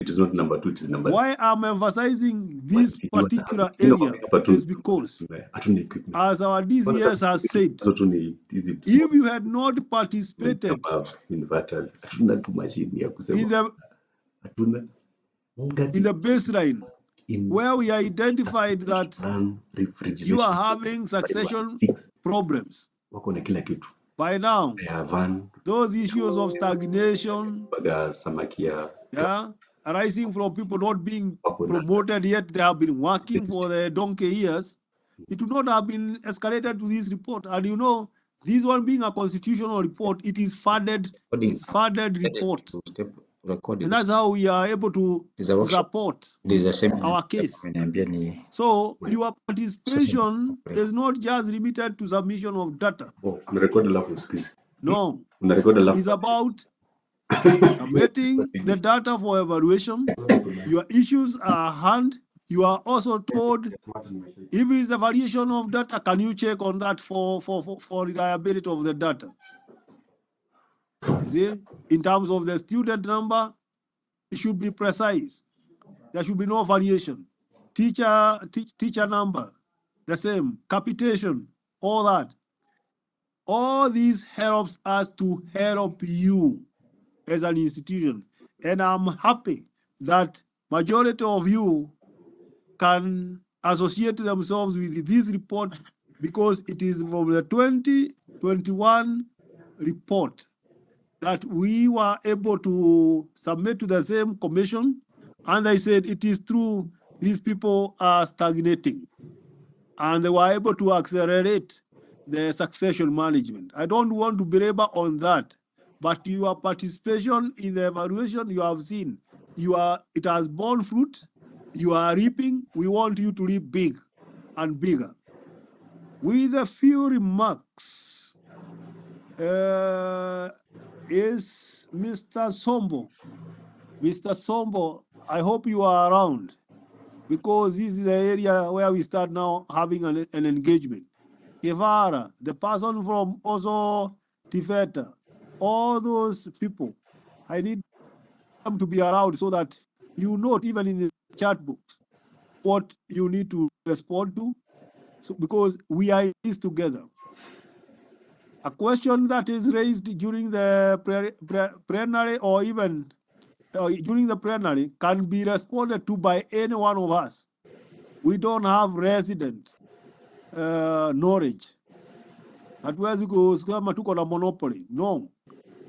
It is not number 2, it is number 3. Why I'm emphasizing this particular area is because, as our DCS has said, if you had not participated in the baseline, where we identified that you are having succession problems, by now, those issues of stagnation, arising from people not being promoted yet, they have been working for the donkey years, it would not have been escalated to this report. And you know, this one being a constitutional report, it is funded report. And that's how we are able to support our case. So your participation is not just limited to submission of data. No, it's about submitting the data for evaluation. Your issues are hand. You are also told if it's a variation of data, can you check on that for reliability of the data? See, in terms of the student number, it should be precise. There should be no variation. Teacher number, the same. Capitation, all that. All these helps us to help you as an institution. And I'm happy that majority of you can associate themselves with this report because it is from the 2021 report that we were able to submit to the same commission. And they said it is true, these people are stagnating. And they were able to accelerate the succession management. I don't want to belabor on that, but your participation in the evaluation, you have seen, it has borne fruit, you are reaping, we want you to reap big and bigger. With a few remarks, is Mr. Sombo. Mr. Sombo, I hope you are around, because this is the area where we start now having an engagement. Kevara, the person from also Tifeta, all those people, I need them to be around so that you note even in the chat books what you need to respond to, so because we are in this together. A question that is raised during the plenary or even during the plenary can be responded to by any one of us. We don't have resident knowledge. Hatuwezi kusema tuko na monopoly. No.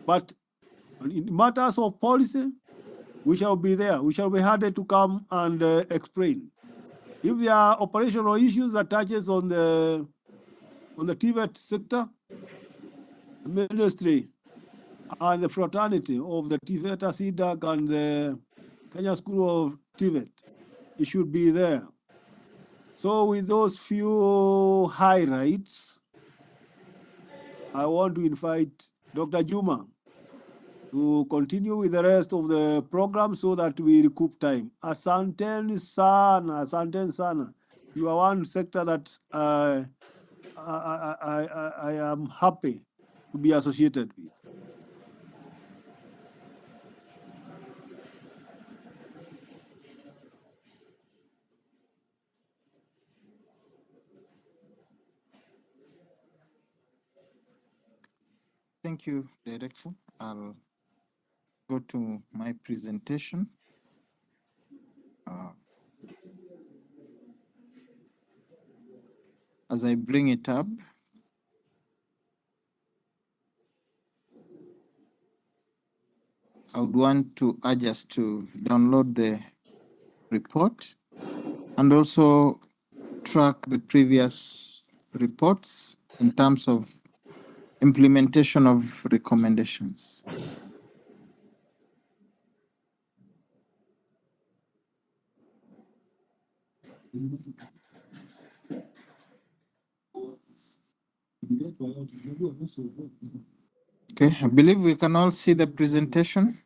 But in matters of policy, we shall be there. We shall be harder to come and explain. If there are operational issues that touches on the TVET sector, the ministry and the fraternity of the TVET, SIDAC and the Kenya School of TVET, it should be there. So with those few highlights, I want to invite Dr. Juma to continue with the rest of the program so that we recoup time. Asante sana, asante sana. You are one sector that I am happy to be associated with. Thank you, Director. I'll go to my presentation. As I bring it up, I would want to urge us to download the report and also track the previous reports in terms of implementation of recommendations. Okay, I believe we can all see the presentation.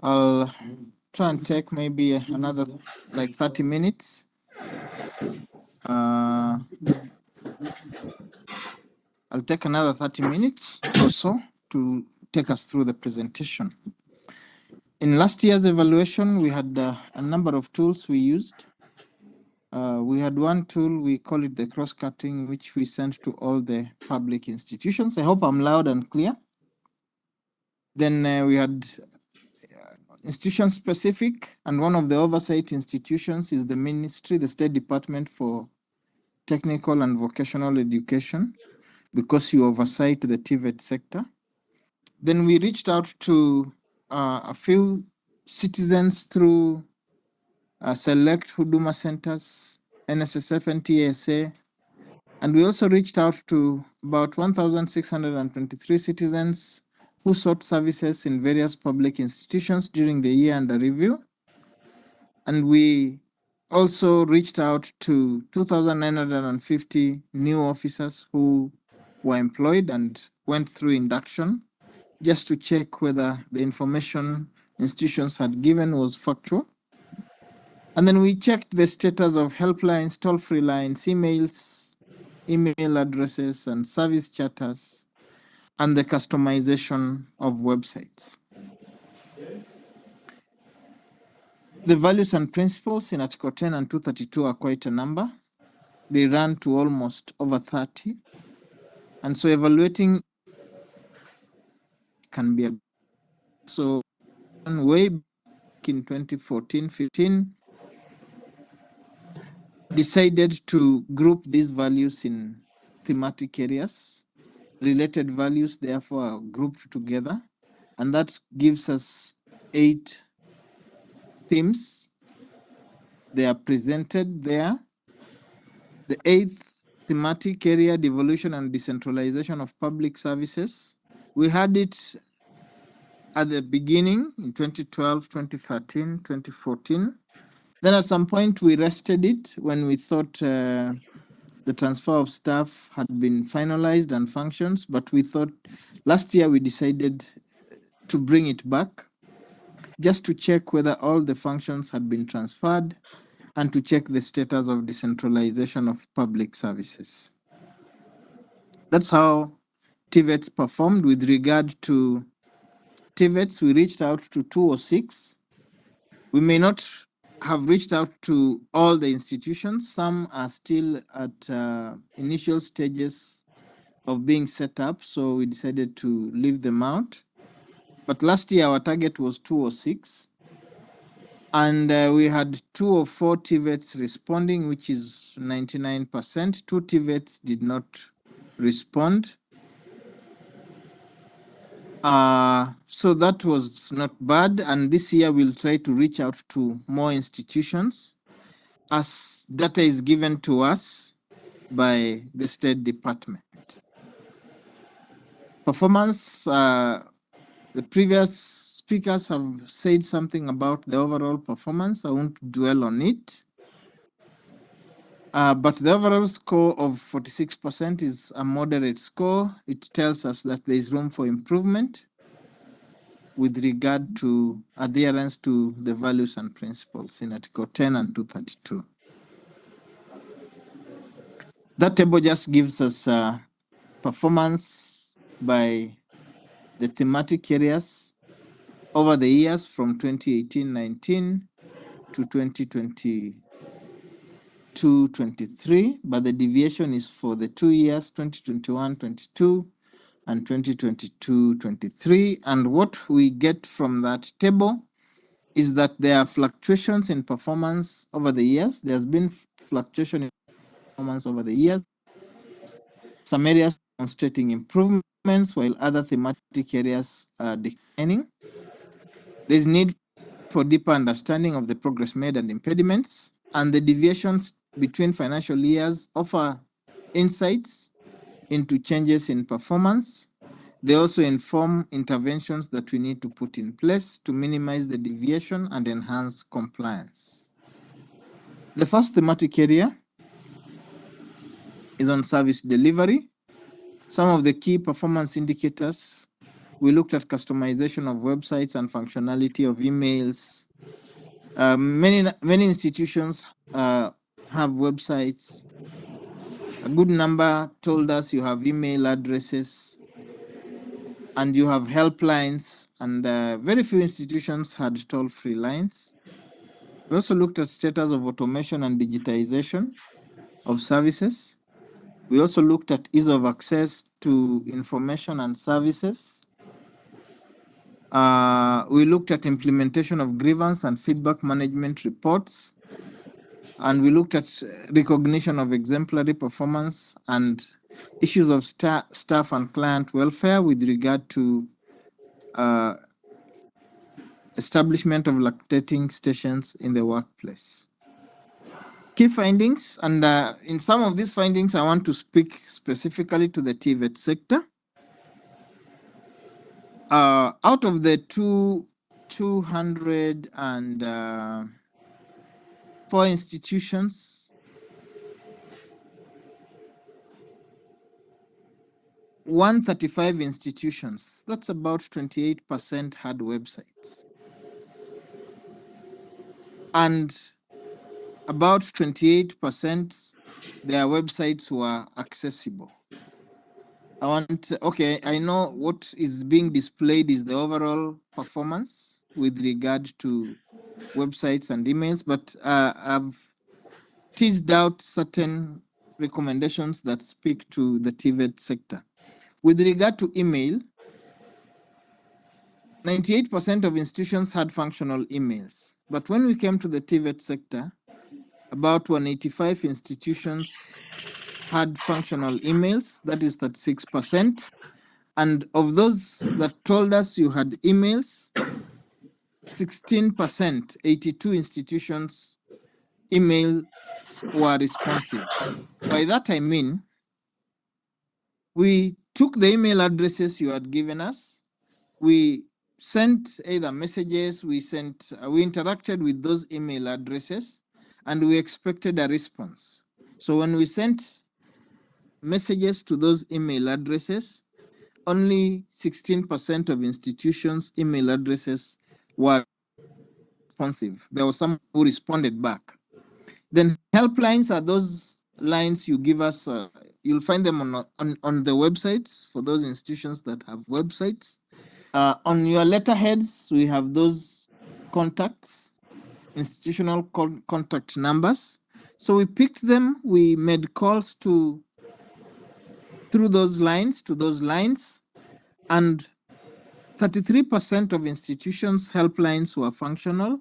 I'll try and take maybe another like 30 minutes. I'll take another 30 minutes or so to take us through the presentation. In last year's evaluation, we had a number of tools we used. We had one tool, we call it the cross-cutting, which we sent to all the public institutions. I hope I'm loud and clear. Then we had institution specific, and one of the oversight institutions is the ministry, the State Department for Technical and Vocational Education, because you oversight the TVET sector. Then we reached out to a few citizens through select Huduma centers, NSSF and TSA, and we also reached out to about 1,623 citizens who sought services in various public institutions during the year under review. And we also reached out to 2,950 new officers who were employed and went through induction just to check whether the information institutions had given was factual. And then we checked the status of helplines, toll-free lines, emails, email addresses, and service charters, and the customization of websites. The values and principles in Article 10 and 232 are quite a number. They run to almost over 30. And so evaluating can be so way back in 2014-15, decided to group these values in thematic areas. Related values, therefore, are grouped together, and that gives us 8 themes. They are presented there. The 8th thematic area, devolution and decentralization of public services. We had it at the beginning in 2012, 2013, 2014. Then at some point we rested it when we thought the transfer of staff had been finalized and functions, but we thought last year we decided to bring it back just to check whether all the functions had been transferred and to check the status of decentralization of public services. That's how TVETs performed. With regard to TVETs, we reached out to 206. We may not have reached out to all the institutions. Some are still at initial stages of being set up, so we decided to leave them out. But last year, our target was 206. And we had 204 TVETs responding, which is 99%. 2 TVETs did not respond. So that was not bad. And this year we'll try to reach out to more institutions as data is given to us by the State Department. Performance, the previous speakers have said something about the overall performance. I won't dwell on it. But the overall score of 46% is a moderate score. It tells us that there is room for improvement with regard to adherence to the values and principles in Article 10 and 232. That table just gives us performance by the thematic areas over the years from 2018-19 to 2022-23, but the deviation is for the 2 years, 2021-22 and 2022-23. And what we get from that table is that there are fluctuations in performance over the years. There's been fluctuation in performance over the years. Some areas demonstrating improvements, while other thematic areas are declining. There's need for deeper understanding of the progress made and impediments, and the deviations between financial years offer insights into changes in performance. They also inform interventions that we need to put in place to minimize the deviation and enhance compliance. The first thematic area is on service delivery. Some of the key performance indicators, we looked at customization of websites and functionality of emails. Many institutions have websites. A good number told us you have email addresses. and you have helplines, and very few institutions had toll-free lines. We also looked at status of automation and digitization of services. We also looked at ease of access to information and services. We looked at implementation of grievance and feedback management reports. And we looked at recognition of exemplary performance and issues of staff and client welfare with regard to establishment of lactating stations in the workplace. Key findings, and in some of these findings, I want to speak specifically to the TVET sector. Out of the 204 institutions, 135 institutions, that's about 28%, had websites. And about 28%, their websites were accessible. I know what is being displayed is the overall performance with regard to websites and emails, but I've teased out certain recommendations that speak to the TVET sector. With regard to email, 98% of institutions had functional emails. But when we came to the TVET sector, about 185 institutions had functional emails, that is 36%. And of those that told us you had emails, 16%, 82 institutions, emails were responsive. By that I mean, we took the email addresses you had given us, we sent either messages, we interacted with those email addresses, and we expected a response. So when we sent messages to those email addresses, only 16% of institutions' email addresses were responsive. There was some who responded back. Then helplines are those lines you give us. You'll find them on the websites for those institutions that have websites. On your letterheads, we have those contacts, institutional contact numbers. So we picked them, we made calls to those lines, and 33% of institutions' helplines were functional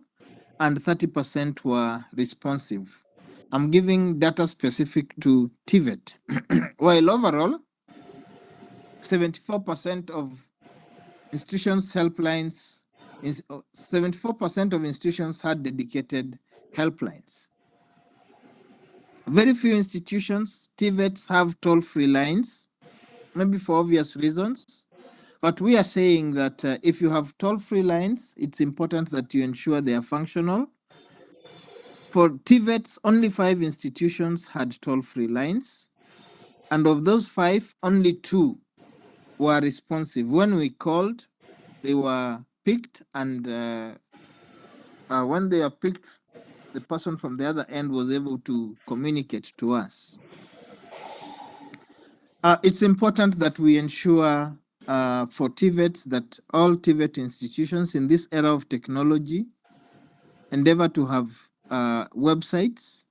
and 30% were responsive. I'm giving data specific to TVET. While overall, 74% of institutions' helplines, 74% of institutions had dedicated helplines. Very few institutions, TVETs, have toll-free lines, maybe for obvious reasons. But we are saying that if you have toll-free lines, it's important that you ensure they are functional. For TVETs, only 5 institutions had toll-free lines. And of those 5, only 2 were responsive. When we called, they were picked, and when they are picked, the person from the other end was able to communicate to us. It's important that we ensure for TVETs that all TVET institutions in this era of technology endeavor to have websites.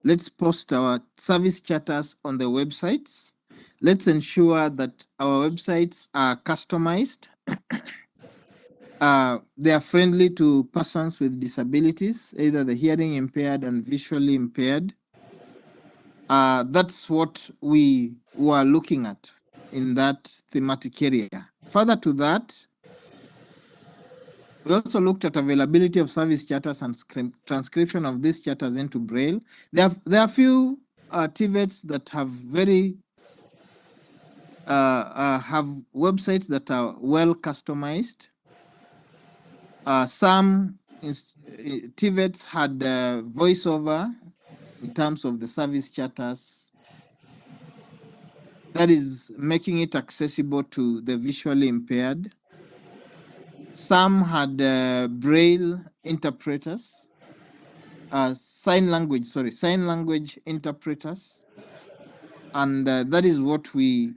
Let's post our service charters on the websites. Let's ensure that our websites are customized. They are friendly to persons with disabilities, either the hearing impaired and visually impaired. That's what we were looking at in that thematic area. Further to that, we also looked at availability of service charters and transcription of these charters into Braille. There are few TVETs that have have websites that are well customized. Some TVETs had voiceover in terms of the service charters. That is making it accessible to the visually impaired. Some had Braille interpreters, sign language interpreters. And that is what we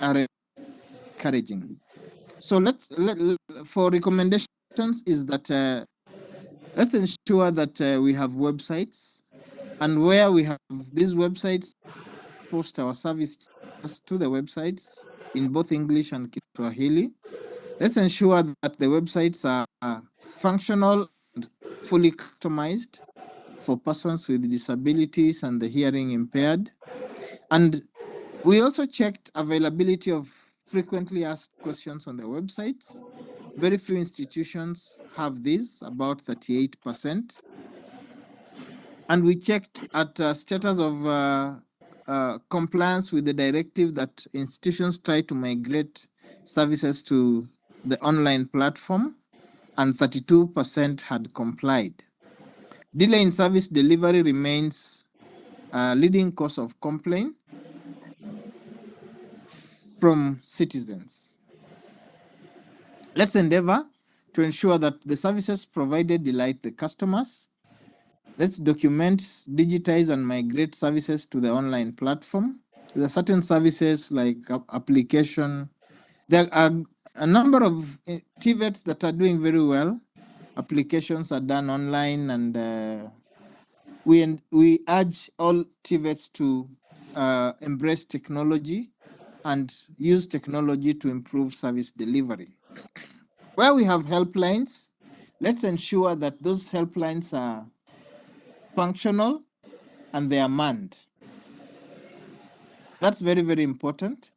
are encouraging. So for recommendations is that let's ensure that we have websites, and where we have these websites, post our service to the websites in both English and Kiswahili. Let's ensure that the websites are functional and fully customized for persons with disabilities and the hearing impaired. And we also checked availability of frequently asked questions on the websites. Very few institutions have these, about 38%. And we checked at status of compliance with the directive that institutions try to migrate services to the online platform, and 32% had complied. Delay in service delivery remains a leading cause of complaint from citizens. Let's endeavor to ensure that the services provided delight the customers. Let's document, digitize, and migrate services to the online platform. There are certain services like application. There are a number of TVETs that are doing very well. Applications are done online, and we urge all TVETs to embrace technology and use technology to improve service delivery. Where we have helplines, let's ensure that those helplines are functional and they are manned. That's very, very important.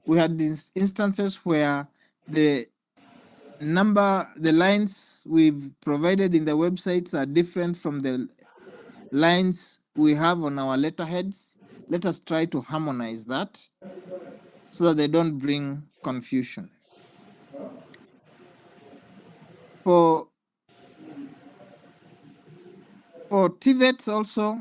We had these instances where the lines we've provided in the websites are different from the lines we have on our letterheads. Let us try to harmonize that so that they don't bring confusion. For TVETs also,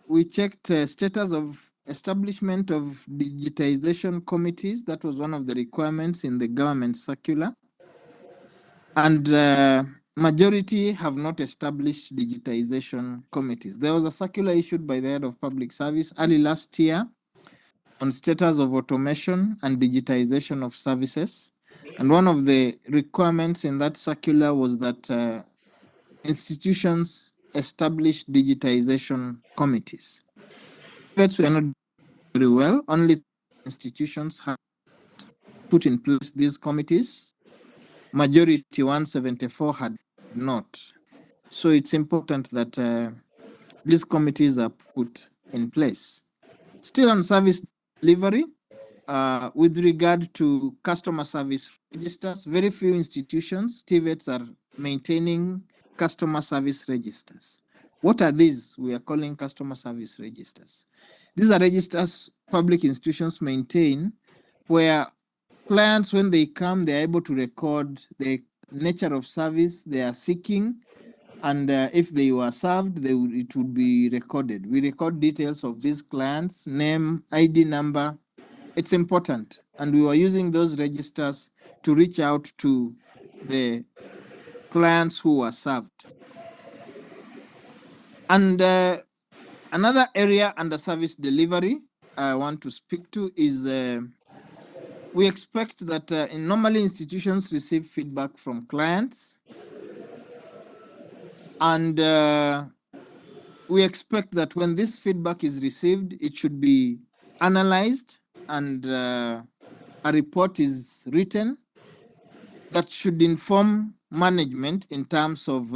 we checked status of establishment of digitization committees. That was one of the requirements in the government circular. And majority have not established digitization committees. There was a circular issued by the head of public service early last year on status of automation and digitization of services. And one of the requirements in that circular was that institutions establish digitization committees. But we are not very well. Only institutions have put in place these committees. Majority 174 had not. So it's important that these committees are put in place. Still on service delivery, with regard to customer service registers, very few institutions, TVETs, are maintaining customer service registers. What are these? We are calling customer service registers. These are registers public institutions maintain where clients, when they come, they're able to record the nature of service they are seeking, and if they were served, it would be recorded. We record details of these clients, name, ID number. It's important. And we were using those registers to reach out to the clients who were served. And another area under service delivery I want to speak to is we expect that normally institutions receive feedback from clients, and we expect that when this feedback is received, it should be analyzed, and a report is written that should inform management in terms of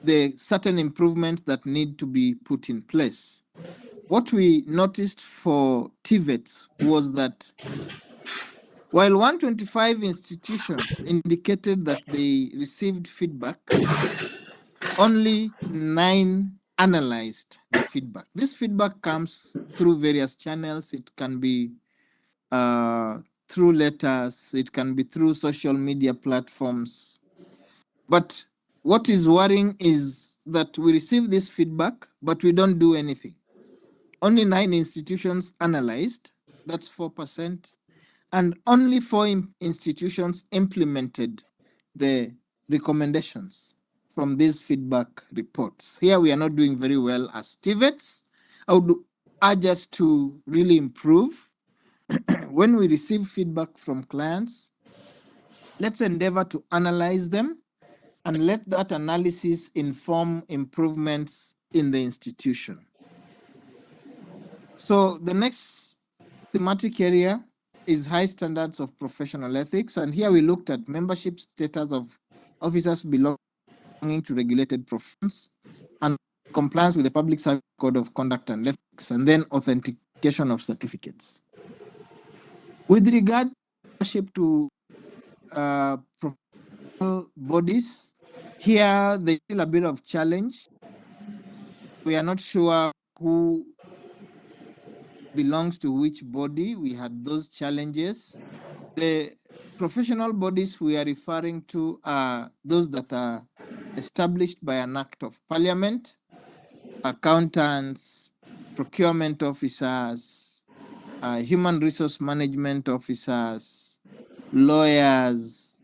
the certain improvements that need to be put in place. What we noticed for TVETs was that while 125 institutions indicated that they received feedback, only 9 analyzed the feedback. This feedback comes through various channels. It can be through letters, it can be through social media platforms. But what is worrying is that we receive this feedback, but we don't do anything. Only 9 institutions analyzed, that's 4%, and only 4 institutions implemented the recommendations from these feedback reports. Here we are not doing very well as TVETs. I would urge us to really improve. When we receive feedback from clients, let's endeavor to analyze them and let that analysis inform improvements in the institution. So the next thematic area is high standards of professional ethics. And here we looked at membership status of officers belonging to regulated professions and compliance with the Public Service Code of Conduct and Ethics, and then authentication of certificates. With regard to membership to professional bodies, here there's still a bit of challenge. We are not sure who belongs to which body. We had those challenges. The professional bodies we are referring to are those that are established by an act of parliament: accountants, procurement officers, human resource management officers, lawyers.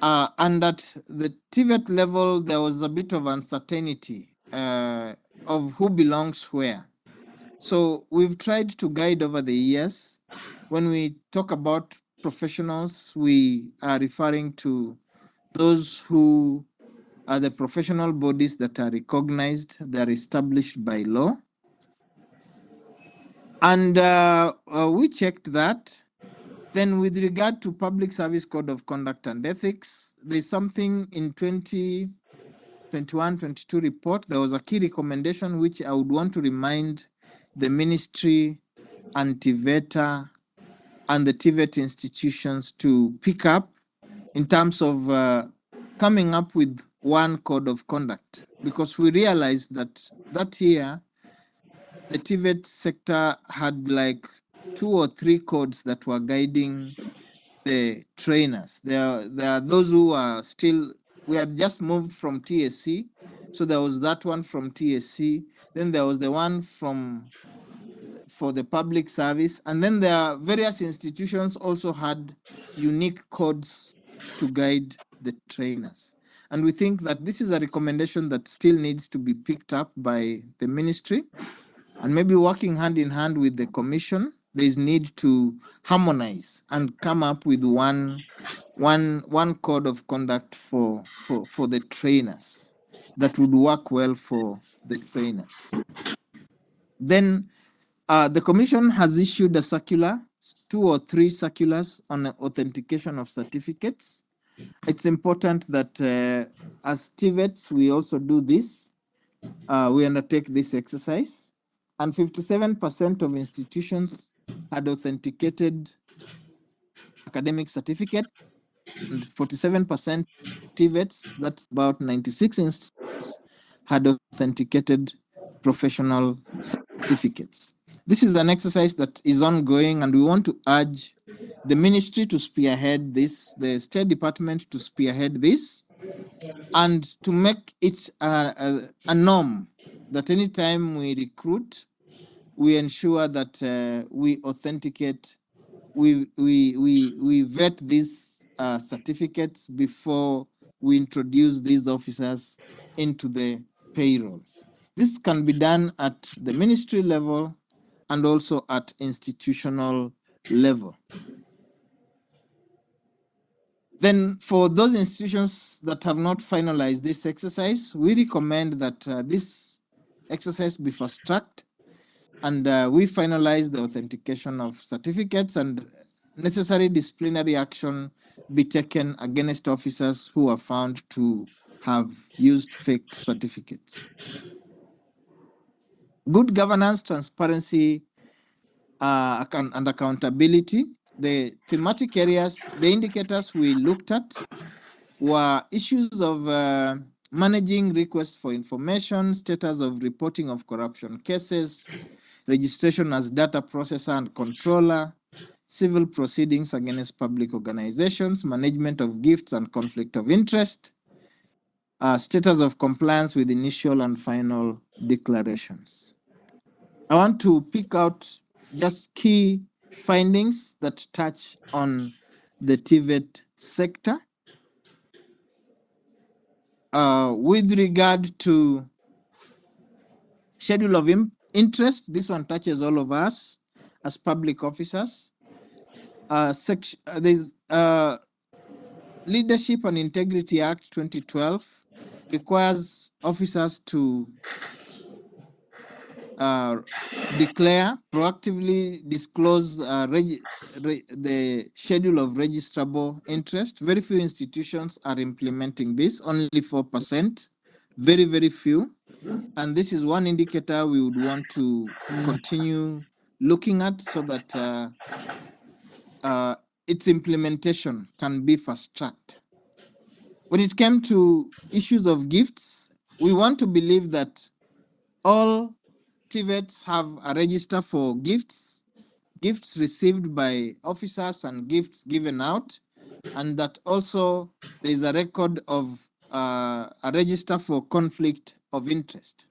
And at the TVET level, there was a bit of uncertainty of who belongs where. So we've tried to guide over the years. When we talk about professionals, we are referring to those who are the professional bodies that are recognized, they're established by law. And we checked that. Then with regard to Public Service Code of Conduct and Ethics, there's something in 2021-22 report. There was a key recommendation which I would want to remind the ministry and TVETA and the TVET institutions to pick up in terms of coming up with one code of conduct, because we realized that year the TVET sector had like 2 or 3 codes that were guiding the trainers. There are those who are still, we had just moved from TSC, so there was that one from TSC, then there was the one for the public service, and then there are various institutions also had unique codes to guide the trainers. And we think that this is a recommendation that still needs to be picked up by the ministry, and maybe working hand in hand with the commission, there is need to harmonize and come up with one code of conduct for the trainers that would work well for the trainers. Then the commission has issued a circular, 2 or 3 circulars on authentication of certificates. It's important that as TVETs, we also do this. We undertake this exercise. And 57% of institutions had authenticated academic certificate, and 47% TVETs, that's about 96 institutions, had authenticated professional certificates. This is an exercise that is ongoing, and we want to urge the ministry to spearhead this, the State Department to spearhead this, and to make it a norm that anytime we recruit, we ensure that we authenticate, we vet these certificates before we introduce these officers into the payroll. This can be done at the ministry level and also at institutional level. Then for those institutions that have not finalized this exercise, we recommend that this exercise be fast-tracked, and we finalize the authentication of certificates, and necessary disciplinary action be taken against officers who are found to have used fake certificates. Good governance, transparency, and accountability. The thematic areas, the indicators we looked at were issues of managing requests for information, status of reporting of corruption cases, registration as data processor and controller, civil proceedings against public organizations, management of gifts and conflict of interest, status of compliance with initial and final declarations. I want to pick out just key findings that touch on the TVET sector. With regard to schedule of interest, this one touches all of us as public officers. There's Leadership and Integrity Act 2012 requires officers to declare, proactively disclose the schedule of registrable interest. Very few institutions are implementing this, only 4%, very, very few. And this is one indicator we would want to continue looking at so that its implementation can be fast-tracked. When it came to issues of gifts, we want to believe that all TVETs have a register for gifts received by officers and gifts given out, and that also there is a record of a register for conflict of interest.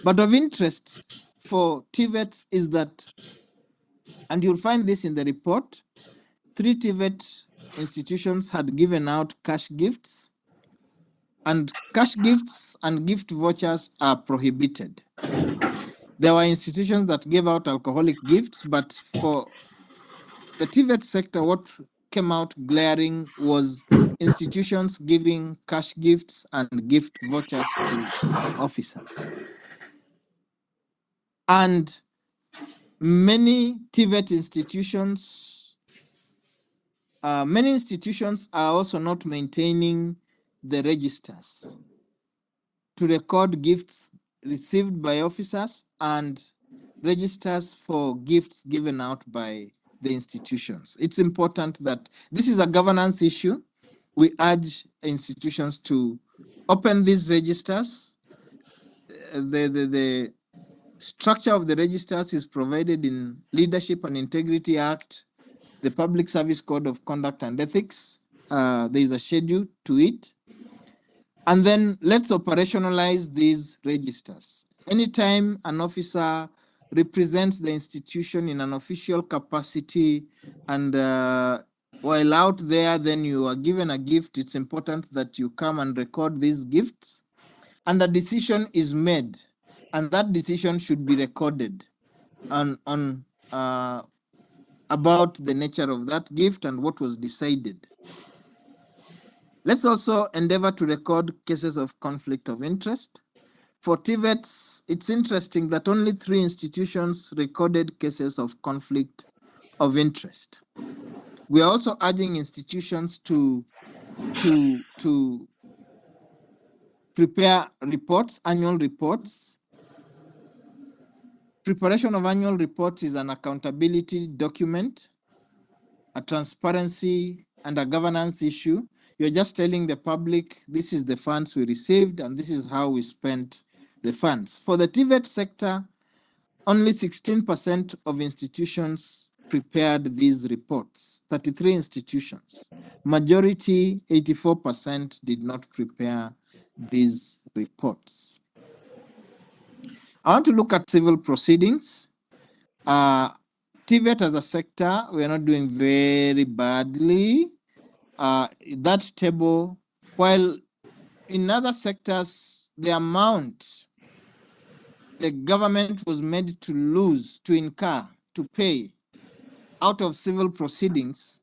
But of interest for TVETs is that, and you'll find this in the report, 3 TVET institutions had given out cash gifts, and cash gifts and gift vouchers are prohibited. There were institutions that gave out alcoholic gifts, but for the TVET sector, what came out glaring was institutions giving cash gifts and gift vouchers to officers. And many TVET institutions, are also not maintaining the registers to record gifts received by officers and registers for gifts given out by the institutions. It's important that this is a governance issue. We urge institutions to open these registers. The structure of the registers is provided in Leadership and Integrity Act, the Public Service Code of Conduct and Ethics. There is a schedule to it. And then let's operationalize these registers. Anytime an officer represents the institution in an official capacity and while out there, then you are given a gift, it's important that you come and record these gifts and a decision is made, and that decision should be recorded on about the nature of that gift and what was decided. Let's also endeavor to record cases of conflict of interest. For TVETs, it's interesting that only 3 institutions recorded cases of conflict of interest. We are also urging institutions to prepare reports, annual reports. Preparation of annual reports is an accountability document, a transparency and a governance issue. You're just telling the public, this is the funds we received and this is how we spent the funds. For the TVET sector, only 16% of institutions prepared these reports, 33 institutions. Majority, 84%, did not prepare these reports. I want to look at civil proceedings. TVET as a sector, we are not doing very badly. That table, while in other sectors, the amount the government was made to lose, to incur, to pay out of civil proceedings,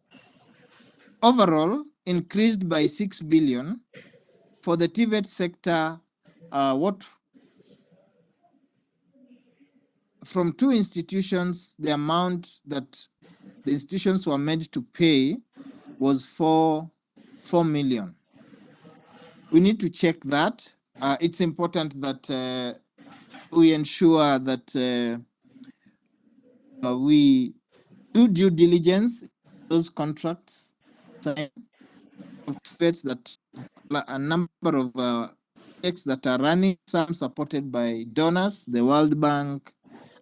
overall increased by 6 billion. For the TVET sector, from 2 institutions, the amount that the institutions were made to pay was 4 million. We need to check that. It's important that we ensure that we do due diligence in those contracts, that a number of projects that are running, some supported by donors, the World Bank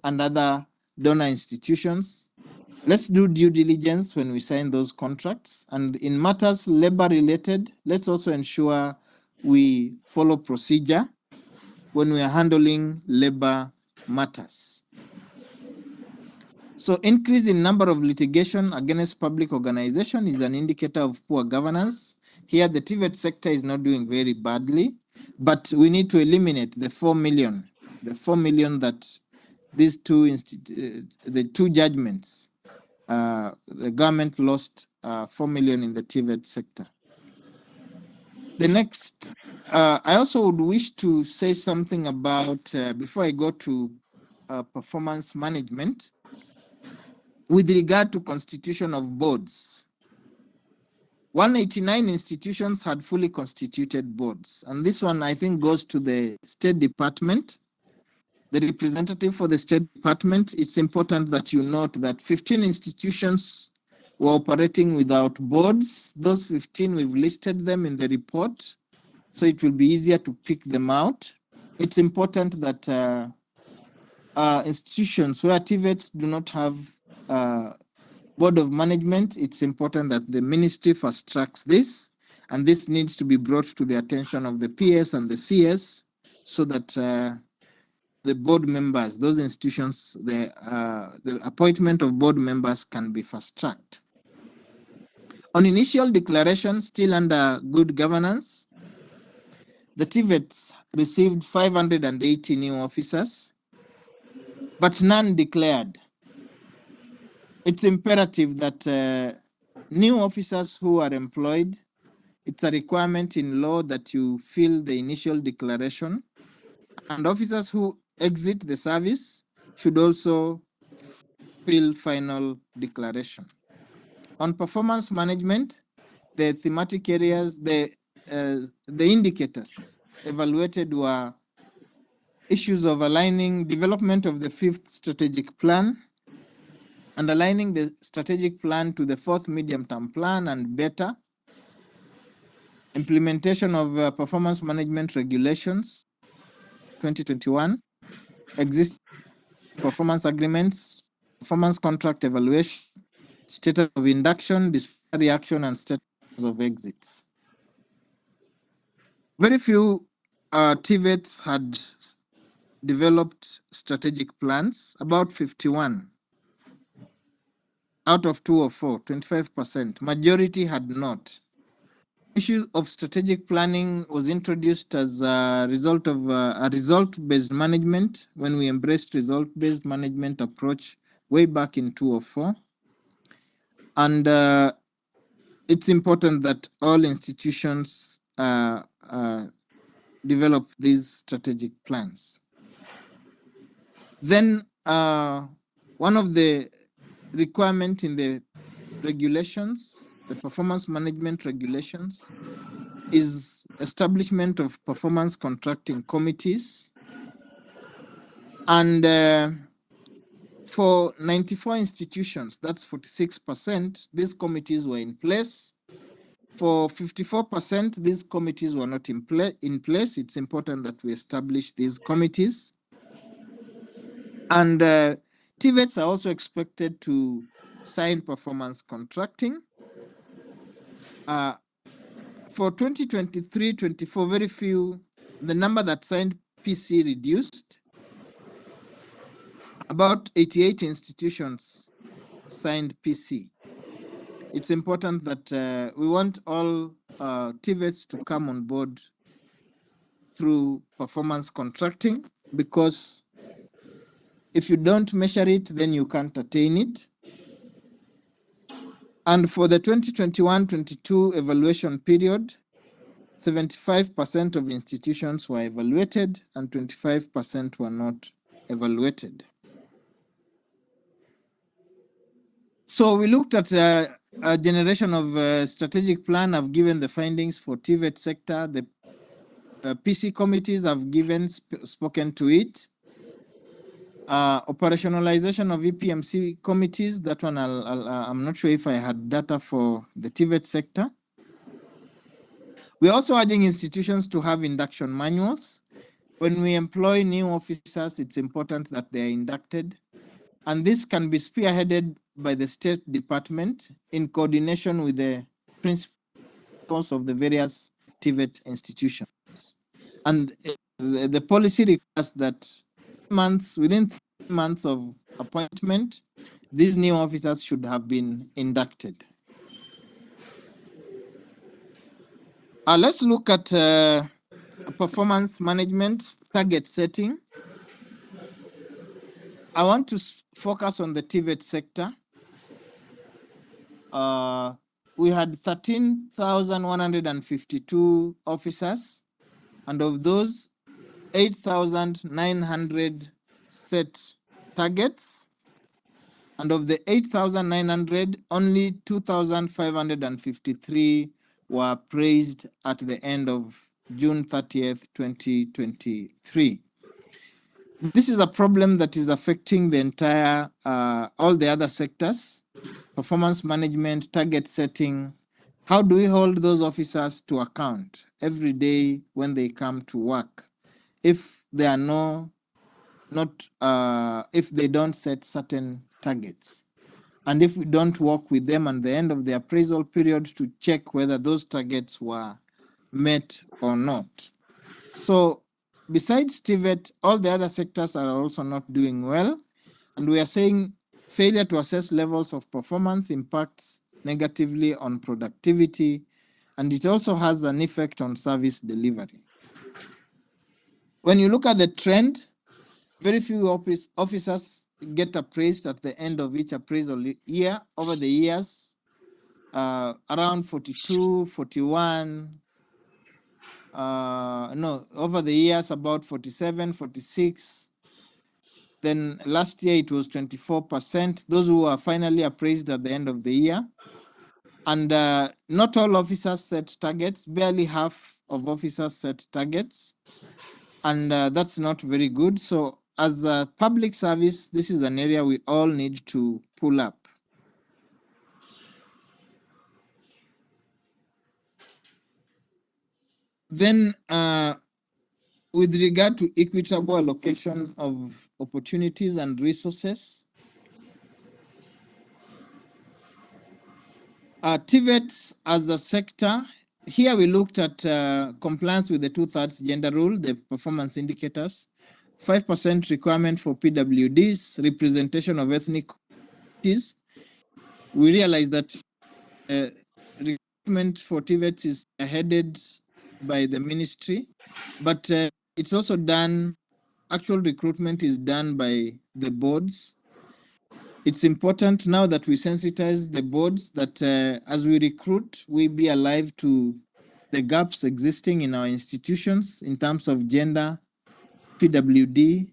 and other donor institutions. Let's do due diligence when we sign those contracts. And in matters labor related, let's also ensure we follow procedure when we are handling labor matters. So increase in number of litigation against public organization is an indicator of poor governance. Here, the TVET sector is not doing very badly, but we need to eliminate the 4 million that these the 2 judgments, the government lost 4 million in the TVET sector. The next, I also would wish to say something about, before I go to performance management, with regard to constitution of boards. 189 institutions had fully constituted boards. And this one, I think, goes to the State Department. The representative for the State Department, it's important that you note that 15 institutions were operating without boards. Those 15, we've listed them in the report, so it will be easier to pick them out. It's important that institutions where TVETs do not have board of management, it's important that the ministry fast tracks this, and this needs to be brought to the attention of the PS and the CS so that the board members, those institutions, the appointment of board members can be fast tracked. On initial declaration, still under good governance, the TVETs received 580 new officers, but none declared. It's imperative that new officers who are employed, it's a requirement in law that you fill the initial declaration, and officers who exit the service should also fill final declaration. On performance management, the thematic areas, the indicators evaluated were issues of aligning development of the 5th strategic plan and aligning the strategic plan to the 4th medium-term plan and better implementation of performance management regulations 2021, existing performance agreements, performance contract evaluation, status of induction, disciplinary action, and status of exits. Very few TVETs had developed strategic plans, about 51 out of 204, 25%. Majority had not. Issue of strategic planning was introduced as a result of a result-based management when we embraced result-based management approach way back in 2004. And it's important that all institutions develop these strategic plans. Then one of the requirements in the regulations, the performance management regulations, is establishment of performance contracting committees. And for 94 institutions, that's 46%, these committees were in place. For 54%, these committees were not in place. It's important that we establish these committees. And TVETs are also expected to sign performance contracting. For 2023-24, very few, the number that signed PC reduced. About 88 institutions signed PC. It's important that we want all TVETs to come on board through performance contracting, because if you don't measure it, then you can't attain it. And for the 2021-22 evaluation period, 75% of institutions were evaluated and 25% were not evaluated. So we looked at a generation of strategic plan. I've given the findings for TVET sector. The PC committees have given spoken to it. Operationalization of EPMC committees, that one I'm not sure if I had data for the TVET sector. We're also urging institutions to have induction manuals. When we employ new officers, it's important that they are inducted. And this can be spearheaded by the State Department in coordination with the principals of the various TVET institutions. And the policy requires that within 3 months of appointment, these new officers should have been inducted. Let's look at performance management target setting. I want to focus on the TVET sector. we had 13,152 officers, and of those, 8,900 set targets, and of the 8,900, only 2,553 were praised at the end of June 30th, 2023. This is a problem that is affecting the entire, all the other sectors, performance management, target setting. How do we hold those officers to account every day when they come to work if they are if they don't set certain targets? And if we don't work with them at the end of the appraisal period to check whether those targets were met or not. So besides TVET, all the other sectors are also not doing well. And we are saying failure to assess levels of performance impacts negatively on productivity, and it also has an effect on service delivery. When you look at the trend, very few officers get appraised at the end of each appraisal year. Over the years, around 42, 41, over the years about 47, 46. Then last year it was 24%, those who are finally appraised at the end of the year. And not all officers set targets, barely half of officers set targets. And that's not very good. So as a public service, this is an area we all need to pull up. Then with regard to equitable allocation of opportunities and resources, TVETs as a sector, here we looked at compliance with the 2/3 gender rule, the performance indicators, 5% requirement for PWDs, representation of ethnic communities. We realized that recruitment for TVETs is headed by the ministry, but it's also done, actual recruitment is done by the boards. It's important now that we sensitize the boards that as we recruit, we be alive to the gaps existing in our institutions in terms of gender, PWD,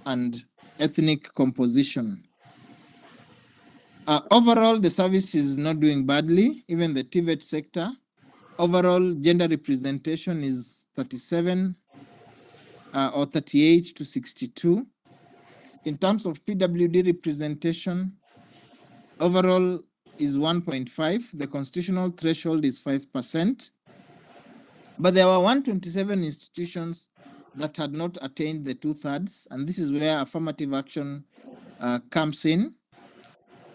and ethnic composition. Overall, the service is not doing badly, even the TVET sector. Overall, gender representation is 37 or 38 to 62. In terms of PWD representation, overall is 1.5. The constitutional threshold is 5%. But there were 127 institutions that had not attained the 2/3, and this is where affirmative action comes in.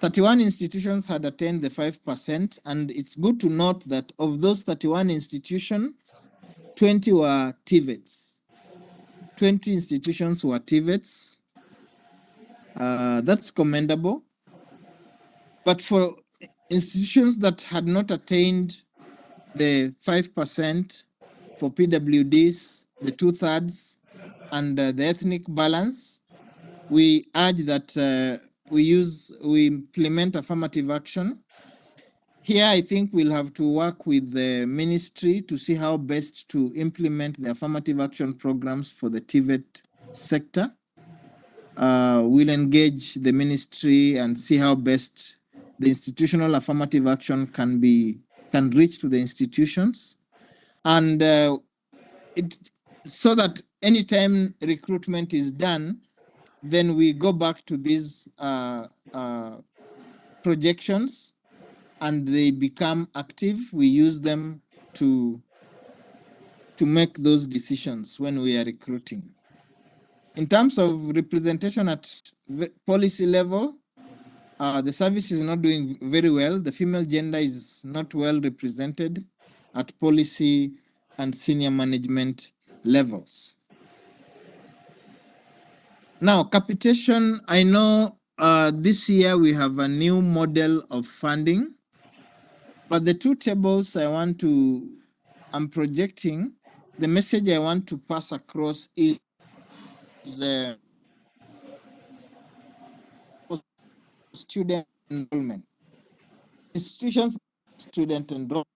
31 institutions had attained the 5%, and it's good to note that of those 31 institutions, 20 were TVETs. 20 institutions were TVETs. That's commendable. But for institutions that had not attained the 5% for PWDs, the 2/3, and the ethnic balance, we urge that we implement affirmative action. Here, I think we'll have to work with the ministry to see how best to implement the affirmative action programs for the TVET sector. We'll engage the ministry and see how best the institutional affirmative action can reach to the institutions, and so that anytime recruitment is done, then we go back to these projections and they become active. We use them to make those decisions when we are recruiting. In terms of representation at policy level, the service is not doing very well. The female gender is not well represented at policy and senior management levels. Now, capitation, I know this year we have a new model of funding, but the two tables I'm projecting, the message I want to pass across is the student enrollment. Institutions student enrollment.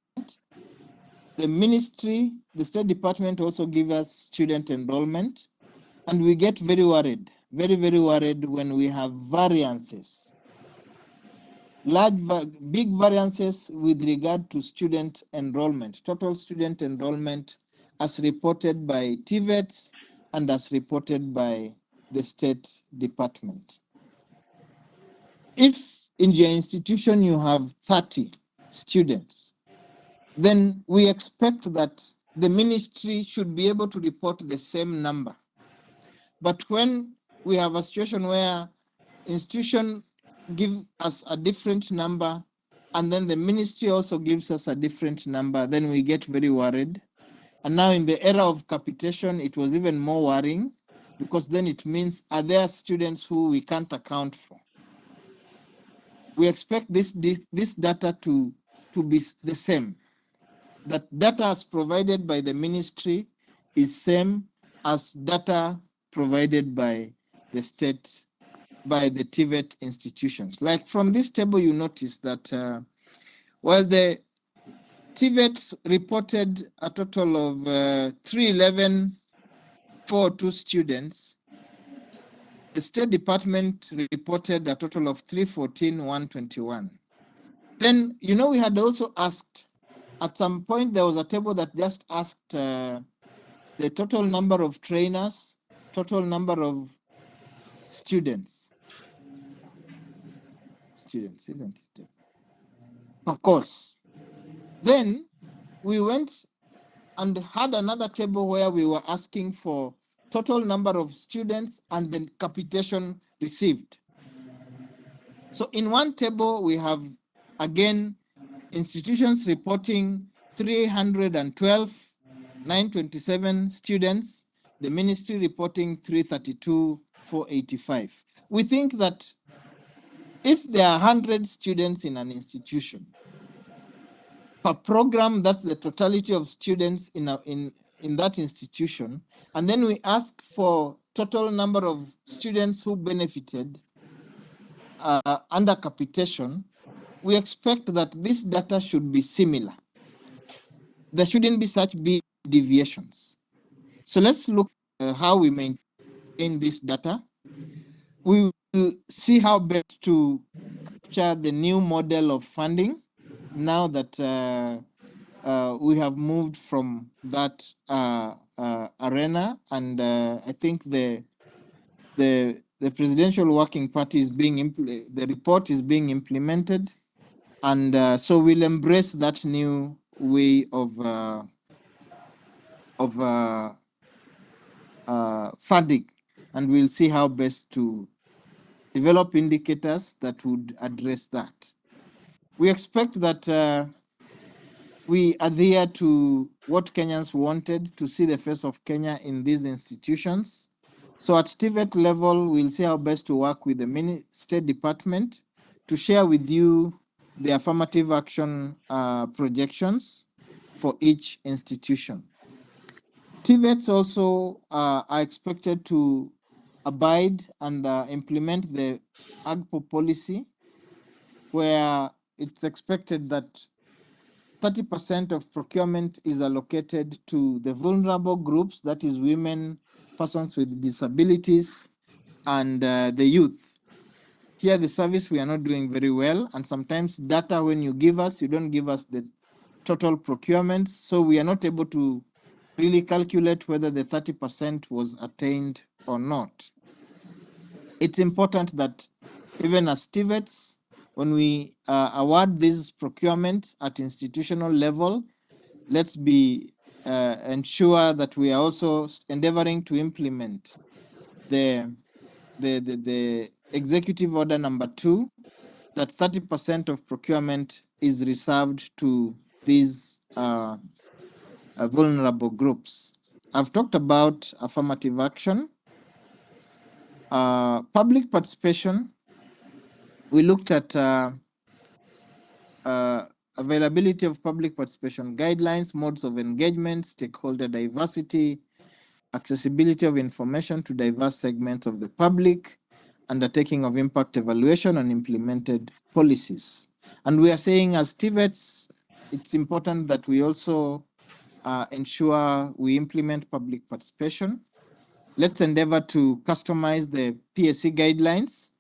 The ministry, the State Department also give us student enrollment, and we get very worried, very, very worried when we have variances, big variances with regard to student enrollment, total student enrollment as reported by TVETs and as reported by the State Department. If in your institution you have 30 students, then we expect that the ministry should be able to report the same number. But when we have a situation where institution give us a different number, and then the ministry also gives us a different number, then we get very worried. And now in the era of capitation, it was even more worrying, because then it means, are there students who we can't account for? We expect this data to be the same. That data as provided by the ministry is same as data provided by the state, by the TVET institutions. Like from this table, you notice that while the TVETs reported a total of 311,402 students, the State Department reported a total of 314,121. Then, we had also asked, at some point, there was a table that just asked the total number of trainers, total number of students, isn't it? Of course. Then we went and had another table where we were asking for total number of students and then capitation received. So in one table, we have, again, institutions reporting 312,927 students, the ministry reporting 332,485. We think that if there are 100 students in an institution, per program, that's the totality of students in that institution, and then we ask for total number of students who benefited under capitation, we expect that this data should be similar. There shouldn't be such big deviations. So let's look at how we maintain this data. We will see how best to capture the new model of funding now that we have moved from that arena, and I think the Presidential Working Party is the report is being implemented, and so we'll embrace that new way of funding, and we'll see how best to develop indicators that would address that. We expect that we adhere to what Kenyans wanted, to see the face of Kenya in these institutions. So at TVET level, we'll see how best to work with the State Department to share with you the affirmative action projections for each institution. TVETs also are expected to abide and implement the AGPO policy, where it's expected that 30% of procurement is allocated to the vulnerable groups, that is women, persons with disabilities, and the youth. Here, the service, we are not doing very well, and sometimes data, when you give us, you don't give us the total procurement, so we are not able to really calculate whether the 30% was attained or not. It's important that even as TVETs, when we award these procurements at institutional level, let's be ensure that we are also endeavoring to implement the executive order number 2, that 30% of procurement is reserved to these vulnerable groups. I've talked about affirmative action. Public participation, we looked at availability of public participation guidelines, modes of engagement, stakeholder diversity, accessibility of information to diverse segments of the public, undertaking of impact evaluation and implemented policies. And we are saying, as TVETs, it's important that we also ensure we implement public participation. Let's endeavor to customize the PSC guidelines.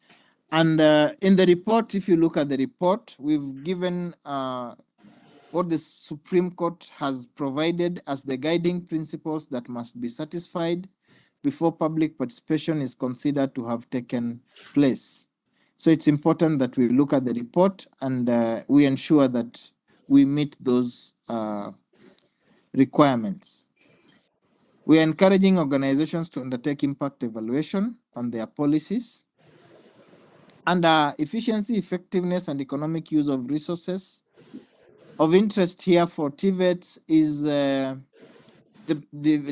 And in the report, if you look at the report, we've given what the Supreme Court has provided as the guiding principles that must be satisfied before public participation is considered to have taken place. So it's important that we look at the report and we ensure that we meet those requirements. We are encouraging organizations to undertake impact evaluation on their policies. Under efficiency, effectiveness, and economic use of resources, of interest here for TVETs is the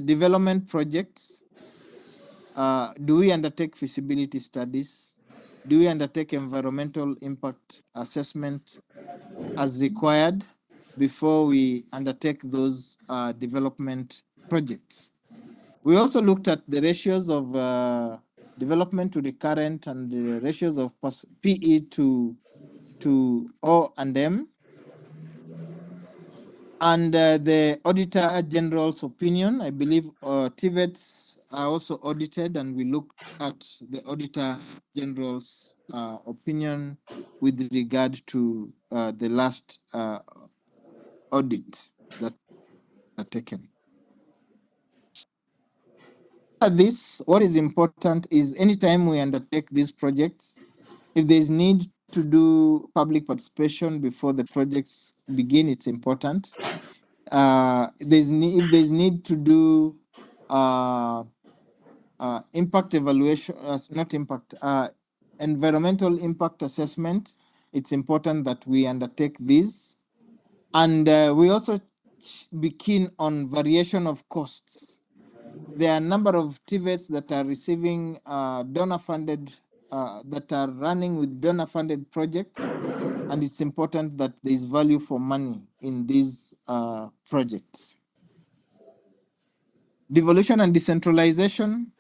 development projects. Do we undertake feasibility studies? Do we undertake environmental impact assessment as required before we undertake those development projects? We also looked at the ratios of development to recurrent and the ratios of PE to O&M. And the Auditor General's opinion, I believe TVETs are also audited, and we looked at the Auditor General's opinion with regard to the last audit that are taken. What is important is anytime we undertake these projects, if there's need to do public participation before the projects begin, it's important. If there's need to do impact evaluation, not impact, environmental impact assessment, it's important that we undertake these. And we also be keen on variation of costs. There are a number of TVETs that are receiving donor-funded, that are running with donor-funded projects, and it's important that there is value for money in these projects. Devolution and decentralization.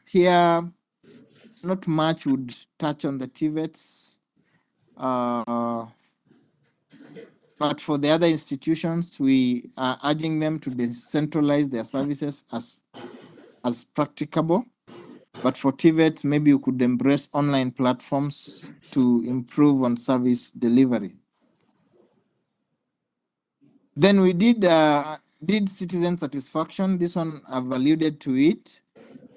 Here, not much would touch on the TVETs, but for the other institutions, we are urging them to decentralize their services as practicable. But for TVET, maybe you could embrace online platforms to improve on service delivery. Then we did citizen satisfaction. This one I've alluded to it.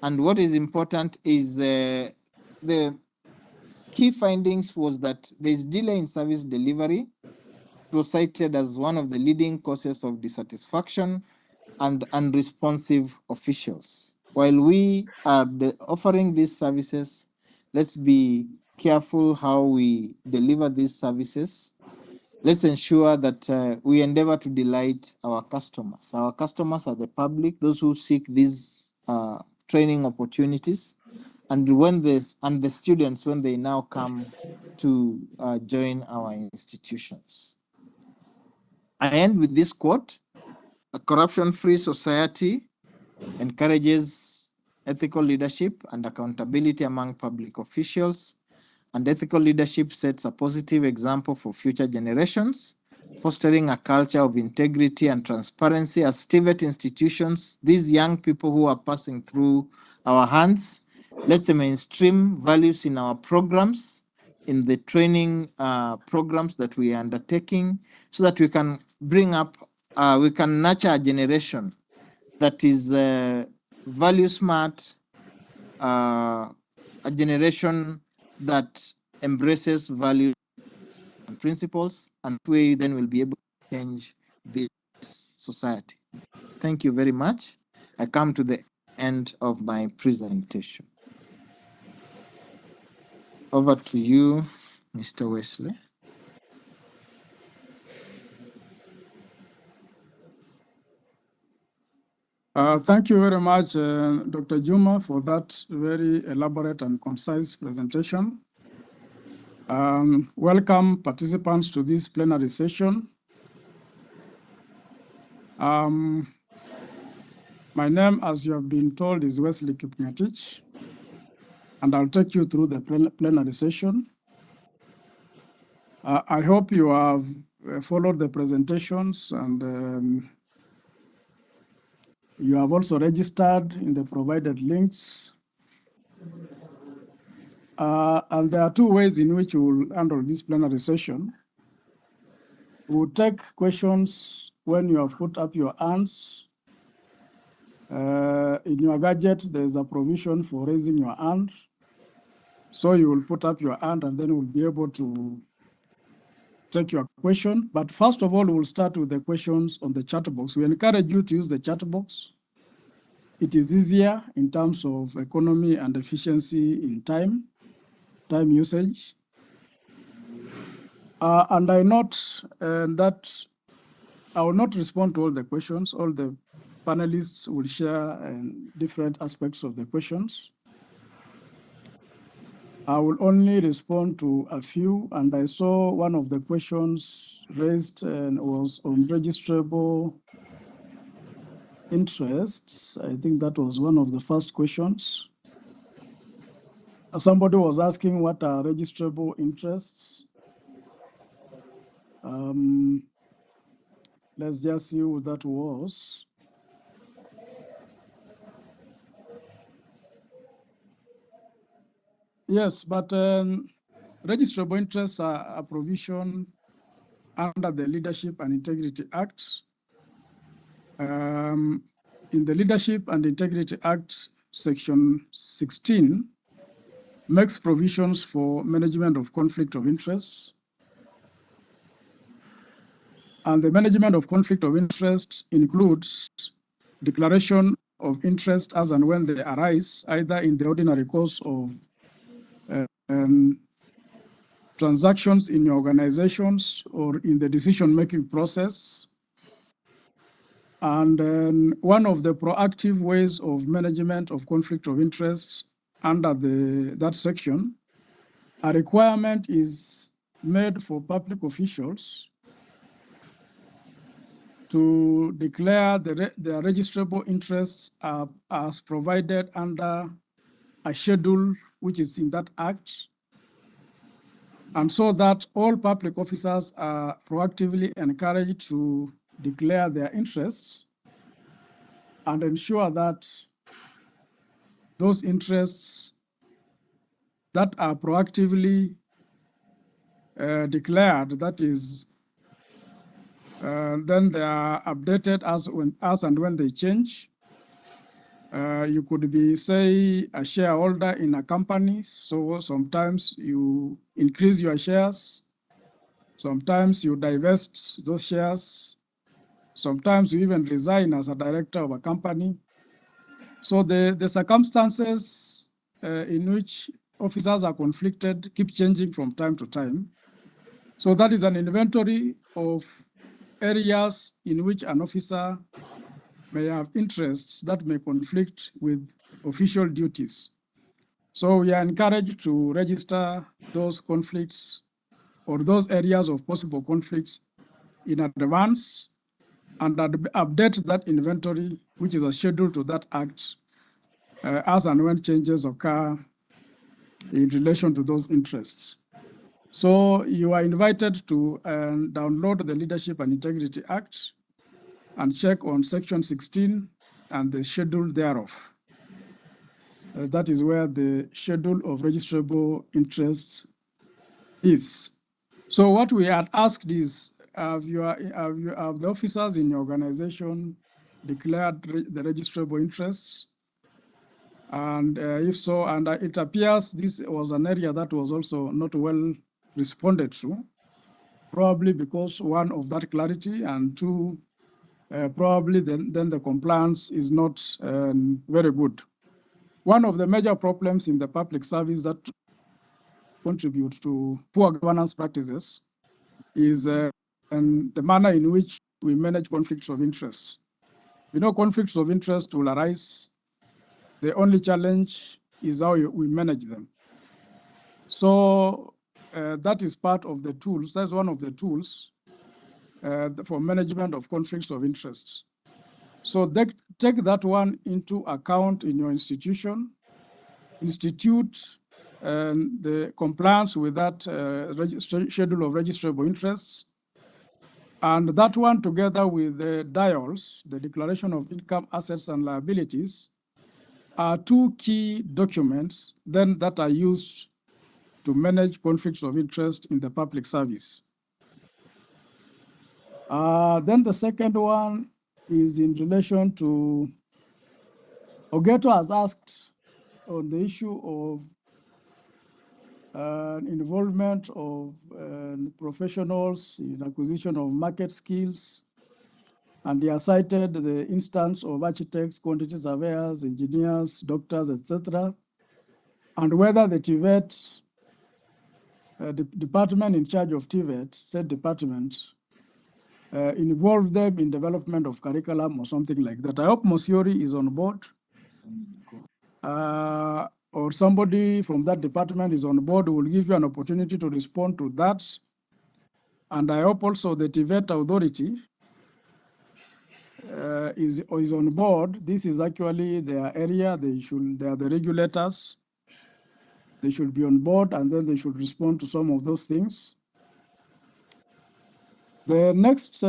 And what is important is the key findings was that there's delay in service delivery. It was cited as one of the leading causes of dissatisfaction and unresponsive officials. While we are offering these services, let's be careful how we deliver these services. Let's ensure that we endeavor to delight our customers. Our customers are the public, those who seek these training opportunities, and the students when they now come to join our institutions. I end with this quote: "A corruption-free society encourages ethical leadership and accountability among public officials, and ethical leadership sets a positive example for future generations, fostering a culture of integrity and transparency." As TVET institutions, these young people who are passing through our hands, let's mainstream values in our programs, in the training programs that we are undertaking, so that we can bring up, we can nurture a generation that is value smart, a generation that embraces values and principles, and we then will be able to change this society. Thank you very much. I come to the end of my presentation. Over to you, Mr. Wesley. Thank you very much, Dr. Juma, for that very elaborate and concise presentation. Welcome participants to this plenary session. My name, as you have been told, is Wesley Kipngetich, and I'll take you through the plenary session. I hope you have followed the presentations, and you have also registered in the provided links. And there are two ways in which we will handle this plenary session. We will take questions when you have put up your hands. In your gadget, there's a provision for raising your hand. So you will put up your hand and then we'll be able to take your question. But first of all, we'll start with the questions on the chat box. We encourage you to use the chat box. It is easier in terms of economy and efficiency in time usage. And I note that I will not respond to all the questions. All the panelists will share different aspects of the questions. I will only respond to a few, and I saw one of the questions raised and was on registrable interests. I think that was one of the first questions. Somebody was asking what are registrable interests. Let's just see who that was. Yes, but registrable interests are a provision under the Leadership and Integrity Act. In the Leadership and Integrity Act, Section 16 makes provisions for management of conflict of interests. And the management of conflict of interest includes declaration of interest as and when they arise, either in the ordinary course of transactions in your organizations or in the decision-making process. And one of the proactive ways of management of conflict of interest under that section, a requirement is made for public officials to declare their registrable interests as provided under a schedule which is in that act, and so that all public officers are proactively encouraged to declare their interests and ensure that those interests that are proactively declared, that is, then they are updated as and when they change. You could be, say, a shareholder in a company, so sometimes you increase your shares, sometimes you divest those shares, sometimes you even resign as a director of a company. So the circumstances in which officers are conflicted keep changing from time to time. So that is an inventory of areas in which an officer may have interests that may conflict with official duties. So we are encouraged to register those conflicts or those areas of possible conflicts in advance and update that inventory, which is a schedule to that act, as and when changes occur in relation to those interests. So you are invited to download the Leadership and Integrity Act and check on Section 16 and the schedule thereof. That is where the schedule of registrable interests is. So what we had asked is, have the officers in your organization declared the registrable interests? And if so, and it appears this was an area that was also not well responded to, probably because one of that clarity, and two, probably then the compliance is not very good. One of the major problems in the public service that contribute to poor governance practices is the manner in which we manage conflicts of interest. We know conflicts of interest will arise. The only challenge is how we manage them. So that is part of the tools. That's one of the tools for management of conflicts of interest. So take that one into account in your institution, institute the compliance with that schedule of registrable interests, And that one, together with the DIALS, the Declaration of Income, Assets, and Liabilities, are two key documents then that are used to manage conflicts of interest in the public service. Then the second one is in relation to, Ogeto has asked on the issue of involvement of professionals in acquisition of market skills. And he has cited the instance of architects, quantity surveyors, engineers, doctors, etc. And whether the TVET, the department in charge of TVET, said department, involved them in development of curriculum or something like that. I hope Mosiori is on board. Or somebody from that department is on board, who will give you an opportunity to respond to that. And I hope also the TVET authority is on board. This is actually their area. They are the regulators. They should be on board, and then they should respond to some of those things. The next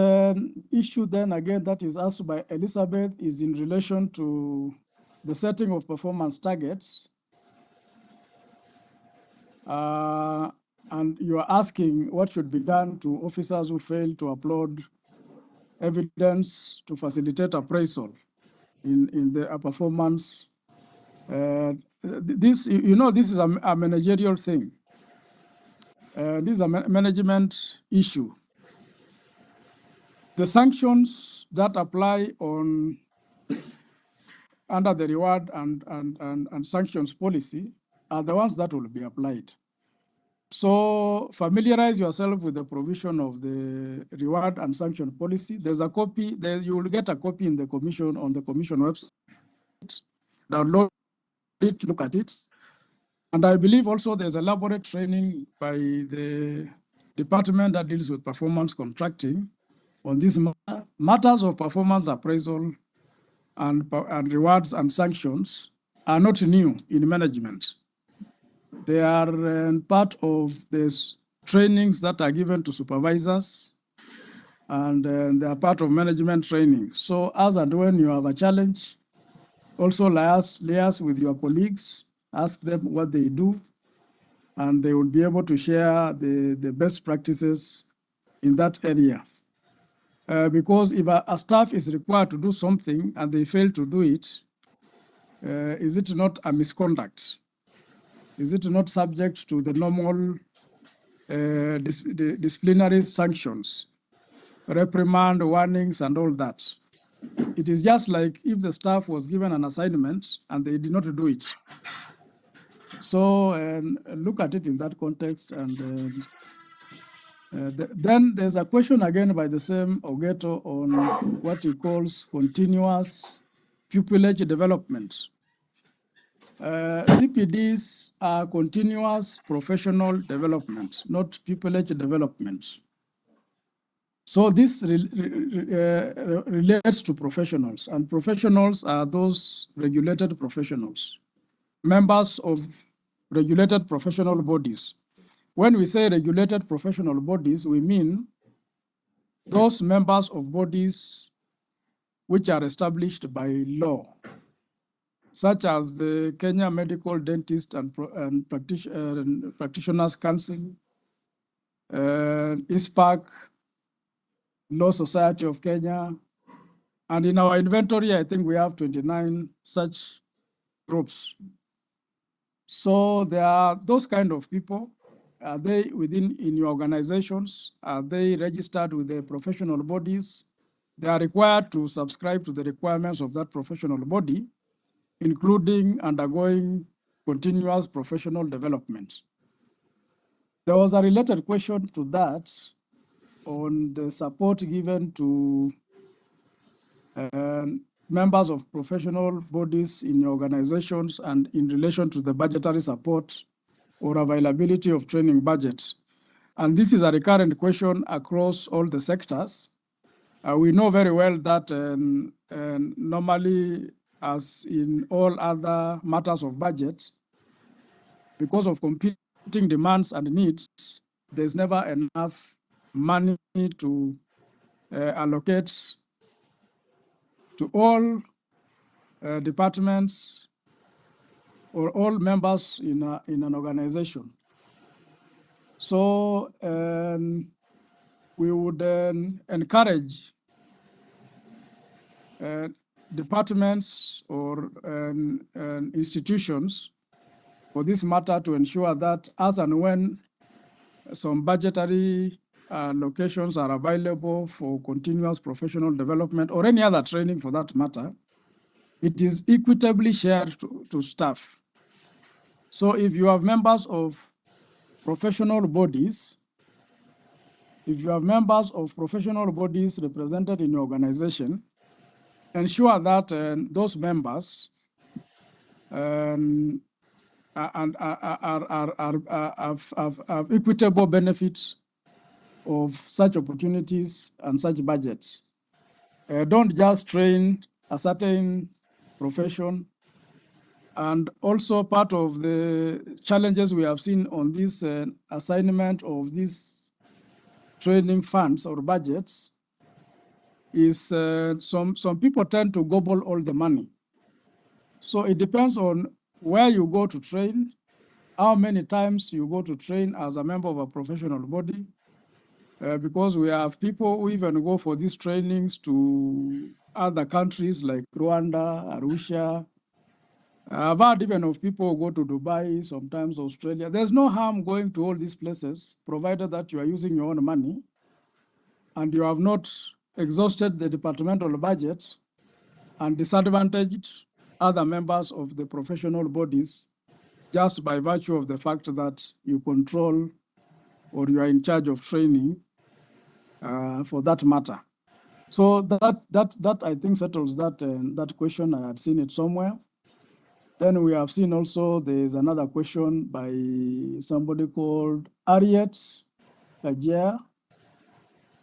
issue then again that is asked by Elizabeth is in relation to the setting of performance targets. And you are asking what should be done to officers who fail to upload evidence to facilitate appraisal in their performance. This is a managerial thing. This is a management issue. The sanctions that apply under the reward and sanctions policy are the ones that will be applied. So familiarize yourself with the provision of the reward and sanction policy. There's a copy there. You will get a copy in the commission on the commission website. Download it, look at it. And I believe also there's elaborate training by the department that deals with performance contracting on these matters of performance appraisal and rewards and sanctions are not new in management. They are part of these trainings that are given to supervisors, and they are part of management training. So as and when you have a challenge, also liaise with your colleagues, ask them what they do, and they will be able to share the best practices in that area. Because if a staff is required to do something and they fail to do it, is it not a misconduct? Is it not subject to the normal disciplinary sanctions, reprimand, warnings, and all that? It is just like if the staff was given an assignment and they did not do it. So look at it in that context. And then there's a question again by the same Ogeto on what he calls continuous pupillage development. CPDs are continuous professional development, not pupillage development. So this relates to professionals, and professionals are those regulated professionals, members of regulated professional bodies. When we say regulated professional bodies, we mean those members of bodies which are established by law, such as the Kenya Medical Dentist and Practitioners Council, ISPAC, Law Society of Kenya, and in our inventory, I think we have 29 such groups. So there are those kind of people. Are they in your organizations? Are they registered with the professional bodies? They are required to subscribe to the requirements of that professional body, including undergoing continuous professional development. There was a related question to that on the support given to members of professional bodies in your organizations and in relation to the budgetary support or availability of training budgets. And this is a recurrent question across all the sectors. We know very well that normally, as in all other matters of budget, because of competing demands and needs, there's never enough money to allocate to all departments or all members in an organization. So we would encourage departments or institutions for this matter to ensure that as and when some budgetary locations are available for continuous professional development or any other training for that matter, it is equitably shared to staff. So if you have members of professional bodies, represented in your organization, ensure that those members have equitable benefits of such opportunities and such budgets. Don't just train a certain profession. And also part of the challenges we have seen on this assignment of these training funds or budgets is some people tend to gobble all the money. So it depends on where you go to train, how many times you go to train as a member of a professional body, because we have people who even go for these trainings to other countries like Rwanda, Arusha. I've heard even of people who go to Dubai, sometimes Australia. There's no harm going to all these places, provided that you are using your own money and you have not exhausted the departmental budget and disadvantaged other members of the professional bodies just by virtue of the fact that you control or you are in charge of training for that matter. So that I think settles that question. I had seen it somewhere. Then we have seen also there's another question by somebody called Ariet Kajia,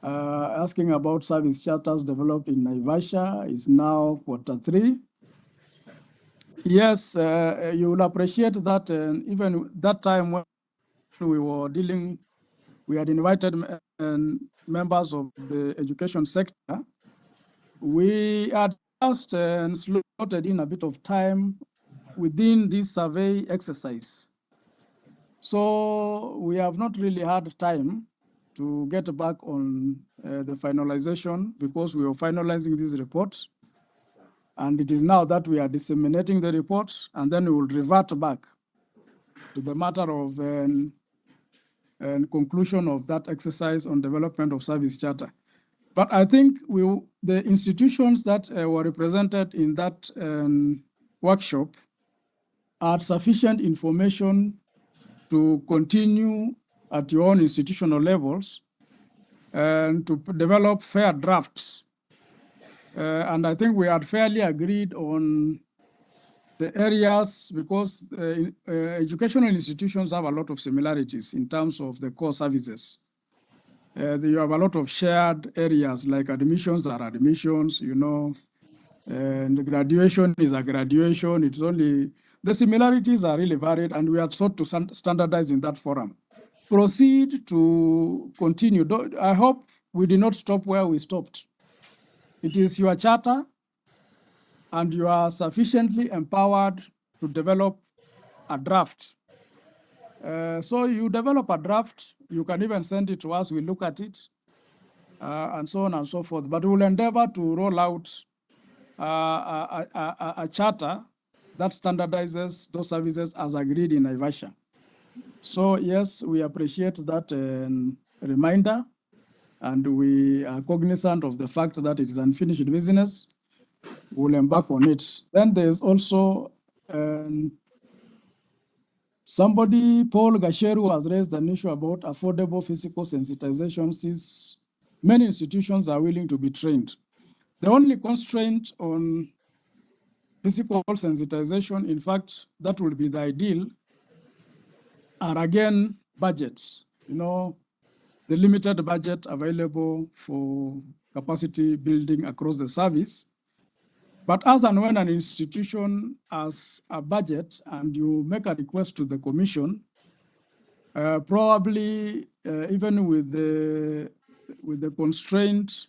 asking about service charters developed in Naivasha. Is now Q3. Yes, you will appreciate that even that time when we were dealing, we had invited members of the education sector. We had just slotted in a bit of time within this survey exercise. So we have not really had time to get back on the finalization because we were finalizing this report. And it is now that we are disseminating the report, and then we will revert back to the matter of conclusion of that exercise on development of service charter. But I think the institutions that were represented in that workshop had sufficient information to continue at your own institutional levels and to develop fair drafts. And I think we had fairly agreed on the areas because educational institutions have a lot of similarities in terms of the core services. You have a lot of shared areas like admissions are admissions, and the graduation is a graduation. It's only the similarities are really varied, and we are sought to standardize in that forum. Proceed to continue. I hope we did not stop where we stopped. It is your charter, and you are sufficiently empowered to develop a draft. So you develop a draft, you can even send it to us, we look at it, and so on and so forth. But we'll endeavor to roll out a charter that standardizes those services as agreed in Naivasha. So yes, we appreciate that reminder, and we are cognizant of the fact that it is unfinished business. We'll embark on it. Then there's also somebody, Paul Gasheru, has raised an issue about affordable physical sensitization, since many institutions are willing to be trained. The only constraint on physical sensitization, in fact, that will be the ideal, are again budgets. The limited budget available for capacity building across the service. But as and when an institution has a budget and you make a request to the commission, probably even with the constraint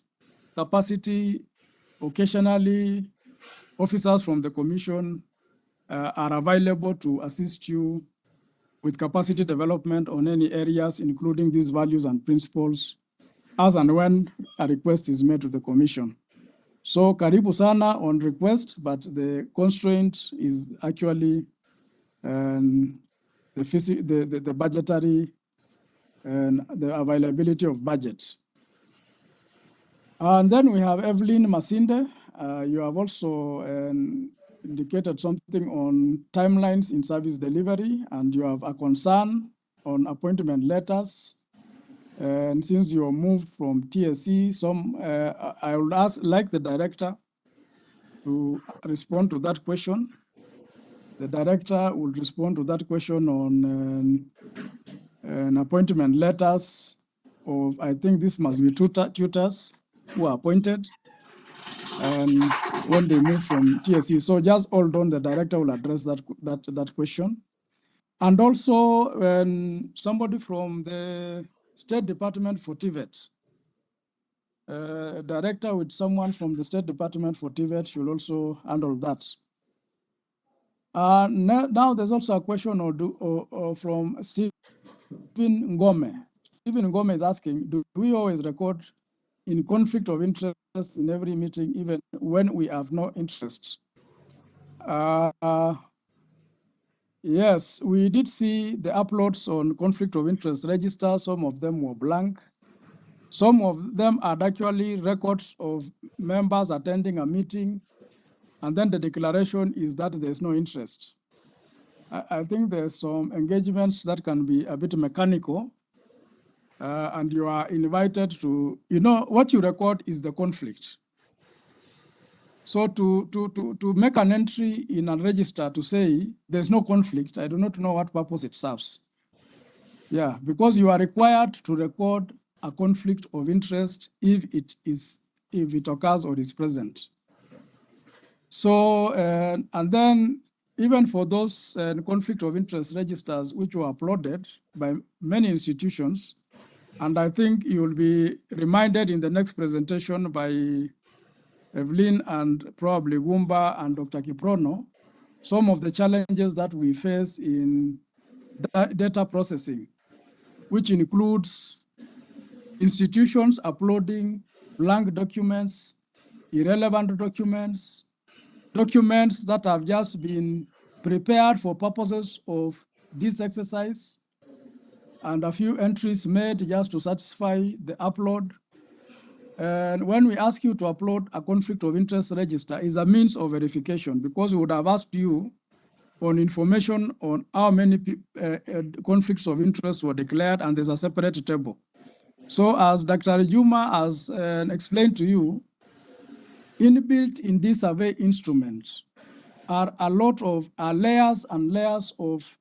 capacity, occasionally officers from the commission are available to assist you with capacity development on any areas, including these values and principles, as and when a request is made to the commission. So karibu sana on request, but the constraint is actually the budgetary and the availability of budget. And then we have Evelyn Masinde. You have also indicated something on timelines in service delivery, and you have a concern on appointment letters. And since you are moved from TSC, I would like the director to respond to that question. The director will respond to that question on appointment letters of, I think this must be tutors who are appointed and when they move from TSC. So just hold on, the director will address that question. And also when somebody from the State Department for TVET, director with someone from the State Department for TVET should also handle that. Now there's also a question from Stephen Ngome. Stephen Ngome is asking, do we always record in conflict of interest in every meeting, even when we have no interest? Yes, we did see the uploads on conflict of interest register. Some of them were blank. Some of them are actually records of members attending a meeting, and then the declaration is that there's no interest. I think there's some engagements that can be a bit mechanical, and you are invited to, what you record is the conflict. So to make an entry in a register to say there's no conflict, I do not know what purpose it serves. Yeah, because you are required to record a conflict of interest if it occurs or is present. So, and then even for those conflict of interest registers which were uploaded by many institutions, and I think you will be reminded in the next presentation by Evelyn and probably Wumba and Dr. Kiprono, some of the challenges that we face in data processing, which includes institutions uploading blank documents, irrelevant documents, documents that have just been prepared for purposes of this exercise, and a few entries made just to satisfy the upload. And when we ask you to upload a conflict of interest register, is a means of verification, because we would have asked you on information on how many conflicts of interest were declared, and there's a separate table. So as Dr. Juma has explained to you, inbuilt in this survey instrument are a lot of layers and layers of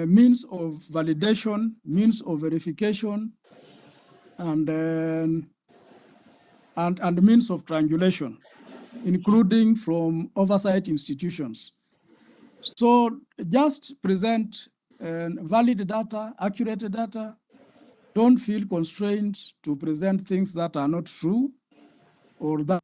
means of validation, means of verification, and means of triangulation, including from oversight institutions. So just present valid data, accurate data. Don't feel constrained to present things that are not true or that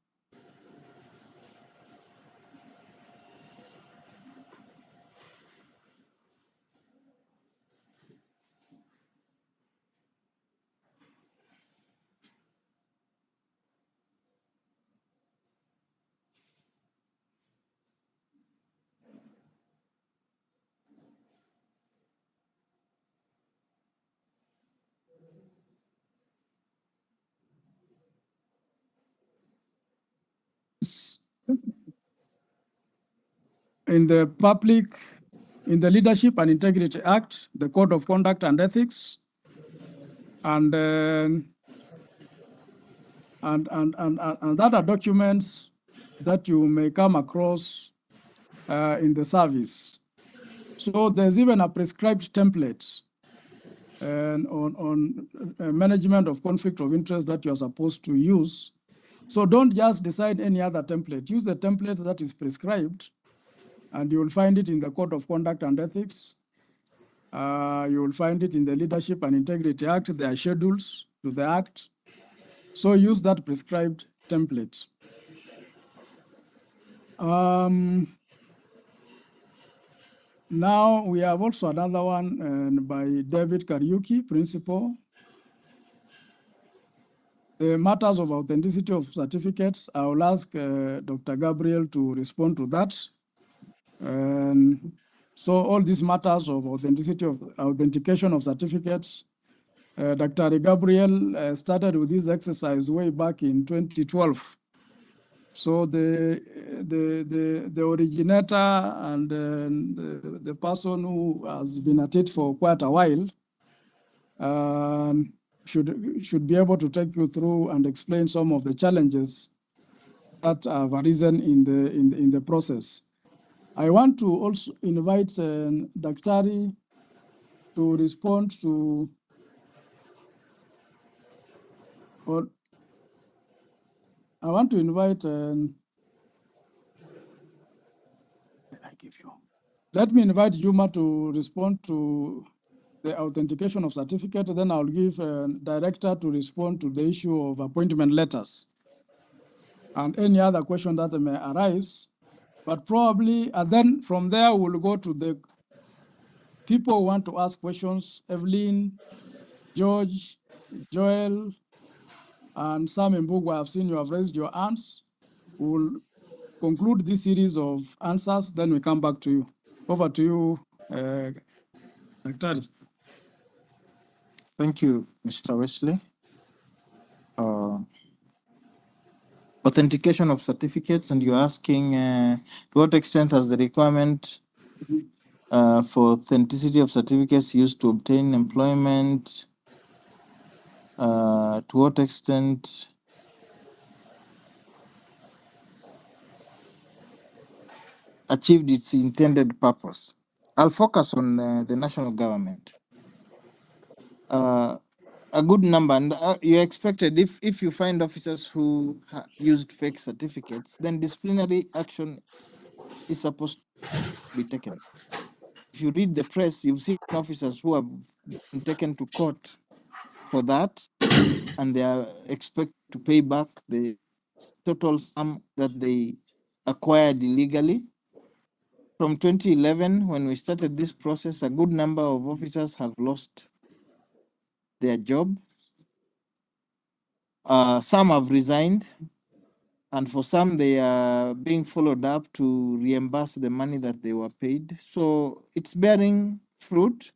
in the Leadership and Integrity Act, the Code of Conduct and Ethics, and that are documents that you may come across in the service. So there's even a prescribed template on management of conflict of interest that you're supposed to use. So don't just decide any other template. Use the template that is prescribed, and you will find it in the Code of Conduct and Ethics. You will find it in the Leadership and Integrity Act. There are schedules to the Act. So use that prescribed template. Now we have also another one by David Kariuki, principal. The matters of authenticity of certificates, I will ask Dr. Gabriel to respond to that. So all these matters of authenticity of authentication of certificates, Dr. Gabriel started with this exercise way back in 2012. So the originator and the person who has been at it for quite a while should be able to take you through and explain some of the challenges that have arisen in the process. I want to also invite Daktari to respond to, or I want to invite, let me invite Juma to respond to the authentication of certificate, then I'll give director to respond to the issue of appointment letters and any other question that may arise. But probably, and then from there, we'll go to the people who want to ask questions, Evelyn, George, Joel, and Sam Mbugu. I've seen you have raised your hands. We'll conclude this series of answers, then we come back to you. Over to you, Daktari. Thank you, Mr. Wesley. Authentication of certificates, and you're asking to what extent has the requirement for authenticity of certificates used to obtain employment, to what extent achieved its intended purpose. I'll focus on the national government. A good number, and you expected if you find officers who used fake certificates, then disciplinary action is supposed to be taken. If you read the press, you've seen officers who have been taken to court for that, and they are expected to pay back the total sum that they acquired illegally. From 2011, when we started this process, a good number of officers have lost their job. Some have resigned, and for some, they are being followed up to reimburse the money that they were paid. So it's bearing fruit.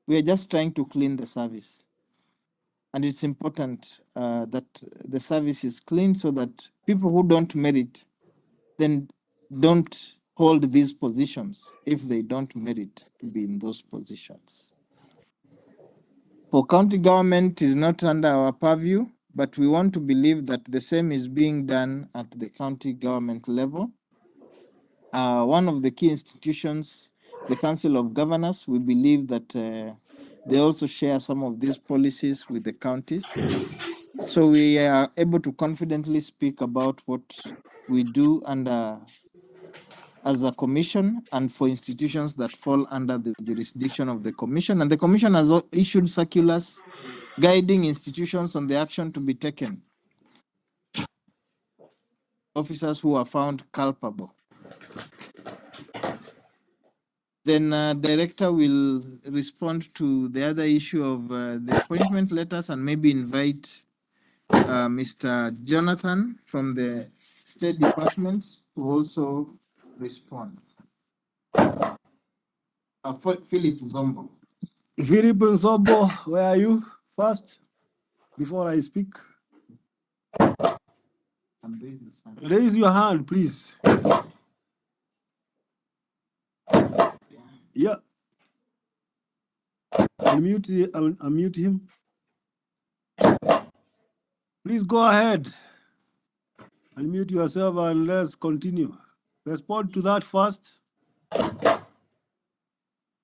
We are just trying to clean the service. And it's important that the service is clean so that people who don't merit then don't hold these positions if they don't merit to be in those positions. For county government is not under our purview, but we want to believe that the same is being done at the county government level. One of the key institutions, the Council of Governors, we believe that they also share some of these policies with the counties. So we are able to confidently speak about what we do under as a commission and for institutions that fall under the jurisdiction of the commission. And the commission has issued circulars guiding institutions on the action to be taken. Officers who are found culpable. Then director will respond to the other issue of the appointment letters and maybe invite Mr. Jonathan from the State Department to also respond. Philip Zombo. Philip Nsobo, where are you? First, before I speak. Raise your hand, please. Yeah. Unmute him. Please go ahead. Unmute yourself and let's continue. Respond to that first.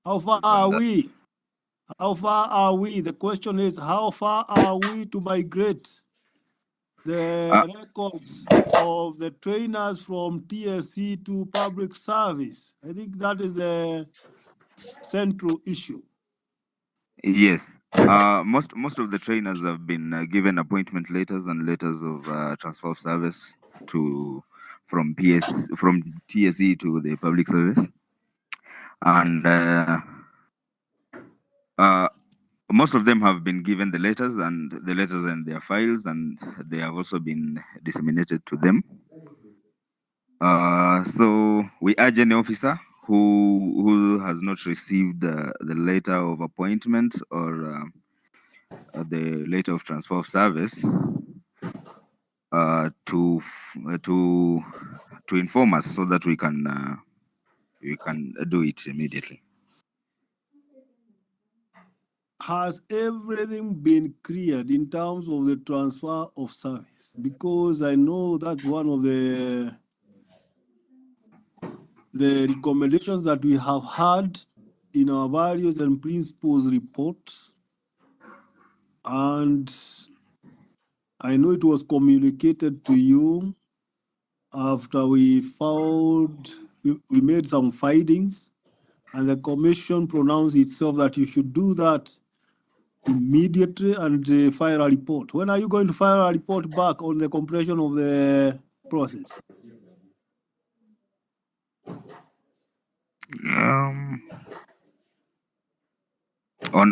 How far are we? How far are we? The question is, how far are we to migrate the records of the trainers from TSC to public service? I think that is the central issue. Yes, Most of the trainers have been given appointment letters and letters of transfer of service from TSE to the public service, and most of them have been given the letters and in their files, and they have also been disseminated to them. So we urge any officer who has not received the letter of appointment or the letter of transfer of service to inform us so that we can do it immediately. Has everything been cleared in terms of the transfer of service? Because I know that's one of the recommendations that we have had in our values and principles report. And I know it was communicated to you after we made some findings, and the commission pronounced itself that you should do that immediately and file a report. When are you going to file a report back on the completion of the process?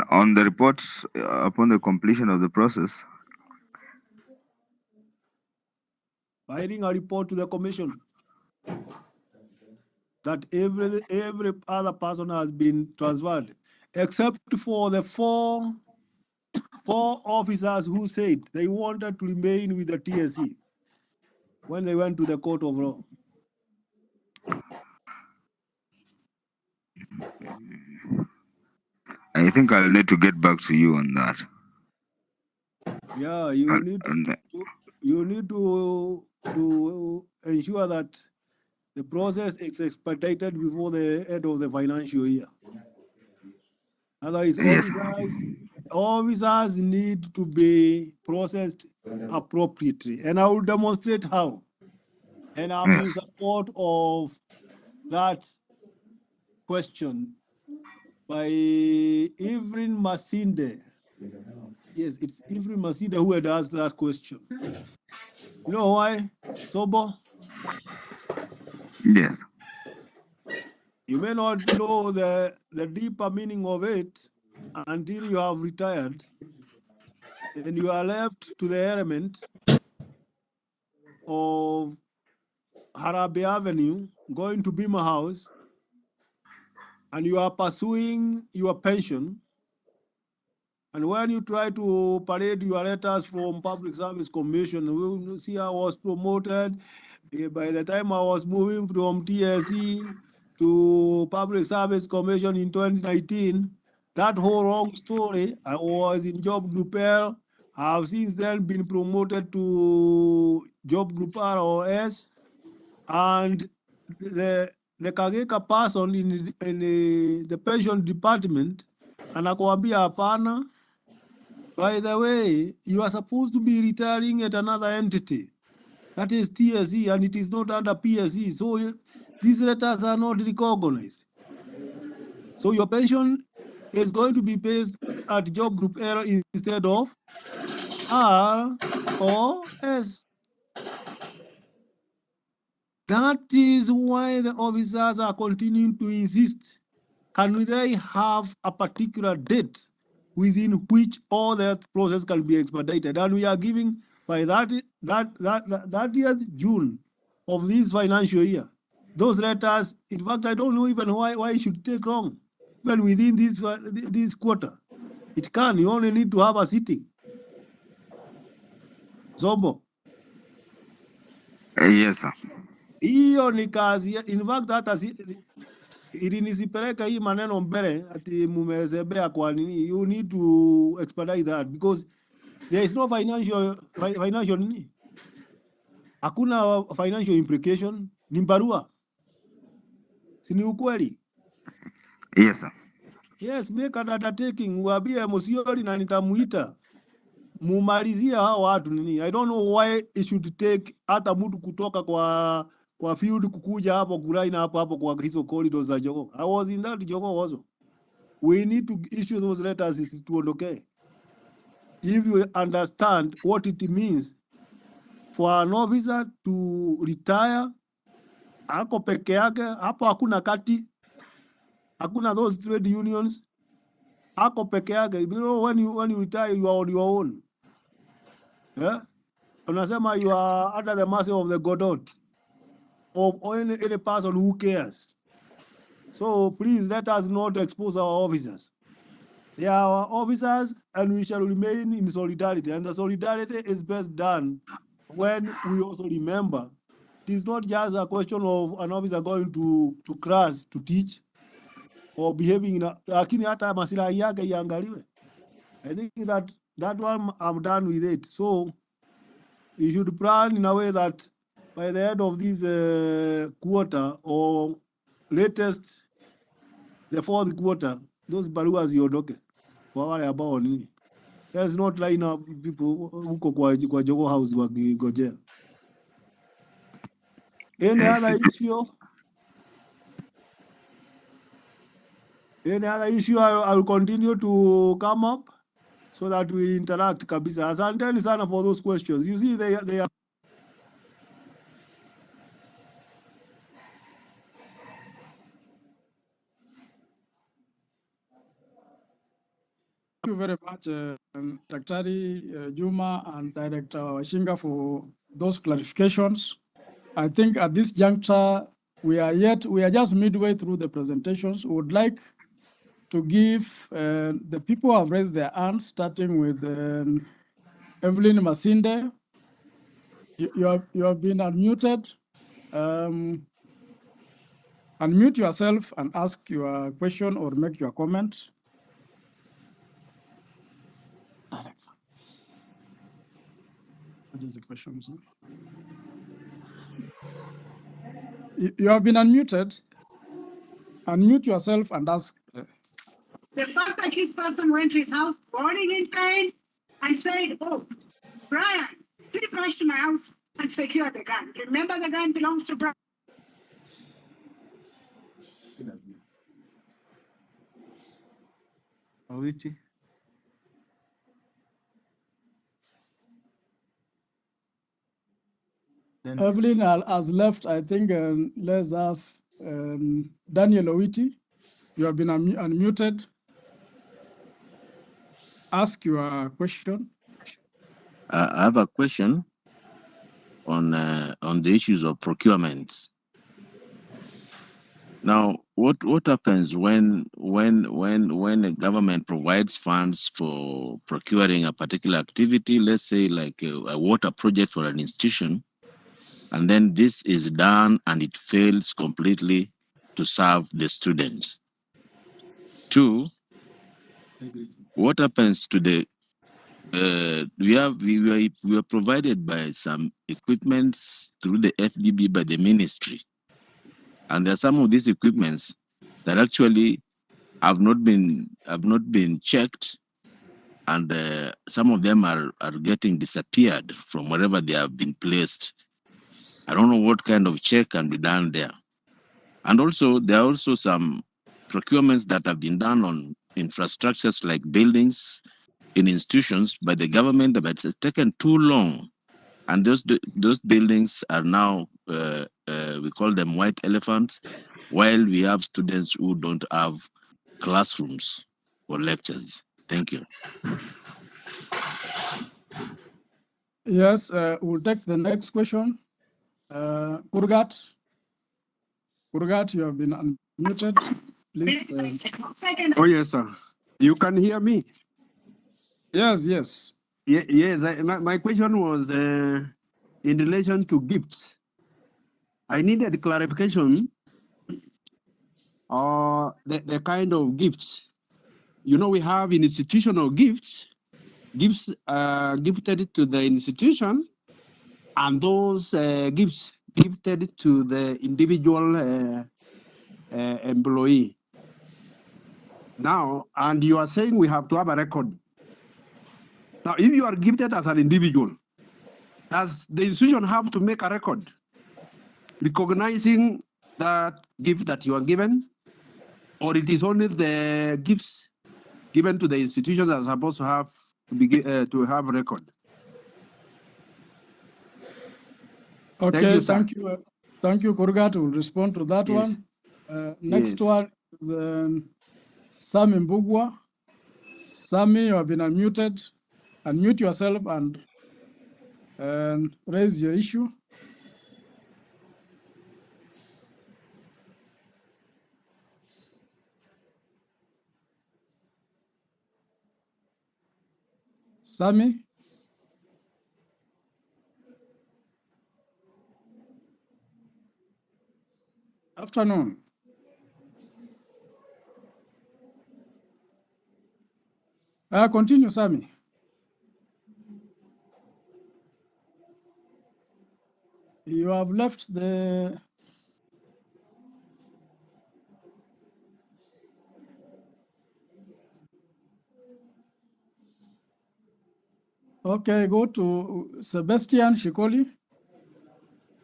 On the reports upon the completion of the process. Filing a report to the commission that every other person has been transferred, except for the four officers who said they wanted to remain with the TSC when they went to the court of law. I think I'll need to get back to you on that. Yeah, you need to ensure that the process is expedited before the end of the financial year. Otherwise, Yes. officers need to be processed appropriately, and I will demonstrate how. And I'm in support of that question by Evelyn Masinde. Yes, it's Evelyn Masinde who had asked that question. You know why, Sobo? Yes. You may not know the deeper meaning of it until you have retired and you are left to the element of Harabe Avenue, going to Bima House, and you are pursuing your pension. And when you try to parade your letters from Public Service Commission, you see I was promoted. By the time I was moving from TSC to Public Service Commission in 2019, that whole long story, I was in Job Group L. I have since then been promoted to Job Group R or S. And the Kageka person in the pension department, anakuambia hapana, by the way, you are supposed to be retiring at another entity. That is TSE, and it is not under PSE. So these letters are not recognized. So your pension is going to be based at Job Group L instead of R or S. That is why the officers are continuing to insist. Can they have a particular date within which all that process can be expedited? And we are giving by that year, June of this financial year. Those letters, in fact, I don't know even why it should take long. Even within this quarter, it can. You only need to have a sitting. Zombo. Yes, sir. Hiyo ni kazi. In fact, hata ilinisipeleka hii maneno mbele ati mumezebea kwa nini. You need to expedite that because there is no financial nini. Hakuna financial implication. Ni barua. Si ni ukweli? Yes, sir. Yes, make an undertaking. Uambie Musioli na nitamuita. Mumalizia hao watu nini. I don't know why it should take hata mtu kutoka kwa field kukuja hapo kulaina hapo kwa hizo corridors za Jogoo. I was in that Jogoo also. we need to issue those letters is to okay. If you understand what it means for an officer to retire, ako peke yake, hapo hakuna kati, hakuna those trade unions, ako peke yake. You know, when you retire, you are on your own. Yeah? Unasema you are under the mercy of the Godot, or any person who cares. So please let us not expose our officers. They are our officers, and we shall remain in solidarity. And the solidarity is best done when we also remember it is not just a question of an officer going to class to teach or behaving in a, lakini hata masilahi yake iangaliwe. I think that one I'm done with it. So you should plan in a way that by the end of this quarter or latest the fourth quarter, those baruas ziondoke kwa wale ambao nini. Let's not line up people huko kwa Jogo House wakigojea. Any other issue? Any other issue I will continue to come up so that we interact kabisa. Asanteni sana for those questions. You see they are Thank you very much, Daktari Juma and Director Shinga for those clarifications. I think at this juncture, we are just midway through the presentations. We would like to give the people who have raised their hands, starting with Evelyn Masinde. You have been unmuted. Unmute yourself and ask your question or make your comment. What is the question, sir? You have been unmuted. Unmute yourself and ask. The fact that this person went to his house, burning in pain, and said, "Oh, Brian, please rush to my house and secure the gun. Remember, the gun belongs to Brian." Evelyn has left. I think let's have Daniel Owiti. You have been unmuted. Ask your question. I have a question on the issues of procurement. Now, what happens when the government provides funds for procuring a particular activity, let's say like a water project for an institution, and then this is done and it fails completely to serve the students? Two, what happens to the we were provided by some equipments through the FDB by the ministry, and there are some of these equipments that actually have not been checked, and some of them are getting disappeared from wherever they have been placed. I don't know what kind of check can be done there. And also there are also some procurements that have been done on infrastructures like buildings in institutions by the government, but it's taken too long. And those buildings are now, we call them white elephants, while we have students who don't have classrooms or lectures. Thank you. Yes, we'll take the next question. Kurgat, you have been unmuted. Please. Second, Oh, yes, sir. You can hear me? Yes. Yes, my question was in relation to gifts. I needed clarification the kind of gifts. You know, we have institutional gifts gifted to the institution, and those gifts gifted to the individual employee. Now, and you are saying we have to have a record. Now, if you are gifted as an individual, does the institution have to make a record recognizing that gift that you are given? or it is only the gifts given to the institutions that are supposed to have to have record? Okay, you, sir. Thank you, Kurgat will respond to that Yes. one. Next Yes. one is Sami Mbugwa. Sami, you have been unmuted. Unmute yourself and raise your issue. Sami? Afternoon. Continue, Sami. You have left the... Okay, go to Sebastian Shikoli.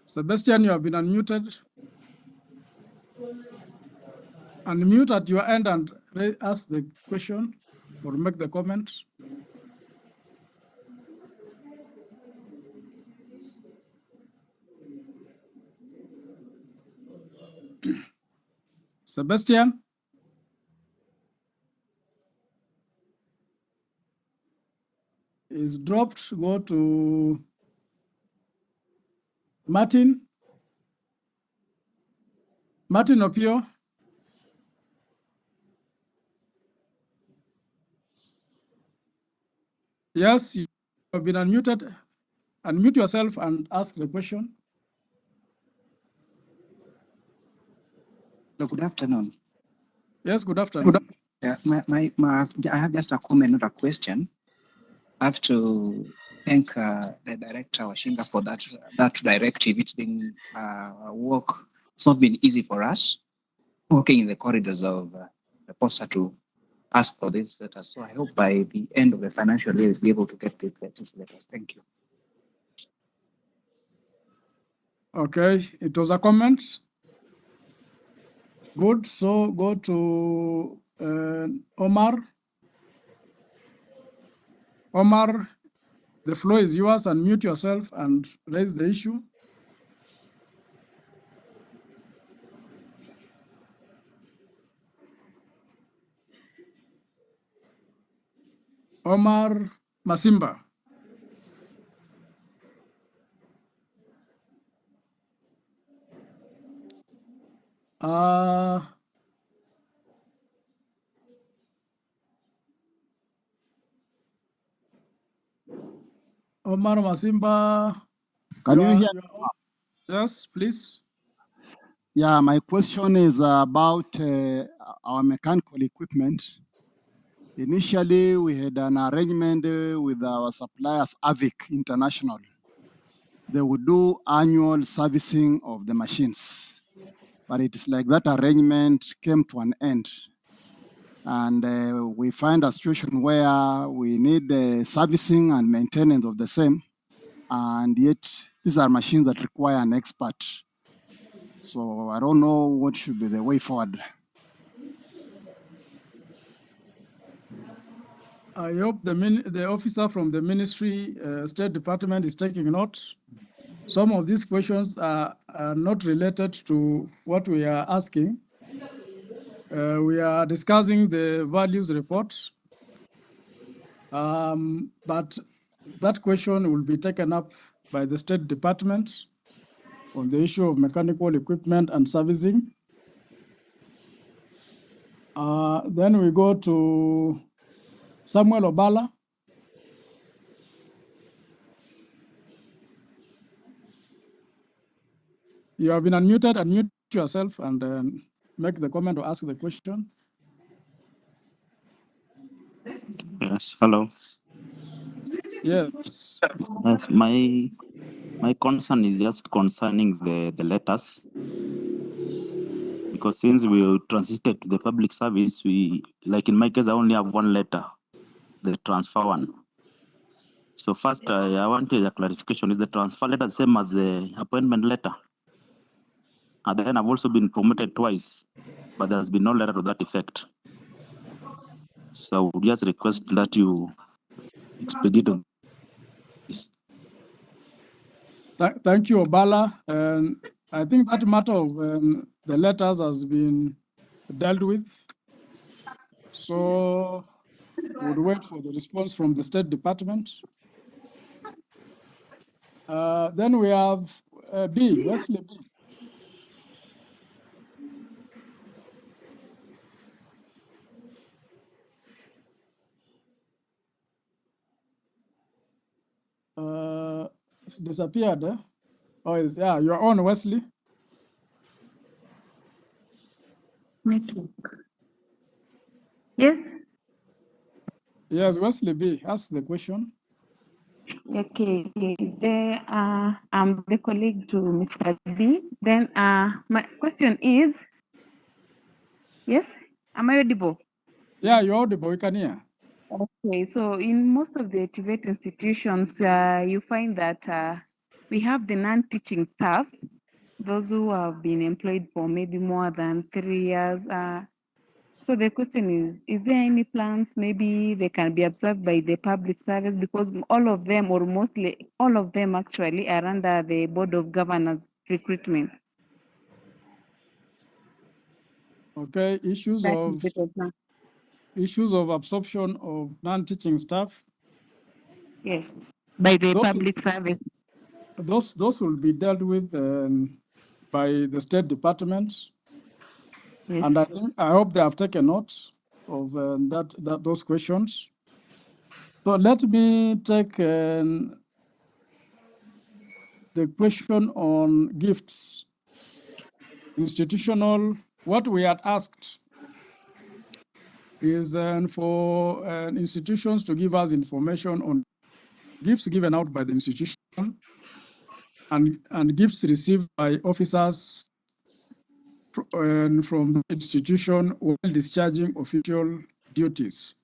Sebastian, you have been unmuted. Unmute at your end and ask the question or make the comment. Sebastian? Is dropped. Go to Martin. Martin Opio. Yes, you have been unmuted. Unmute yourself and ask the question. Good afternoon. Yes, good afternoon. Yeah, I have just a comment, not a question. I have to thank the director Washinga for that directive. It's been work. It's not been easy for us working in the corridors of the poster to ask for these letters. So I hope by the end of the financial year we'll be able to get these letters. Thank you. Okay, it was a comment. Good. So go to Omar. Omar, the floor is yours. Unmute yourself and raise the issue. Omar Masimba. Omar Masimba. Can you hear? Yes, please. Yeah, my question is about our mechanical equipment. Initially, we had an arrangement with our suppliers, Avic International. They would do annual servicing of the machines. But it's like that arrangement came to an end. And we find a situation where we need servicing and maintenance of the same. And yet, these are machines that require an expert. So I don't know what should be the way forward. I hope the officer from the Ministry, State Department is taking note. Some of these questions are not related to what we are asking. We are discussing the values report, but that question will be taken up by the State Department on the issue of mechanical equipment and servicing. Then we go to Samuel Obala. You have been unmuted. Unmute yourself and make the comment or ask the question. Yes, hello. Yes. Yes, my concern is just concerning the letters. Because since we transited to the public service, like in my case, I only have one letter, the transfer one. So first, I wanted a clarification. Is the transfer letter the same as the appointment letter? And then I've also been promoted twice. but there's been no letter to that effect. So I would just request that you expedite on this. Thank you, Obala. And I think that matter of the letters has been dealt with. So we'll wait for the response from the State Department. Then we have B, Wesley B. It's disappeared. Eh? Oh, yeah, you're on, Wesley. Network. Yes. Yes, Wesley B. Ask the question. Okay. I'm the colleague to Mr. B. Then my question is, yes, am I audible? Yeah, you're audible. We can hear. Okay. So in most of the TVET institutions, you find that we have the non-teaching staffs, those who have been employed for maybe more than 3 years. So the question is there any plans maybe they can be absorbed by the public service, because all of them, or mostly all of them actually, are under the Board of Governors recruitment? Okay, issues That is of the plan. absorption of non-teaching staff. Yes, by the Those public service. those will be dealt with by the State Department. Yes. And I hope they have taken note of those questions. So let me take the question on gifts. Institutional, what we had asked is for institutions to give us information on gifts given out by the institution and gifts received by officers from the institution while discharging official duties.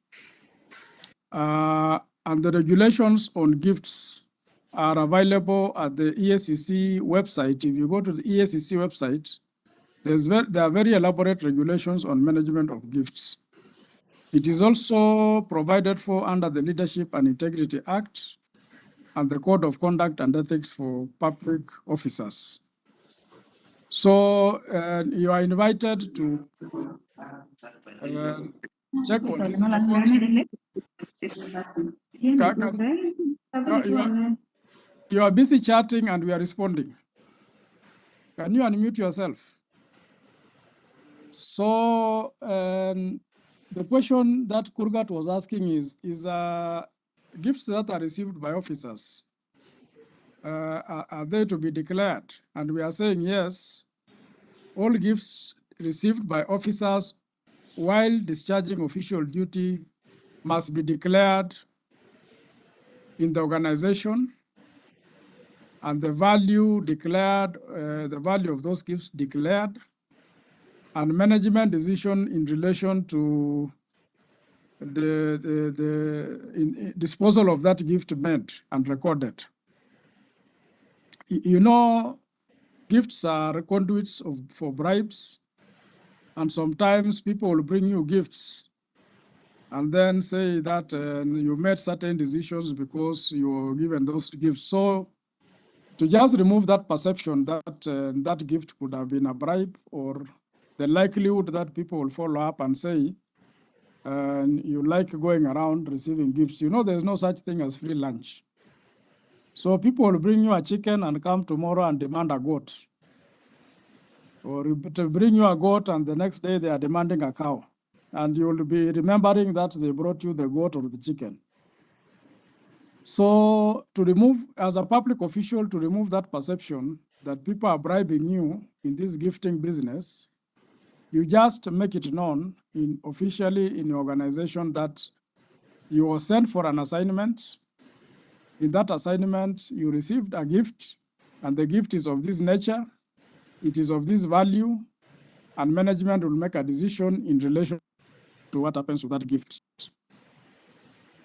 And the regulations on gifts are available at the ESCC website. If you go to the ESCC website, there are very elaborate regulations on management of gifts. It is also provided for under the Leadership and Integrity Act and the Code of Conduct and Ethics for Public Officers. So you are invited to check on these reports. You are busy chatting and we are responding. Can you unmute yourself? So the question that Kurgat was asking is gifts that are received by officers, are they to be declared? And we are saying yes, all gifts received by officers while discharging official duty must be declared in the organization, and the value declared, the value of those gifts declared, and management decision in relation to the disposal of that gift made and recorded. You know, gifts are conduits for bribes, and sometimes people will bring you gifts and then say that you made certain decisions because you were given those gifts. So to just remove that perception that that gift could have been a bribe, or the likelihood that people will follow up and say, you like going around receiving gifts. You know, there's no such thing as free lunch. So people will bring you a chicken and come tomorrow and demand a goat. Or to bring you a goat and the next day they are demanding a cow. And you will be remembering that they brought you the goat or the chicken. So to remove, as a public official, to remove that perception that people are bribing you in this gifting business, you just make it known officially in your organization that you were sent for an assignment. In that assignment, you received a gift, and the gift is of this nature, it is of this value, and management will make a decision in relation to what happens to that gift.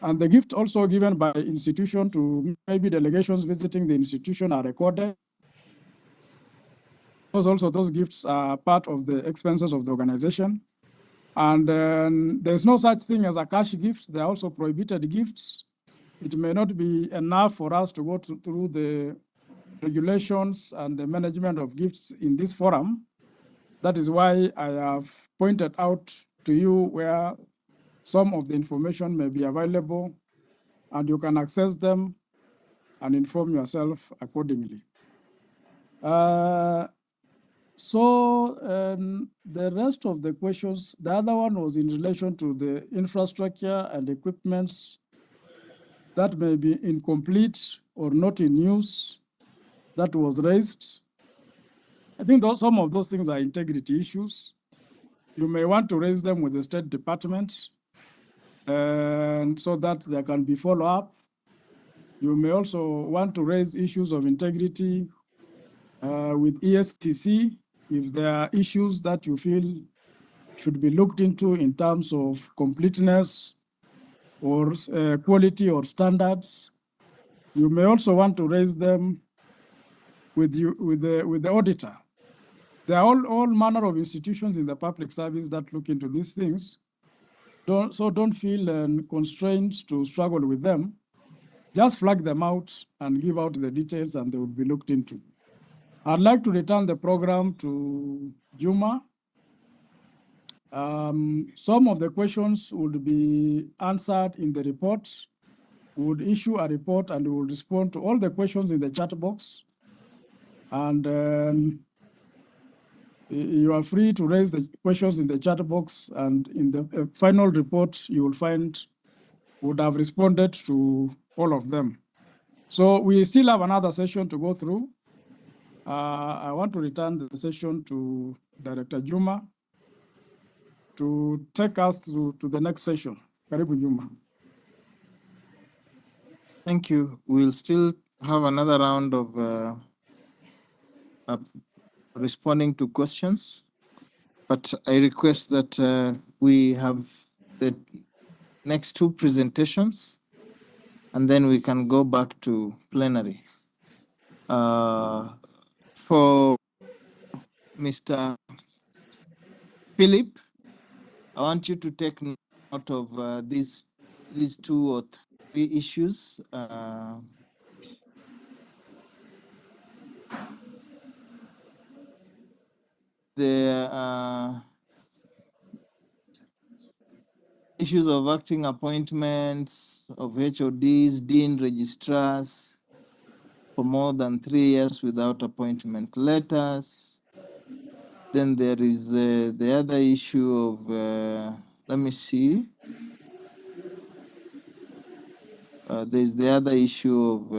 And the gift also given by institution to maybe delegations visiting the institution are recorded. because also those gifts are part of the expenses of the organization. And there's no such thing as a cash gift. There are also prohibited gifts. It may not be enough for us to go through the regulations and the management of gifts in this forum. That is why I have pointed out to you where some of the information may be available, and you can access them and inform yourself accordingly. The rest of the questions, the other one was in relation to the infrastructure and equipments that may be incomplete or not in use that was raised. I think some of those things are integrity issues. You may want to raise them with the State Department, and so that there can be follow-up. You may also want to raise issues of integrity with ESCC if there are issues that you feel should be looked into in terms of completeness or quality or standards. You may also want to raise them with the auditor. There are all manner of institutions in the public service that look into these things. Don't feel constrained to struggle with them. Just flag them out and give out the details, and they will be looked into. I'd like to return the program to Juma. Some of the questions would be answered in the report. We would issue a report and we will respond to all the questions in the chat box. And you are free to raise the questions in the chat box, and in the final report, you will find would have responded to all of them. So we still have another session to go through. I want to return the session to Director Juma to take us through to the next session. Karibu Juma. Thank you. We'll still have another round of responding to questions, but I request that we have the next two presentations, and then we can go back to plenary. For Mr. Philip, I want you to take note of these two or three issues. The issues of acting appointments of HODs, dean registrars for more than 3 years without appointment letters. Then there is the other issue of, let me see. There's the other issue of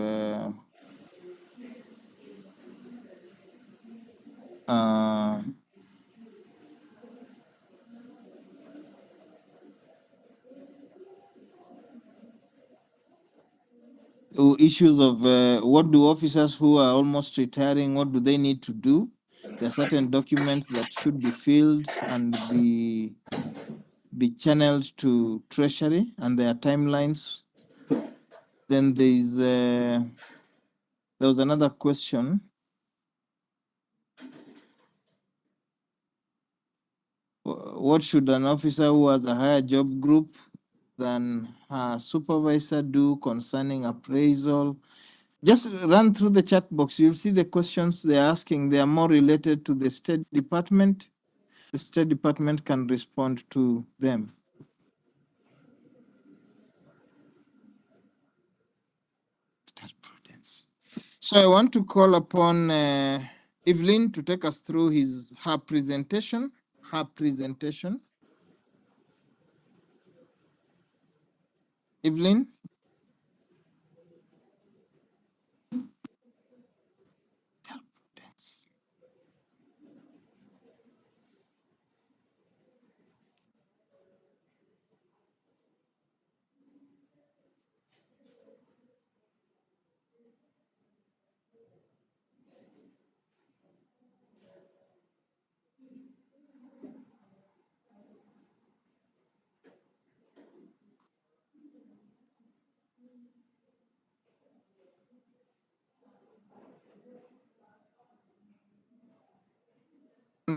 issues of what do officers who are almost retiring, what do they need to do? There are certain documents that should be filled and be channeled to Treasury, and there are timelines. Then there was another question. What should an officer who has a higher job group than her supervisor do concerning appraisal? Just run through the chat box. You'll see the questions they're asking. They are more related to the State Department. The State Department can respond to them. So I want to call upon Evelyn to take us through her presentation. Evelyn.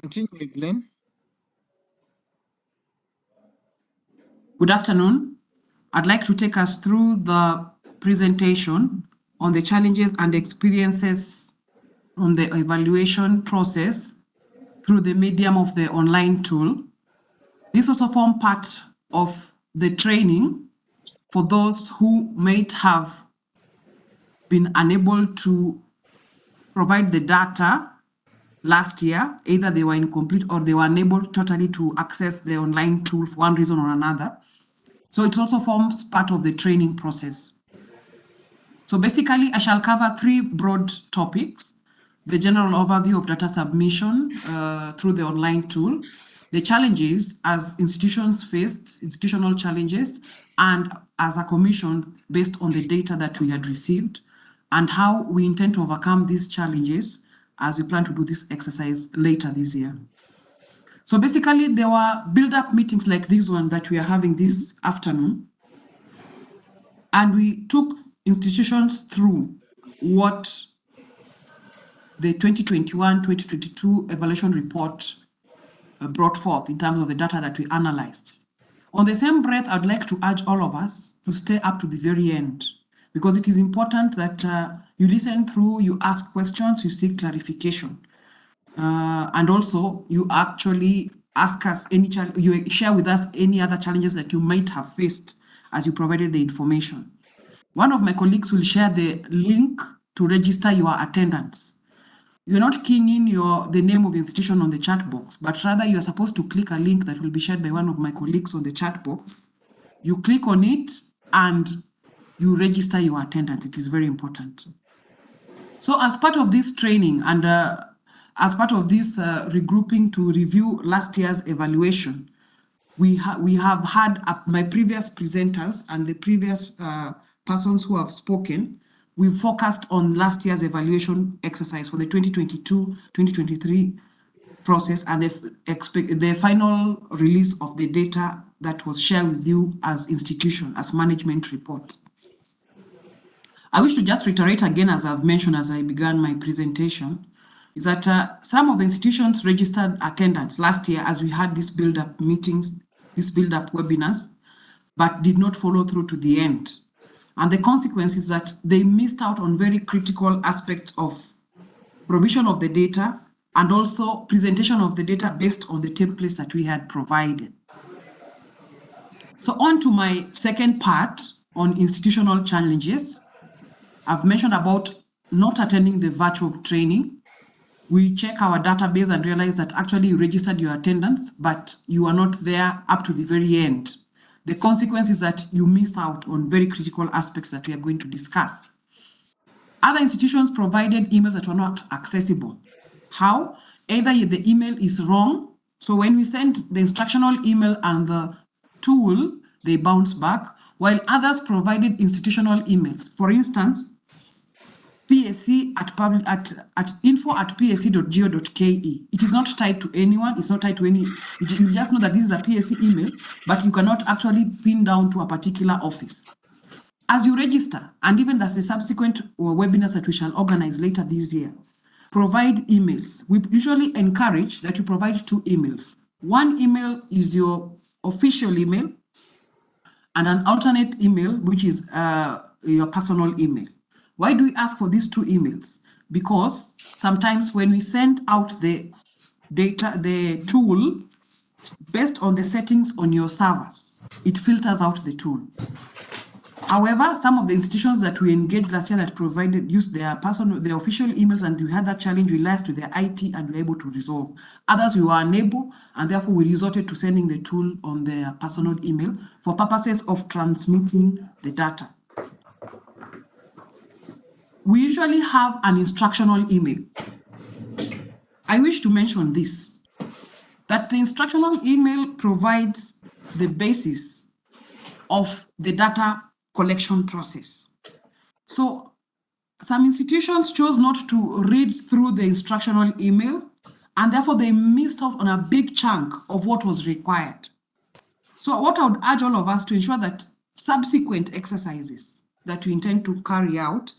Continue, Evelyn. Good afternoon. I'd like to take us through the presentation on the challenges and experiences on the evaluation process through the medium of the online tool. This also forms part of the training for those who might have been unable to provide the data last year. Either they were incomplete or they were unable totally to access the online tool for one reason or another. So it also forms part of the training process. So basically, I shall cover three broad topics: the general overview of data submission through the online tool, the challenges as institutions faced, institutional challenges, and as a commission based on the data that we had received, and how we intend to overcome these challenges as we plan to do this exercise later this year. So basically, there were build-up meetings like this one that we are having this afternoon, and we took institutions through what the 2021-2022 evaluation report brought forth in terms of the data that we analyzed. On the same breath, I'd like to urge all of us to stay up to the very end, because it is important that you listen through, you ask questions, you seek clarification. And also you actually ask us you share with us any other challenges that you might have faced as you provided the information. One of my colleagues will share the link to register your attendance. You're not keying in the name of the institution on the chat box, but rather you are supposed to click a link that will be shared by one of my colleagues on the chat box. You click on it and you register your attendance. It is very important. So as part of this training and as part of this regrouping to review last year's evaluation, we have had my previous presenters and the previous persons who have spoken. We've focused on last year's evaluation exercise for the 2022-2023 process and the final release of the data that was shared with you as institution, as management reports. I wish to just reiterate again, as I've mentioned as I began my presentation, is that some of the institutions registered attendance last year as we had these build-up meetings, these build-up webinars, but did not follow through to the end. And the consequence is that they missed out on very critical aspects of provision of the data and also presentation of the data based on the templates that we had provided. So on to my second part on institutional challenges. I've mentioned about not attending the virtual training. We check our database and realize that actually you registered your attendance, but you are not there up to the very end. The consequence is that you miss out on very critical aspects that we are going to discuss. Other institutions provided emails that were not accessible. How? Either the email is wrong, so when we send the instructional email and the tool, they bounce back, while others provided institutional emails. For instance, Psc at info@psc.go.ke. It is not tied to anyone. It's not tied to any. You just know that this is a Psc email, but you cannot actually pin down to a particular office. As you register, and even as the subsequent webinars that we shall organize later this year, provide emails. We usually encourage that you provide two emails. One email is your official email, and an alternate email, which is your personal email. Why do we ask for these two emails? Because sometimes when we send out the data, the tool, based on the settings on your servers, it filters out the tool. However, some of the institutions that we engaged last year that used their official emails, and we had that challenge, we liaised with their IT and we were able to resolve. Others we were unable, and therefore we resorted to sending the tool on their personal email for purposes of transmitting the data. We usually have an instructional email. I wish to mention this, that the instructional email provides the basis of the data collection process. So some institutions chose not to read through the instructional email, and therefore they missed out on a big chunk of what was required. So what I would urge all of us to ensure that subsequent exercises that we intend to carry out,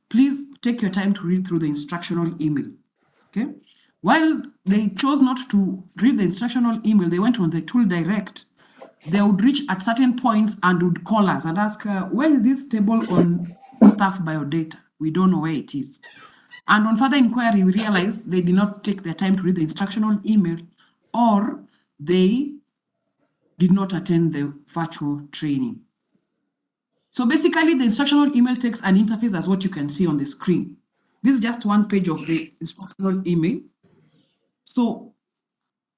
please take your time to read through the instructional email, okay? While they chose not to read the instructional email, they went on the tool direct. They would reach at certain points and would call us and ask, where is this table on staff biodata? We don't know where it is. And on further inquiry, we realized they did not take their time to read the instructional email, or they did not attend the virtual training. So basically, the instructional email takes an interface as what you can see on the screen. This is just one page of the instructional email. So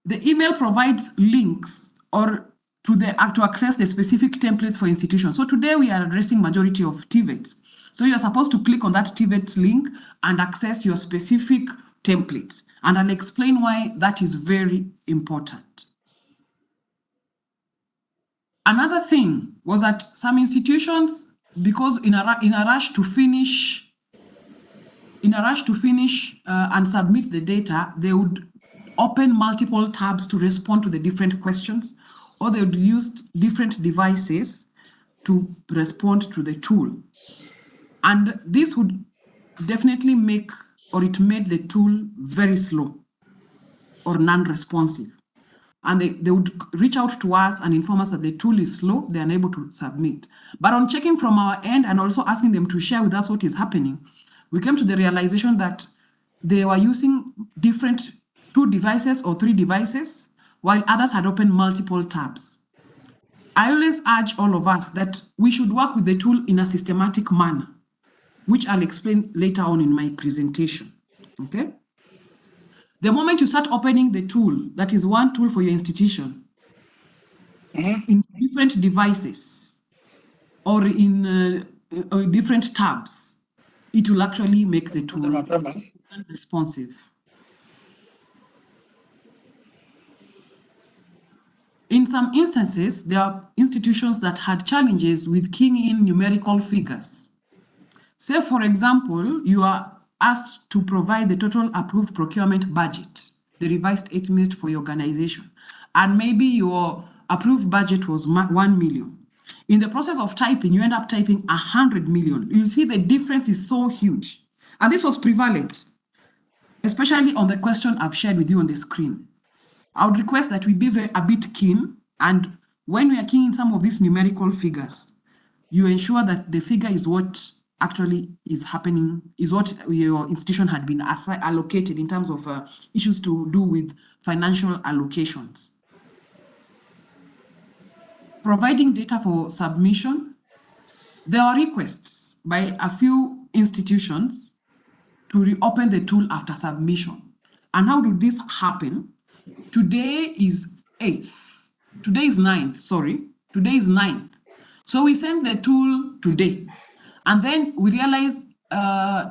the email provides links or to access the specific templates for institutions. So today we are addressing majority of TVETs. So you're supposed to click on that TVET's link and access your specific templates. And I'll explain why that is very important. Another thing was that some institutions, because in a rush to finish and submit the data, they would open multiple tabs to respond to the different questions, or they would use different devices to respond to the tool. And this would definitely made the tool very slow or non-responsive. And they would reach out to us and inform us that the tool is slow, they're unable to submit. But on checking from our end and also asking them to share with us what is happening, we came to the realization that they were using different 2 devices or 3 devices, while others had opened multiple tabs. I always urge all of us that we should work with the tool in a systematic manner, which I'll explain later on in my presentation, okay? The moment you start opening the tool, that is one tool for your institution, in different devices or in different tabs, it will actually make the tool responsive. In some instances, there are institutions that had challenges with keying in numerical figures. Say, for example, you are asked to provide the total approved procurement budget, the revised estimate for your organization, and maybe your approved budget was 1 million. In the process of typing, you end up typing 100 million. You see the difference is so huge. And this was prevalent, especially on the question I've shared with you on the screen. I would request that we be a bit keen, and when we are keying some of these numerical figures, you ensure that the figure is what actually is happening, is what your institution had been allocated in terms of issues to do with financial allocations. Providing data for submission, there are requests by a few institutions to reopen the tool after submission. And how did this happen? Today is 8th. Today is 9th, sorry. Today is 9th. So we send the tool today. And then we realize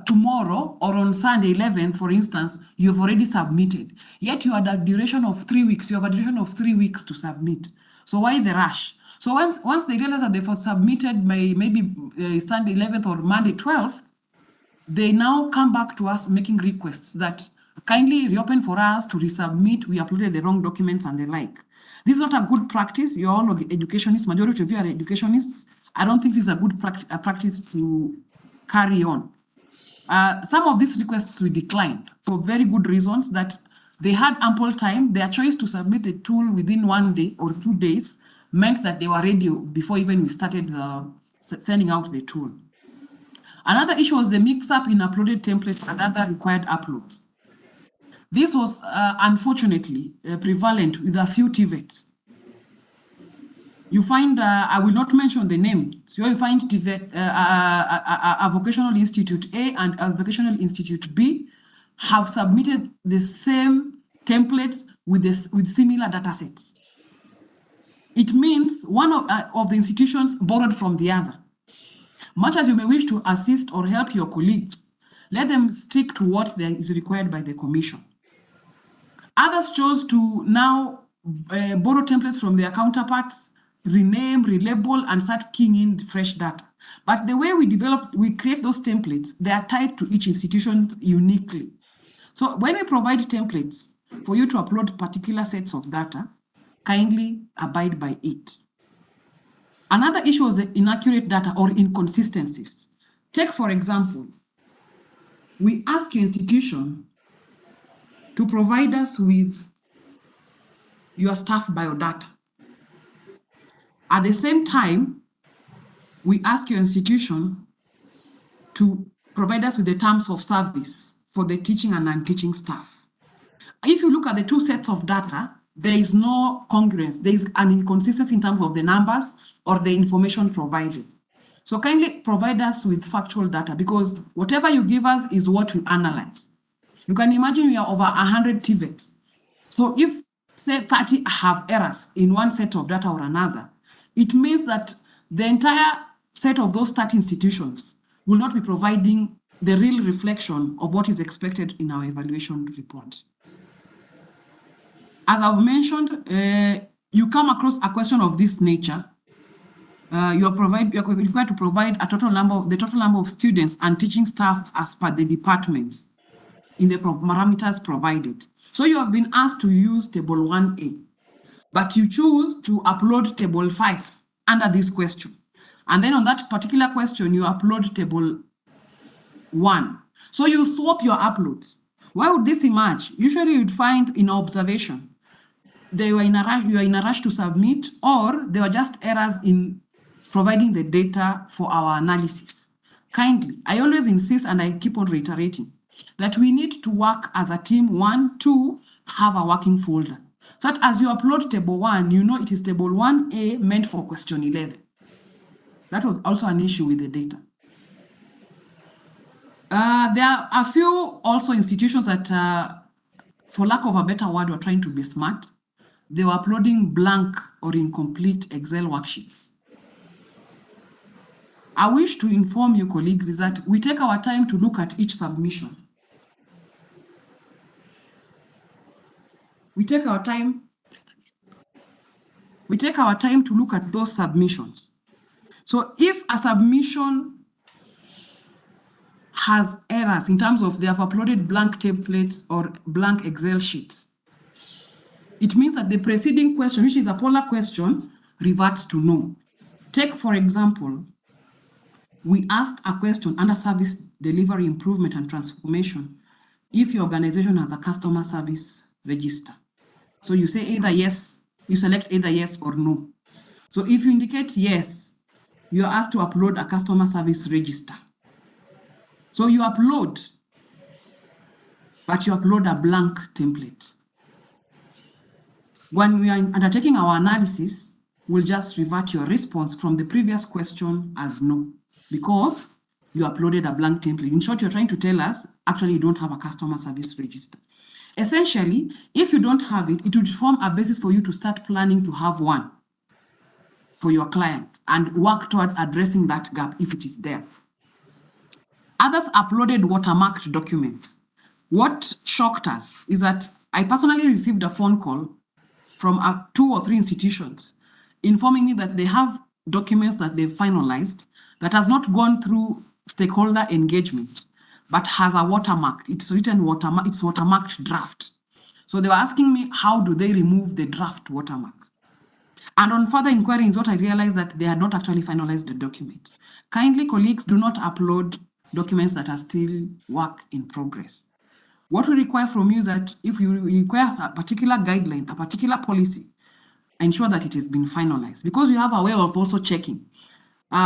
tomorrow or on Sunday 11th, for instance, you've already submitted. Yet you had a duration of 3 weeks. You have a duration of 3 weeks to submit. So why the rush? So once they realize that they've submitted by maybe Sunday 11th or Monday 12th, they now come back to us making requests that kindly reopen for us to resubmit. We uploaded the wrong documents and the like. This is not a good practice. You're all educationists. Majority of you are educationists. I don't think this is a good practice to carry on. Some of these requests we declined for very good reasons, that they had ample time. Their choice to submit the tool within 1 day or 2 days meant that they were ready before even we started sending out the tool. Another issue was the mix-up in uploaded templates and other required uploads. This was unfortunately prevalent with a few TVETs. You find, I will not mention the name, so you find TVET, a vocational institute A and a vocational institute B have submitted the same templates with similar data sets. It means one of the institutions borrowed from the other. Much as you may wish to assist or help your colleagues, let them stick to what is required by the commission. Others chose to now borrow templates from their counterparts, rename, relabel, and start keying in fresh data. But the way we create those templates, they are tied to each institution uniquely. So when we provide templates for you to upload particular sets of data, kindly abide by it. Another issue was the inaccurate data or inconsistencies. Take, for example, we ask your institution to provide us with your staff biodata. At the same time, we ask your institution to provide us with the terms of service for the teaching and non-teaching staff. If you look at the two sets of data, there is no congruence. There is an inconsistency in terms of the numbers or the information provided. So kindly provide us with factual data, because whatever you give us is what we analyze. You can imagine we are over 100 TVETs. So if, say, 30 have errors in one set of data or another, it means that the entire set of those 30 institutions will not be providing the real reflection of what is expected in our evaluation report. As I've mentioned, you come across a question of this nature, you're required to provide the total number of students and teaching staff as per the departments in the parameters provided. So you have been asked to use table 1A, but you choose to upload table 5 under this question. And then on that particular question, you upload table 1. So you swap your uploads. Why would this emerge? Usually you'd find in observation, you are in a rush to submit, or there were just errors in providing the data for our analysis. Kindly, I always insist, and I keep on reiterating, that we need to work as a team. 1, 2, have a working folder. So that as you upload table 1, you know it is table 1A meant for question 11. That was also an issue with the data. There are a few also institutions that, for lack of a better word, were trying to be smart. They were uploading blank or incomplete Excel worksheets. I wish to inform you, colleagues, is that we take our time to look at each submission. We take our time to look at those submissions. So if a submission has errors in terms of they have uploaded blank templates or blank Excel sheets, it means that the preceding question, which is a polar question, reverts to no. Take, for example, we asked a question under service delivery improvement and transformation if your organization has a customer service register. So you say either yes, you select either yes or no. So if you indicate yes, you are asked to upload a customer service register. So you upload, but you upload a blank template. When we are undertaking our analysis, we'll just revert your response from the previous question as no, because you uploaded a blank template. In short, you're trying to tell us, actually, you don't have a customer service register. Essentially, if you don't have it, it would form a basis for you to start planning to have one for your client and work towards addressing that gap if it is there. Others uploaded watermarked documents. What shocked us is that I personally received a phone call from 2 or 3 institutions informing me that they have documents that they've finalized that has not gone through stakeholder engagement, but has a watermark. It's written watermark, it's watermarked draft. So they were asking me, how do they remove the draft watermark? And on further inquiry is what I realized that they had not actually finalized the document. Kindly, colleagues, do not upload documents that are still work in progress. What we require from you is that if you require a particular guideline, a particular policy, ensure that it has been finalized, because we have a way of also checking.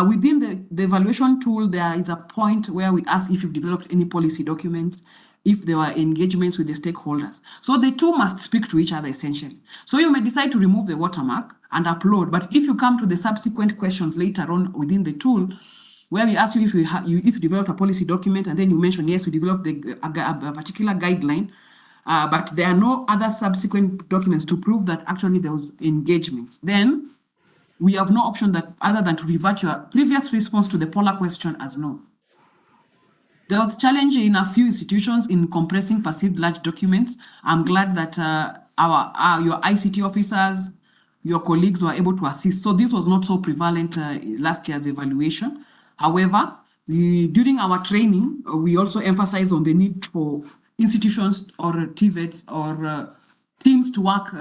Within the evaluation tool, there is a point where we ask if you've developed any policy documents, if there were engagements with the stakeholders. So the two must speak to each other essentially. So you may decide to remove the watermark and upload, but if you come to the subsequent questions later on within the tool, where we ask you if you developed a policy document, and then you mention, yes, we developed a particular guideline, but there are no other subsequent documents to prove that actually there was engagement, then we have no option that other than to revert your previous response to the polar question as no. There was challenge in a few institutions in compressing perceived large documents. I'm glad that your ICT officers, your colleagues were able to assist. So this was not so prevalent last year's evaluation. However, during our training, we also emphasized on the need for institutions or TVETs or teams to work,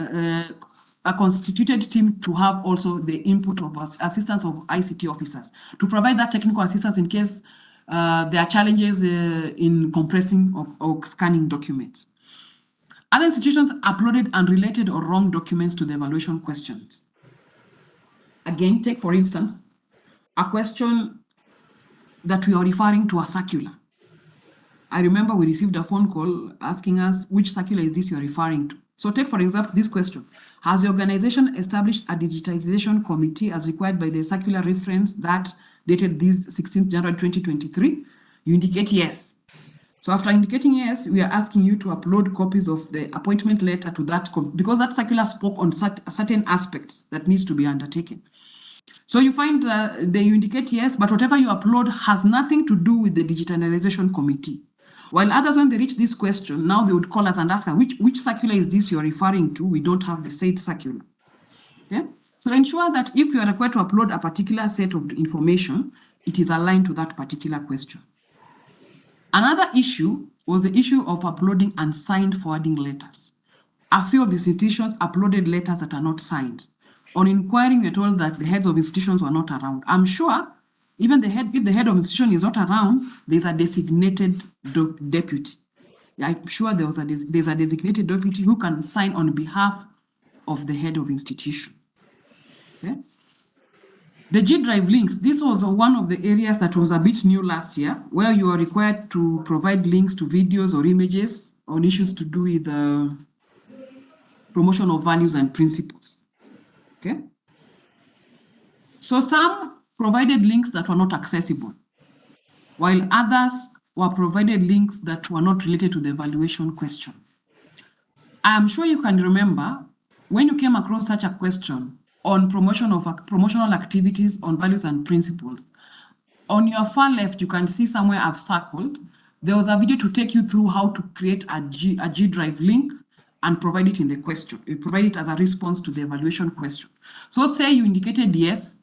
a constituted team to have also the input of assistance of ICT officers to provide that technical assistance in case there are challenges in compressing or scanning documents. Other institutions uploaded unrelated or wrong documents to the evaluation questions. Again, take for instance, a question that we are referring to a circular. I remember we received a phone call asking us which circular is this you're referring to. So take for example this question. Has the organization established a digitization committee as required by the circular reference that dated this 16th January 2023? You indicate yes. So after indicating yes, we are asking you to upload copies of the appointment letter to that because that circular spoke on certain aspects that needs to be undertaken. So you find you indicate yes, but whatever you upload has nothing to do with the digitalization committee. While others, when they reach this question, now they would call us and ask us, which circular is this you're referring to? We don't have the said circular. Okay? So ensure that if you are required to upload a particular set of information, it is aligned to that particular question. Another issue was the issue of uploading unsigned forwarding letters. A few of the institutions uploaded letters that are not signed. On inquiry, we are told that the heads of institutions were not around. I'm sure even if the head of institution is not around, there's a designated deputy. I'm sure there's a designated deputy who can sign on behalf of the head of institution. Okay? The G Drive links, this was one of the areas that was a bit new last year, where you are required to provide links to videos or images on issues to do with promotion of values and principles. Okay? So some provided links that were not accessible, while others were provided links that were not related to the evaluation question. I am sure you can remember when you came across such a question on promotional activities on values and principles. On your far left, you can see somewhere I've circled. There was a video to take you through how to create a G Drive link and provide it in the question. You provide it as a response to the evaluation question. So say you indicated yes,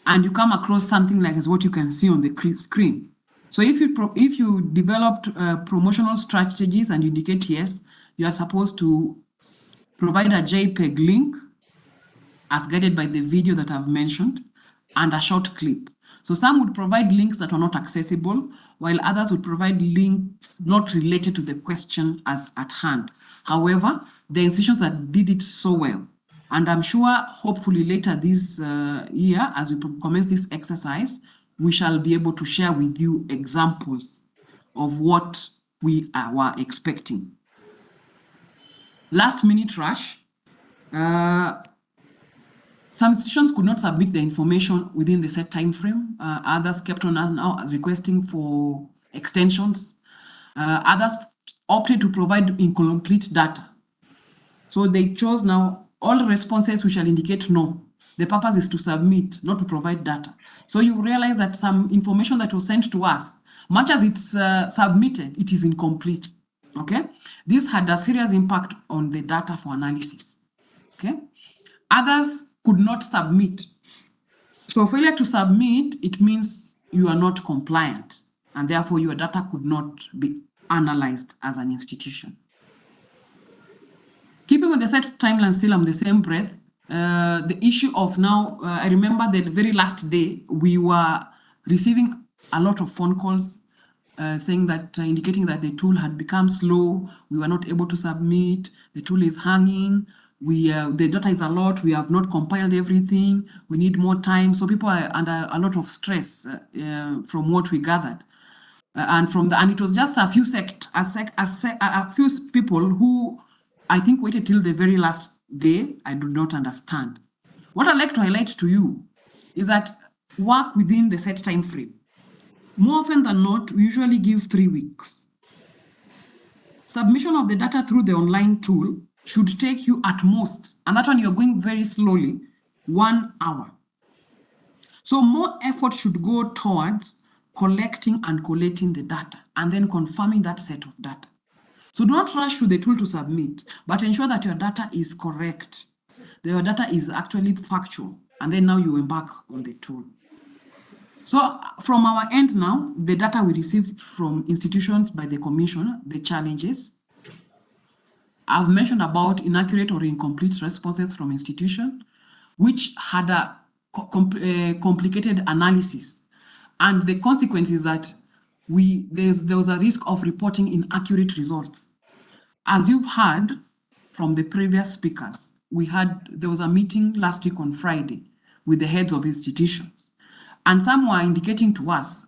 and you come across something like what you can see on the screen. So if you developed promotional strategies and you indicate yes, you are supposed to provide a JPEG link as guided by the video that I've mentioned and a short clip. So some would provide links that are not accessible, while others would provide links not related to the question as at hand. However, the institutions that did it so well, and I'm sure hopefully later this year, as we commence this exercise, we shall be able to share with you examples of what we were expecting. Last minute rush. Some institutions could not submit the information within the set time frame. Others kept on now as requesting for extensions. Others opted to provide incomplete data. So they chose now all responses we shall indicate no. The purpose is to submit, not to provide data. So you realize that some information that was sent to us, much as it's submitted, it is incomplete. Okay, this had a serious impact on the data for analysis. Okay, others could not submit. So failure to submit, it means you are not compliant, and therefore your data could not be analyzed as an institution. Keeping with the set timeline still on the same breath, the issue of now, I remember the very last day, we were receiving a lot of phone calls saying that, indicating that the tool had become slow, we were not able to submit, the tool is hanging, the data is a lot, we have not compiled everything, we need more time. So people are under a lot of stress from what we gathered. And it was just a few people who I think waited till the very last day. I do not understand. What I'd like to highlight to you is that work within the set time frame. More often than not, we usually give 3 weeks. Submission of the data through the online tool should take you at most, and that one you're going very slowly, 1 hour. So more effort should go towards collecting and collating the data and then confirming that set of data. So do not rush to the tool to submit, but ensure that your data is correct, that your data is actually factual, and then now you embark on the tool. So from our end now, the data we received from institutions by the commission, the challenges. I've mentioned about inaccurate or incomplete responses from institution, which had a complicated analysis. And the consequence is that there was a risk of reporting inaccurate results. As you've heard from the previous speakers, there was a meeting last week on Friday with the heads of institutions. And some were indicating to us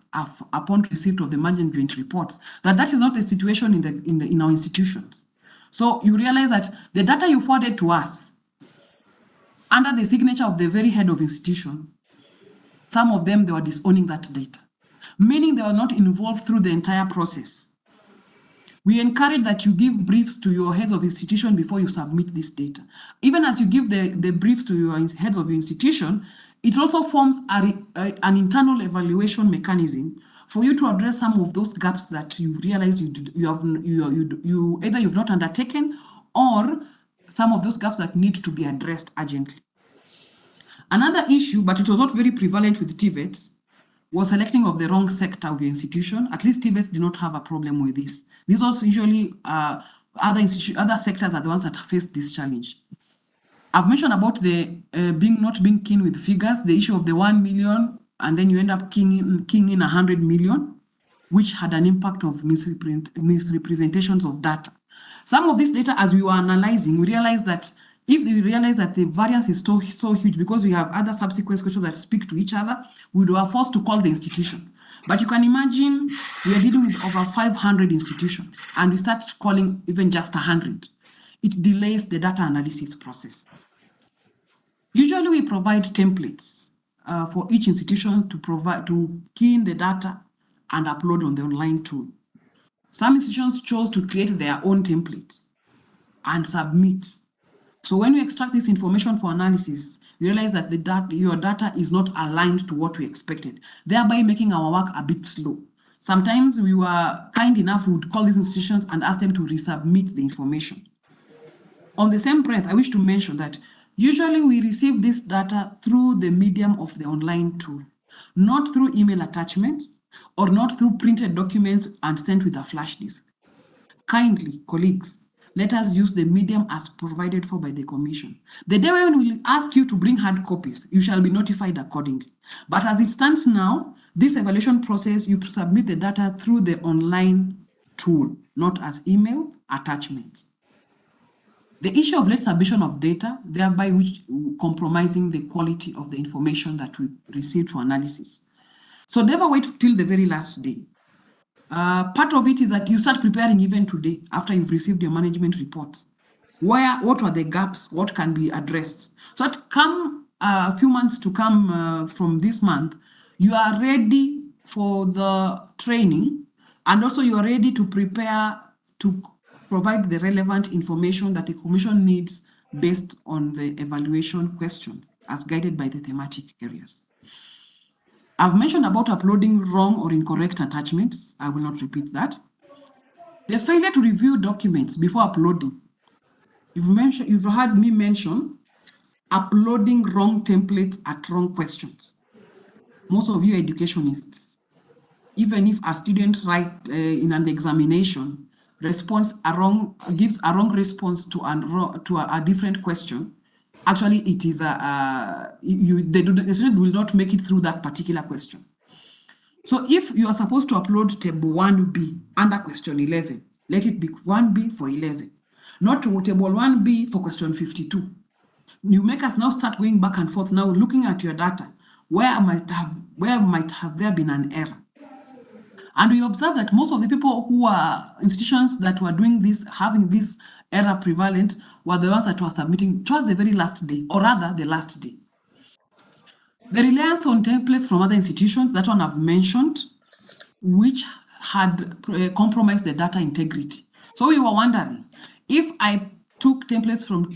upon receipt of the management reports that is not the situation in our institutions. So you realize that the data you forwarded to us under the signature of the very head of institution, some of them, they were disowning that data, meaning they were not involved through the entire process. We encourage that you give briefs to your heads of institution before you submit this data. Even as you give the briefs to your heads of your institution, it also forms an internal evaluation mechanism for you to address some of those gaps that you realize either you've not undertaken, or some of those gaps that need to be addressed urgently. Another issue, but it was not very prevalent with TVET, was selecting of the wrong sector of your institution. At least TVET did not have a problem with this. These also usually other sectors are the ones that faced this challenge. I've mentioned about the not being keen with figures, the issue of the 1 million, and then you end up keying in 100 million, which had an impact of misrepresentations of data. Some of this data, as we were analyzing, we realized that the variance is so huge, because we have other subsequent questions that speak to each other, we were forced to call the institution. But you can imagine we are dealing with over 500 institutions, and we start calling even just 100. It delays the data analysis process. Usually we provide templates for each institution to key in the data and upload on the online tool. Some institutions chose to create their own templates and submit. So when we extract this information for analysis, you realize that your data is not aligned to what we expected, thereby making our work a bit slow. Sometimes we were kind enough, we would call these institutions and ask them to resubmit the information. On the same breath, I wish to mention that usually we receive this data through the medium of the online tool, not through email attachments or not through printed documents and sent with a flash disk. Kindly, colleagues, let us use the medium as provided for by the Commission. The day when we will ask you to bring hard copies, you shall be notified accordingly. But as it stands now, this evaluation process, you submit the data through the online tool, not as email attachments. The issue of late submission of data, thereby compromising the quality of the information that we received for analysis. So never wait till the very last day. Part of it is that you start preparing even today after you've received your management reports. What are the gaps? What can be addressed? So that come a few months to come from this month, you are ready for the training, and also you are ready to prepare to provide the relevant information that the Commission needs based on the evaluation questions as guided by the thematic areas. I've mentioned about uploading wrong or incorrect attachments. I will not repeat that. The failure to review documents before uploading. You've heard me mention uploading wrong templates at wrong questions. Most of you are educationists. Even if a student writes in an examination, gives a wrong response to a different question, actually it is the student will not make it through that particular question. So if you are supposed to upload table 1B under question 11, let it be 1B for 11, not to table 1B for question 52. You make us now start going back and forth, now looking at your data, where might have there been an error. And we observe that most of the people who are institutions that were doing this, having this error prevalent, were the ones that were submitting towards the very last day, or rather the last day. The reliance on templates from other institutions, that one I've mentioned, which had compromised the data integrity. So we were wondering, if I took templates from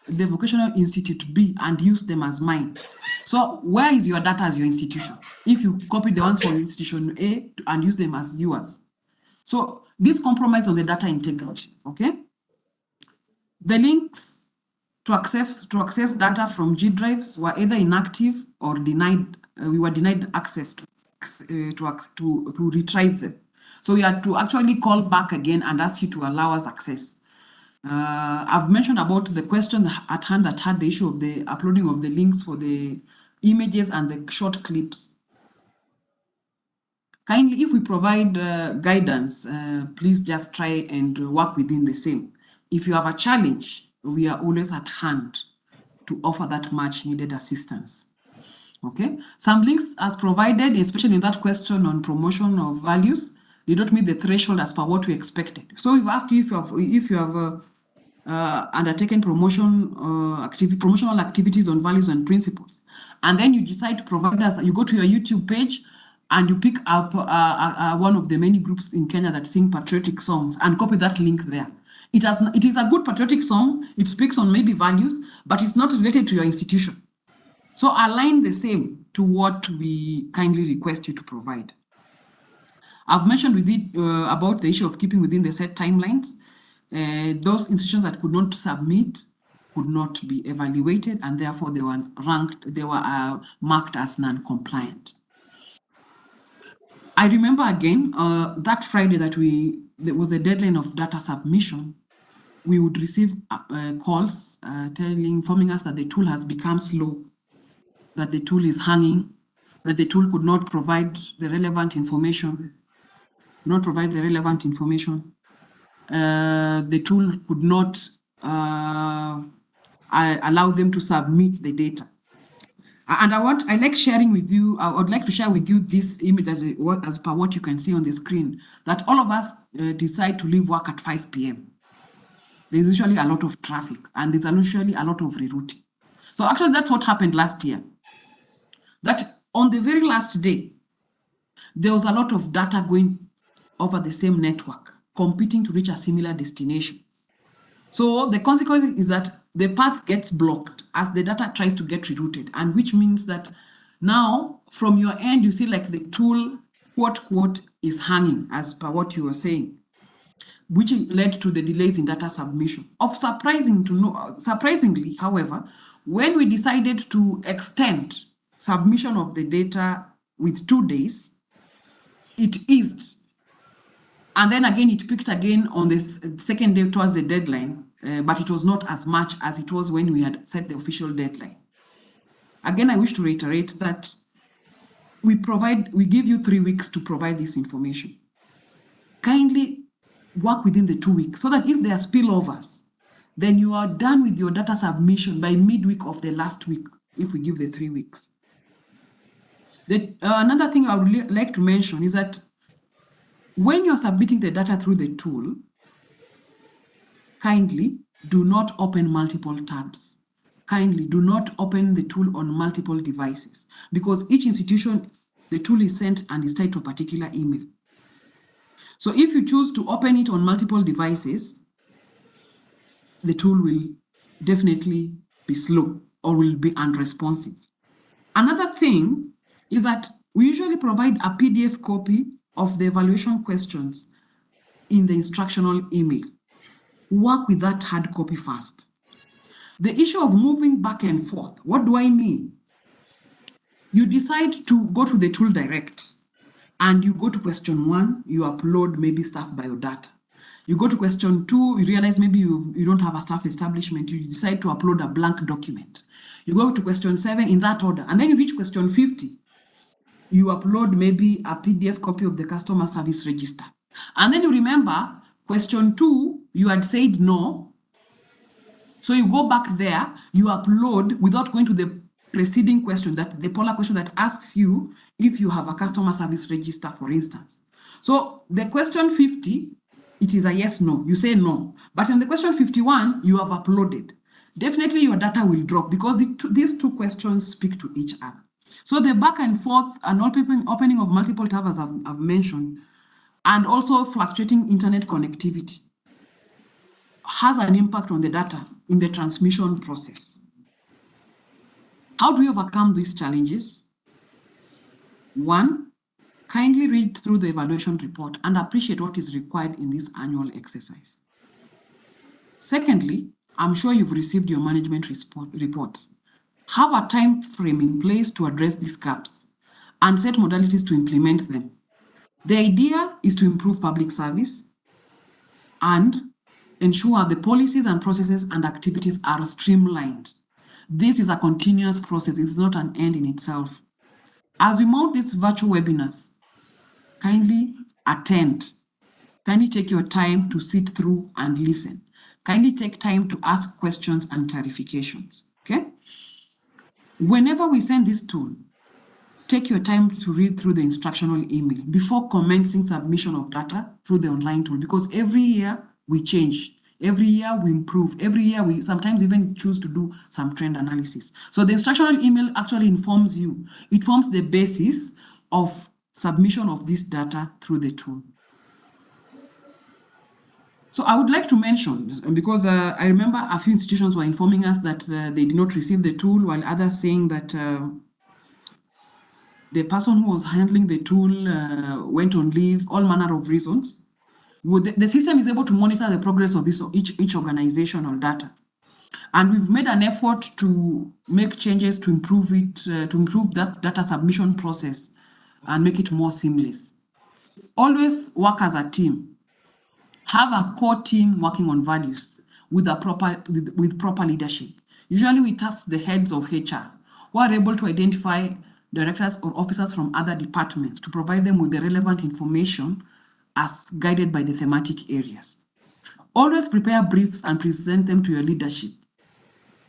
the Vocational Institute B and used them as mine, so where is your data as your institution? If you copy the ones for institution A and use them as yours. So this compromise on the data integrity, okay? The links to access data from G drives were either inactive or denied. We were denied access to retrieve them. So we had to actually call back again and ask you to allow us access. I've mentioned about the question at hand that had the issue of the uploading of the links for the images and the short clips. Kindly, if we provide guidance, please just try and work within the same. if you have a challenge, we are always at hand to offer that much needed assistance. Okay, some links as provided, especially in that question on promotion of values, did not meet the threshold as per what we expected. So we've asked you if you have undertaken promotional activities on values and principles, and then you decide to provide us. You go to your YouTube page and you pick up one of the many groups in Kenya that sing patriotic songs and copy that link there. It is a good patriotic song. It speaks on maybe values, but it's not related to your institution. So align the same to what we kindly request you to provide. I've mentioned with it about the issue of keeping within the set timelines. Those institutions that could not submit could not be evaluated, and therefore they were marked as non-compliant. I remember again that Friday that there was a deadline of data submission. We would receive calls informing us that the tool has become slow, that the tool is hanging, that the tool could not provide the relevant information, the tool could not allow them to submit the data. And I like sharing with you, I would like to share with you this image as per what you can see on the screen, that all of us decide to leave work at 5 p.m. There's usually a lot of traffic and there's usually a lot of rerouting. So actually that's what happened last year. That on the very last day, there was a lot of data going over the same network, competing to reach a similar destination. So the consequence is that the path gets blocked as the data tries to get rerouted, and which means that now from your end, you see like the tool, quote, is hanging as per what you were saying, which led to the delays in data submission. Surprisingly, however, when we decided to extend submission of the data with 2 days, it eased. And then again, it peaked again on the second day towards the deadline, but it was not as much as it was when we had set the official deadline. Again, I wish to reiterate that we give you 3 weeks to provide this information. Kindly work within the 2 weeks so that if there are spillovers, then you are done with your data submission by midweek of the last week, if we give the 3 weeks. Another thing I would like to mention is that when you're submitting the data through the tool, kindly do not open multiple tabs. Kindly do not open the tool on multiple devices, because each institution, the tool is sent and is tied to a particular email. So if you choose to open it on multiple devices, the tool will definitely be slow or will be unresponsive. Another thing is that we usually provide a PDF copy of the evaluation questions in the instructional email. Work with that hard copy first. The issue of moving back and forth, what do I mean? You decide to go to the tool direct and you go to question 1, you upload maybe staff biodata. You go to question 2, you realize maybe you don't have a staff establishment, you decide to upload a blank document. You go to question 7 in that order, and then you reach question 50. You upload maybe a PDF copy of the customer service register. And then you remember question 2, you had said no. So you go back there, you upload without going to the preceding question, that the polar question that asks you if you have a customer service register, for instance. So the question 50, it is a yes, no. You say no. But in the question 51, you have uploaded. Definitely your data will drop because these 2 questions speak to each other. So the back and forth and opening of multiple tabs, as I've mentioned, and also fluctuating internet connectivity has an impact on the data in the transmission process. How do we overcome these challenges? 1, kindly read through the evaluation report and appreciate what is required in this annual exercise. Secondly, I'm sure you've received your management reports. Have a time frame in place to address these gaps and set modalities to implement them. The idea is to improve public service and ensure the policies and processes and activities are streamlined. This is a continuous process. It is not an end in itself. As we mount these virtual webinars, kindly attend. Kindly take your time to sit through and listen. kindly take time to ask questions and clarifications, okay? Whenever we send this tool, take your time to read through the instructional email before commencing submission of data through the online tool, because every year we change, every year we improve, every year we sometimes even choose to do some trend analysis. So the instructional email actually informs you, it forms the basis of submission of this data through the tool. So I would like to mention, because I remember a few institutions were informing us that they did not receive the tool, while others saying that the person who was handling the tool went on leave, all manner of reasons. The system is able to monitor the progress of each organizational data. And we've made an effort to make changes to improve it, to improve that data submission process and make it more seamless. Always work as a team. Have a core team working on values with proper leadership. Usually we task the heads of HR who are able to identify directors or officers from other departments to provide them with the relevant information as guided by the thematic areas. Always prepare briefs and present them to your leadership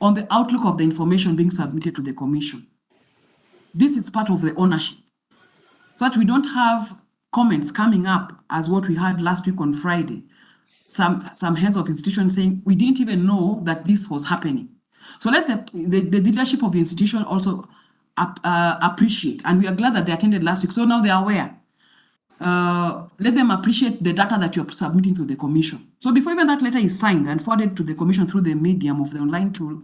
on the outlook of the information being submitted to the commission. This is part of the ownership, so that we don't have comments coming up as what we had last week on Friday. Some heads of institutions saying, we didn't even know that this was happening. So let the leadership of the institution also appreciate, and we are glad that they attended last week, so now they are aware. Let them appreciate the data that you're submitting to the commission. So before even that letter is signed and forwarded to the commission through the medium of the online tool,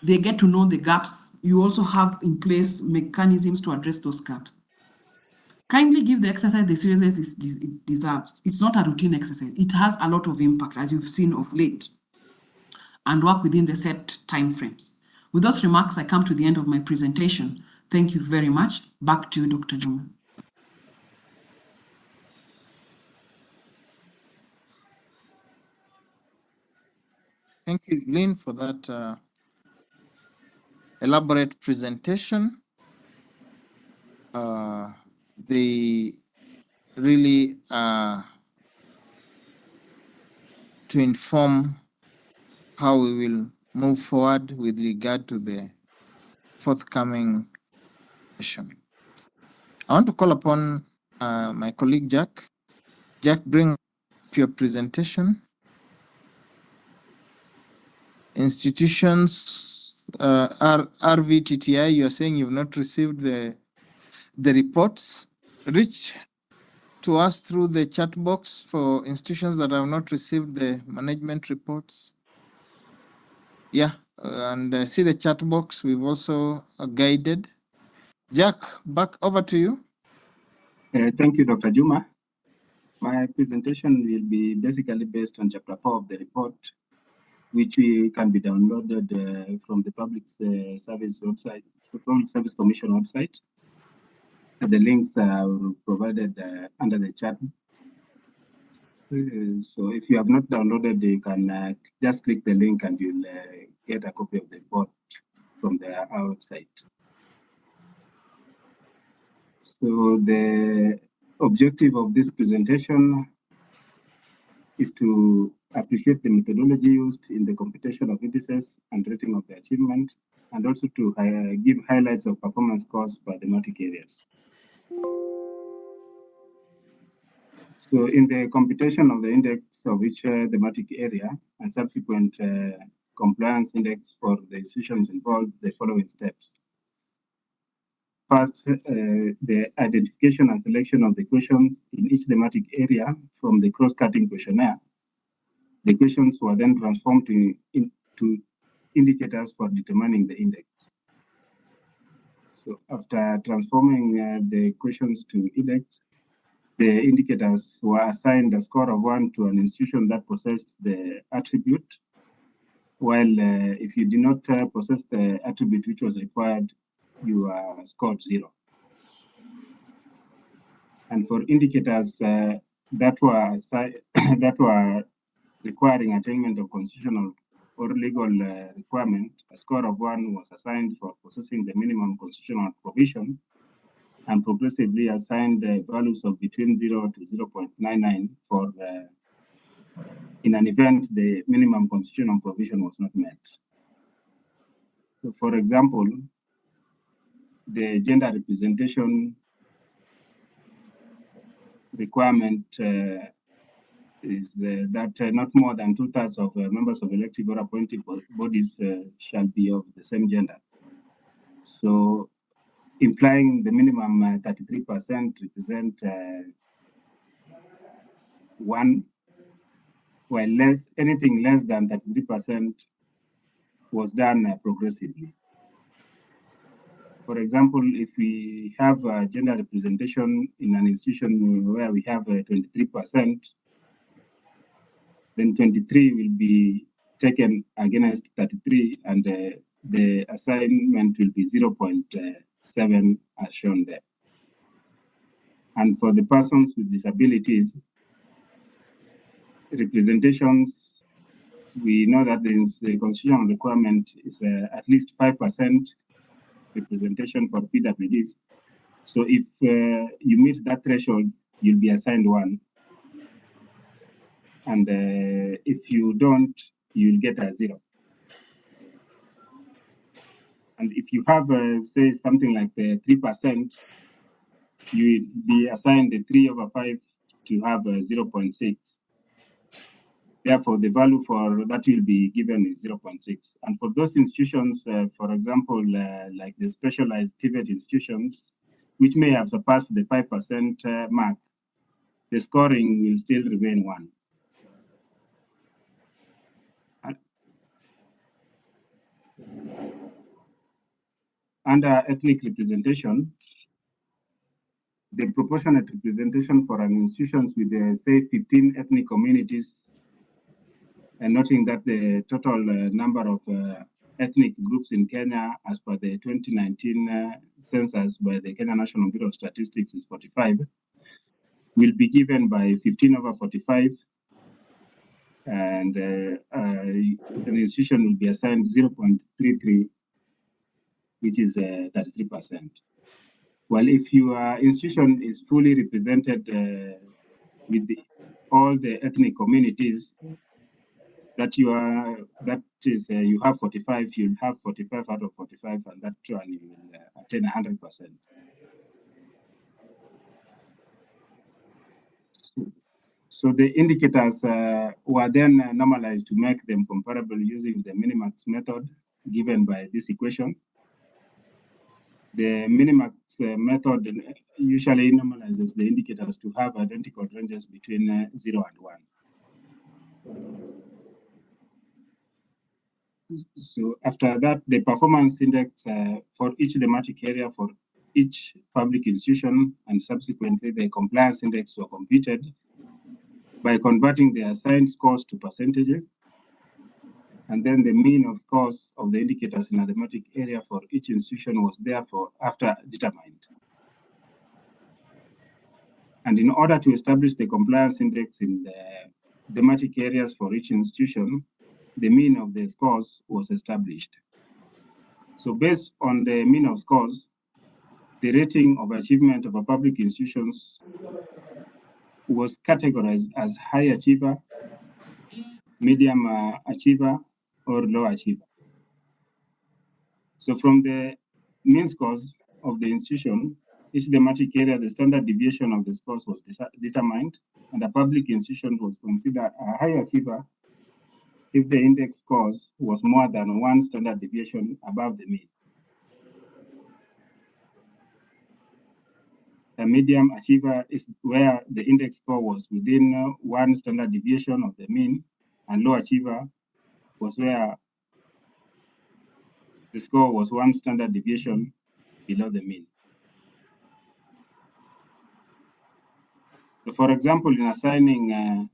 they get to know the gaps. You also have in place mechanisms to address those gaps. Kindly give the exercise the seriousness it deserves. It's not a routine exercise. It has a lot of impact, as you've seen of late, and work within the set timeframes. With those remarks, I come to the end of my presentation. Thank you very much. Back to you, Dr. Juma. Thank you, Lynn, for that elaborate presentation. They really to inform how we will move forward with regard to the forthcoming session. I want to call upon my colleague Jack. Jack, bring up your presentation. Institutions, RVTTI, you're saying you've not received the reports. Reach to us through the chat box for institutions that have not received the management reports. Yeah, and see the chat box. We've also guided. Jack, back over to you. Thank you, Dr. Juma. My presentation will be basically based on Chapter 4 of the report, which can be downloaded from the Public Service website, so Public Service Commission website. The links are provided under the chat. So if you have not downloaded, you can just click the link and you'll get a copy of the report from our website. So the objective of this presentation is to appreciate the methodology used in the computation of indices and rating of the achievement, and also to give highlights of performance scores per thematic areas. So in the computation of the index of each thematic area and subsequent compliance index for the institutions involved, the following steps. First, the identification and selection of the questions in each thematic area from the cross-cutting questionnaire. The questions were then transformed into indicators for determining the index. So after transforming the questions to index, the indicators were assigned a score of 1 to an institution that possessed the attribute, while if you did not possess the attribute which was required, you are scored 0. And for indicators that were requiring attainment of constitutional or legal requirement, a score of 1 was assigned for possessing the minimum constitutional provision, and progressively assigned values of between 0 to 0.99 for in an event the minimum constitutional provision was not met. So for example, the gender representation requirement is that not more than 2/3 of members of elective or appointed bodies shall be of the same gender. So implying the minimum 33% represent one, while anything less than 33% was done progressively. For example, if we have gender representation in an institution where we have 23%, then 23 will be taken against 33, and the assignment will be 0.7 as shown there. And for the persons with disabilities, representations, we know that the constitutional requirement is at least 5% representation for PWDs. So if you meet that threshold, you'll be assigned one. And if you don't, you'll get a 0. And if you have, say, something like 3%, you will be assigned the 3/5 to have 0.6. Therefore, the value for that will be given is 0.6. And for those institutions, for example, like the specialized TVET institutions, which may have surpassed the 5% mark, the scoring will still remain 1. Under ethnic representation, the proportionate representation for an institutions with, say, 15 ethnic communities, and noting that the total number of ethnic groups in Kenya as per the 2019 census by the Kenya National Bureau of Statistics is 45, will be given by 15/45, and an institution will be assigned 0.33, which is 33%. Well, if your institution is fully represented with all the ethnic communities, you have 45, you'll have 45 out of 45, and that one you will attain 100%. So the indicators were then normalized to make them comparable using the Minimax method given by this equation. The Minimax method usually normalizes the indicators to have identical ranges between 0 and 1. So after that, the performance index for each thematic area for each public institution, and subsequently the compliance index were computed by converting the assigned scores to percentages, and then the mean of scores of the indicators in a thematic area for each institution was therefore after determined. And in order to establish the compliance index in the thematic areas for each institution, the mean of the scores was established. So based on the mean of scores, the rating of achievement of a public institutions was categorized as high achiever, medium achiever, or low achiever. So from the mean scores of the institution, each thematic area, the standard deviation of the scores was determined, and a public institution was considered a high achiever if the index scores was more than 1 standard deviation above the mean. A medium achiever is where the index score was within 1 standard deviation of the mean, and low achiever was where the score was 1 standard deviation below the mean. So for example, in assigning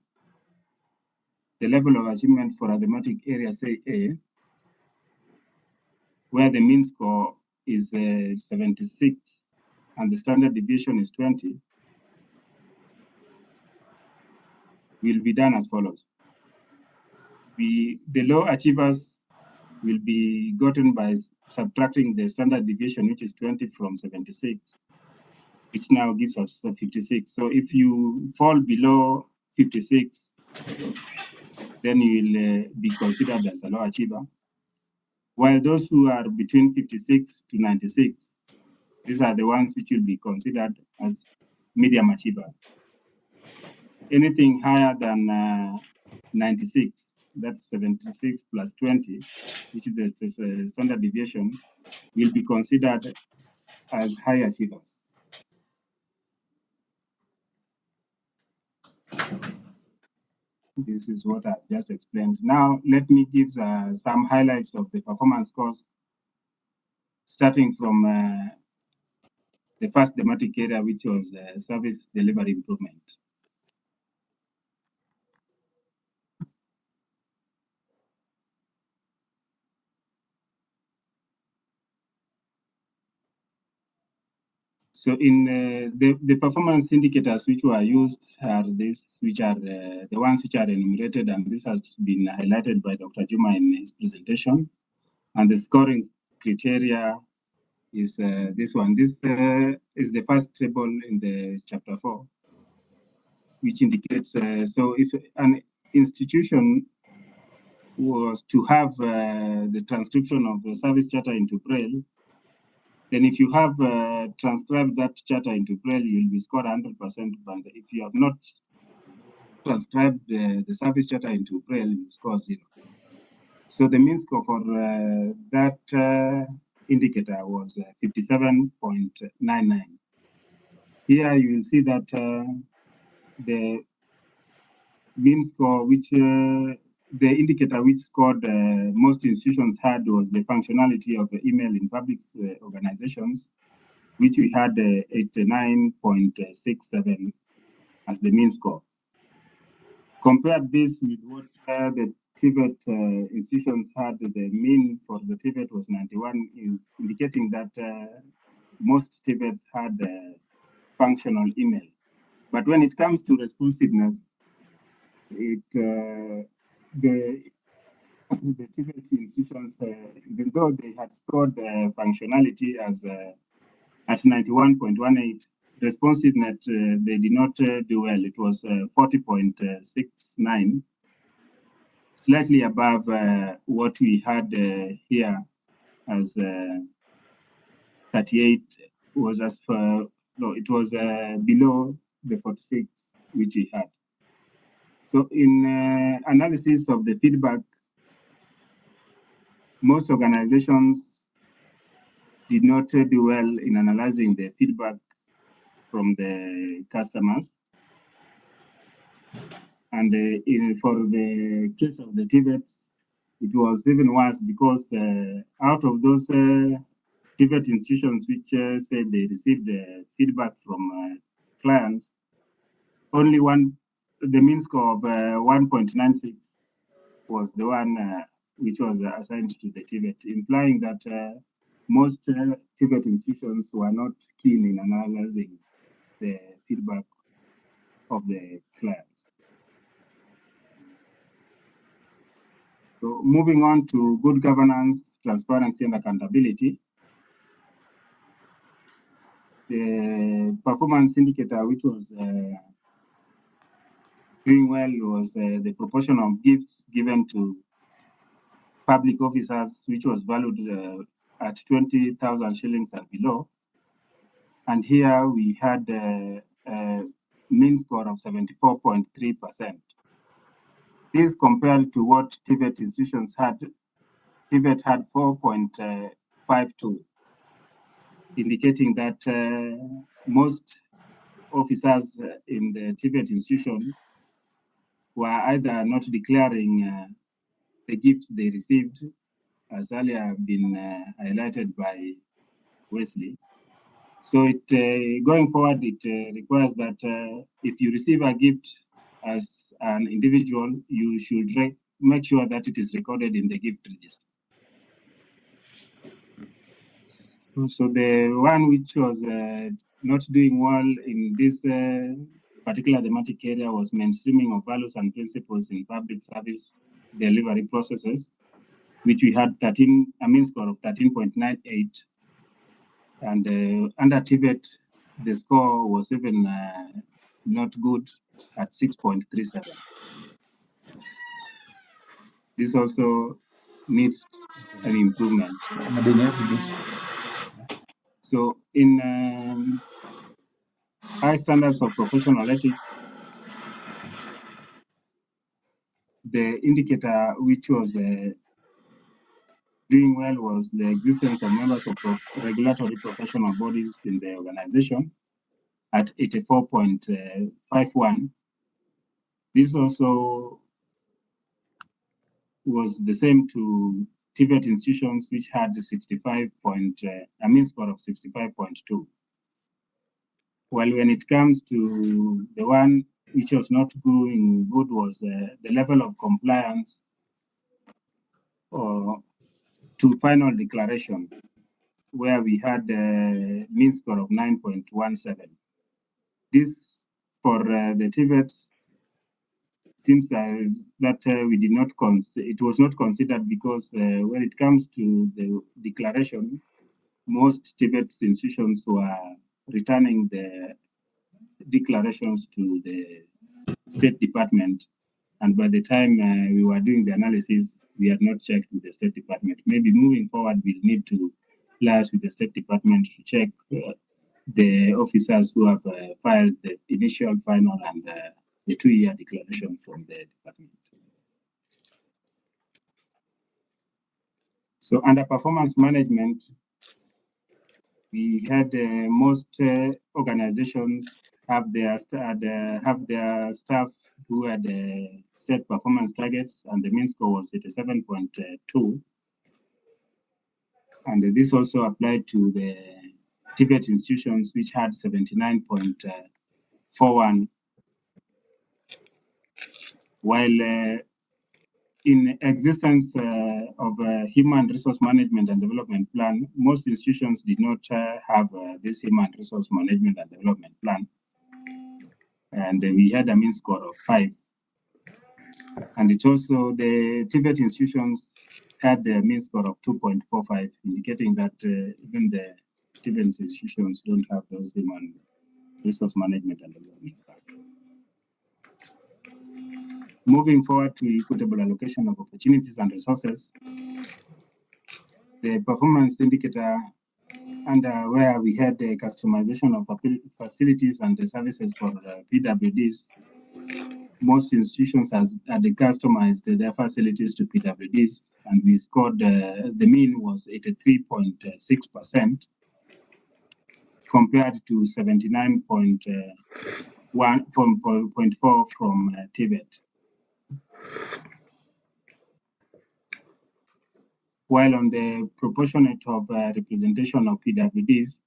the level of achievement for a thematic area, say A, where the mean score is 76 and the standard deviation is 20, will be done as follows. The low achievers will be gotten by subtracting the standard deviation, which is 20 from 76, which now gives us 56. So if you fall below 56, then you will be considered as a low achiever. While those who are between 56 to 96, these are the ones which will be considered as medium achiever. Anything higher than 96, that's 76 plus 20, which is the standard deviation, will be considered as high achievers. This is what I've just explained. Now, let me give some highlights of the performance scores, starting from the first thematic area, which was service delivery improvement. So in the performance indicators which were used are these, which are the ones which are enumerated, and this has been highlighted by Dr. Juma in his presentation. And the scoring criteria is this one. This is the first table in the chapter 4, which indicates, so if an institution was to have the transcription of the service charter into Braille, then if you have transcribed that charter into Braille, you will be scored 100%. But if you have not transcribed the service charter into Braille, you score 0. So the mean score for that indicator was 57.99. Here you will see that the mean score, which the indicator which scored most institutions had was the functionality of the email in public organizations, which we had 89.67 as the mean score. Compare this with what the TVET institutions had. The mean for the TVET was 91, indicating that most TVETs had functional email. But when it comes to responsiveness, the TVET institutions, even though they had scored functionality as at 91.18, responsiveness they did not do well. It was 40.69, slightly above what we had here as 38 was as for, no, it was below the 46 which we had. So in analysis of the feedback, most organizations did not do well in analyzing the feedback from the customers. And for the case of the TVETs, it was even worse because out of those TVET institutions which said they received feedback from clients, only the mean score of 1.96 was the one which was assigned to the TVET, implying that most TVET institutions were not keen in analyzing the feedback of the clients. So moving on to good governance, transparency, and accountability. The performance indicator which was doing well was the proportion of gifts given to public officers, which was valued at 20,000 shillings and below. And here we had a mean score of 74.3%. This compared to what TVET institutions had. TVET had 4.52, indicating that most officers in the TVET institution were either not declaring the gifts they received, as earlier been highlighted by Wesley. So it going forward, it requires that if you receive a gift as an individual, you should make sure that it is recorded in the gift register. So the one which was not doing well in this particular thematic area was mainstreaming of values and principles in public service delivery processes, which we had a mean score of 13.98. And under TVET, the score was even not good at 6.37. This also needs an improvement. So in high standards of professional ethics, the indicator which was doing well was the existence of members of regulatory professional bodies in the organization at 84.51. This also was the same to TVET institutions, which had a mean score of 65.2. While when it comes to the one which was not doing good was the level of compliance to final declaration, where we had a mean score of 9.17. This for the TVETs seems that we did not it was not considered because when it comes to the declaration, most TVET institutions were returning the declarations to the State Department. And by the time we were doing the analysis, we had not checked with the State Department. Maybe moving forward, we'll need to liaise with the State Department to check the officers who have filed the initial, final, and the 2-year declaration from the department. So under performance management, we had most organizations have their staff who had set performance targets, and the mean score was 87.2. And this also applied to the TVET institutions, which had 79.41. While in existence of a human resource management and development plan, most institutions did not have this human resource management and development plan. And we had a mean score of 5. And it also, the TVET institutions had a mean score of 2.45, indicating that even the TVET institutions don't have those human resource management and development plan. Moving forward to equitable allocation of opportunities and resources, the performance indicator under where we had the customization of facilities and the services for PWDs, most institutions had customized their facilities to PWDs, and we scored, the mean was 83.6% compared to 79.4 from TVET. While on the proportionate of representation of PWDs,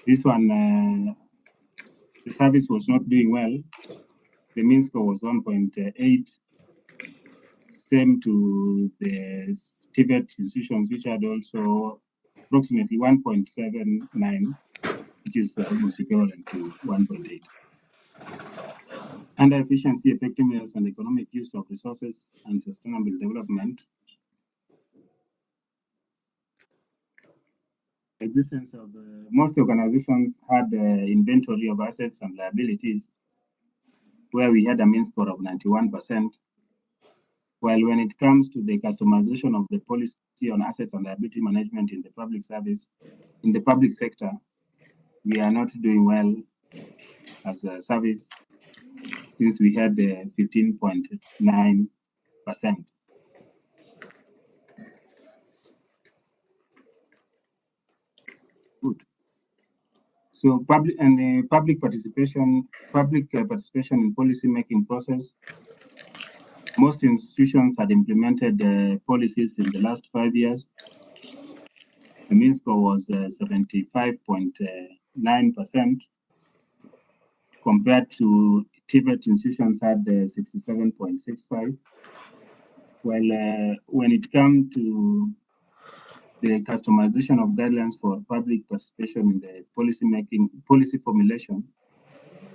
this one, the service was not doing well. The mean score was 1.8, same to the TVET institutions, which had also approximately 1.79, which is almost equivalent to 1.8. Under efficiency, effectiveness, and economic use of resources and sustainable development, existence of most organizations had inventory of assets and liabilities, where we had a mean score of 91%. While when it comes to the customization of the policy on assets and liability management in the public service, in the public sector, we are not doing well as a service, since we had 15.9%. Good. So public participation in policy making process. Most institutions had implemented policies in the last 5 years. The mean score was 75.9%, compared to TVET institutions had 67.65. While when it comes to the customization of guidelines for public participation in the policy formulation,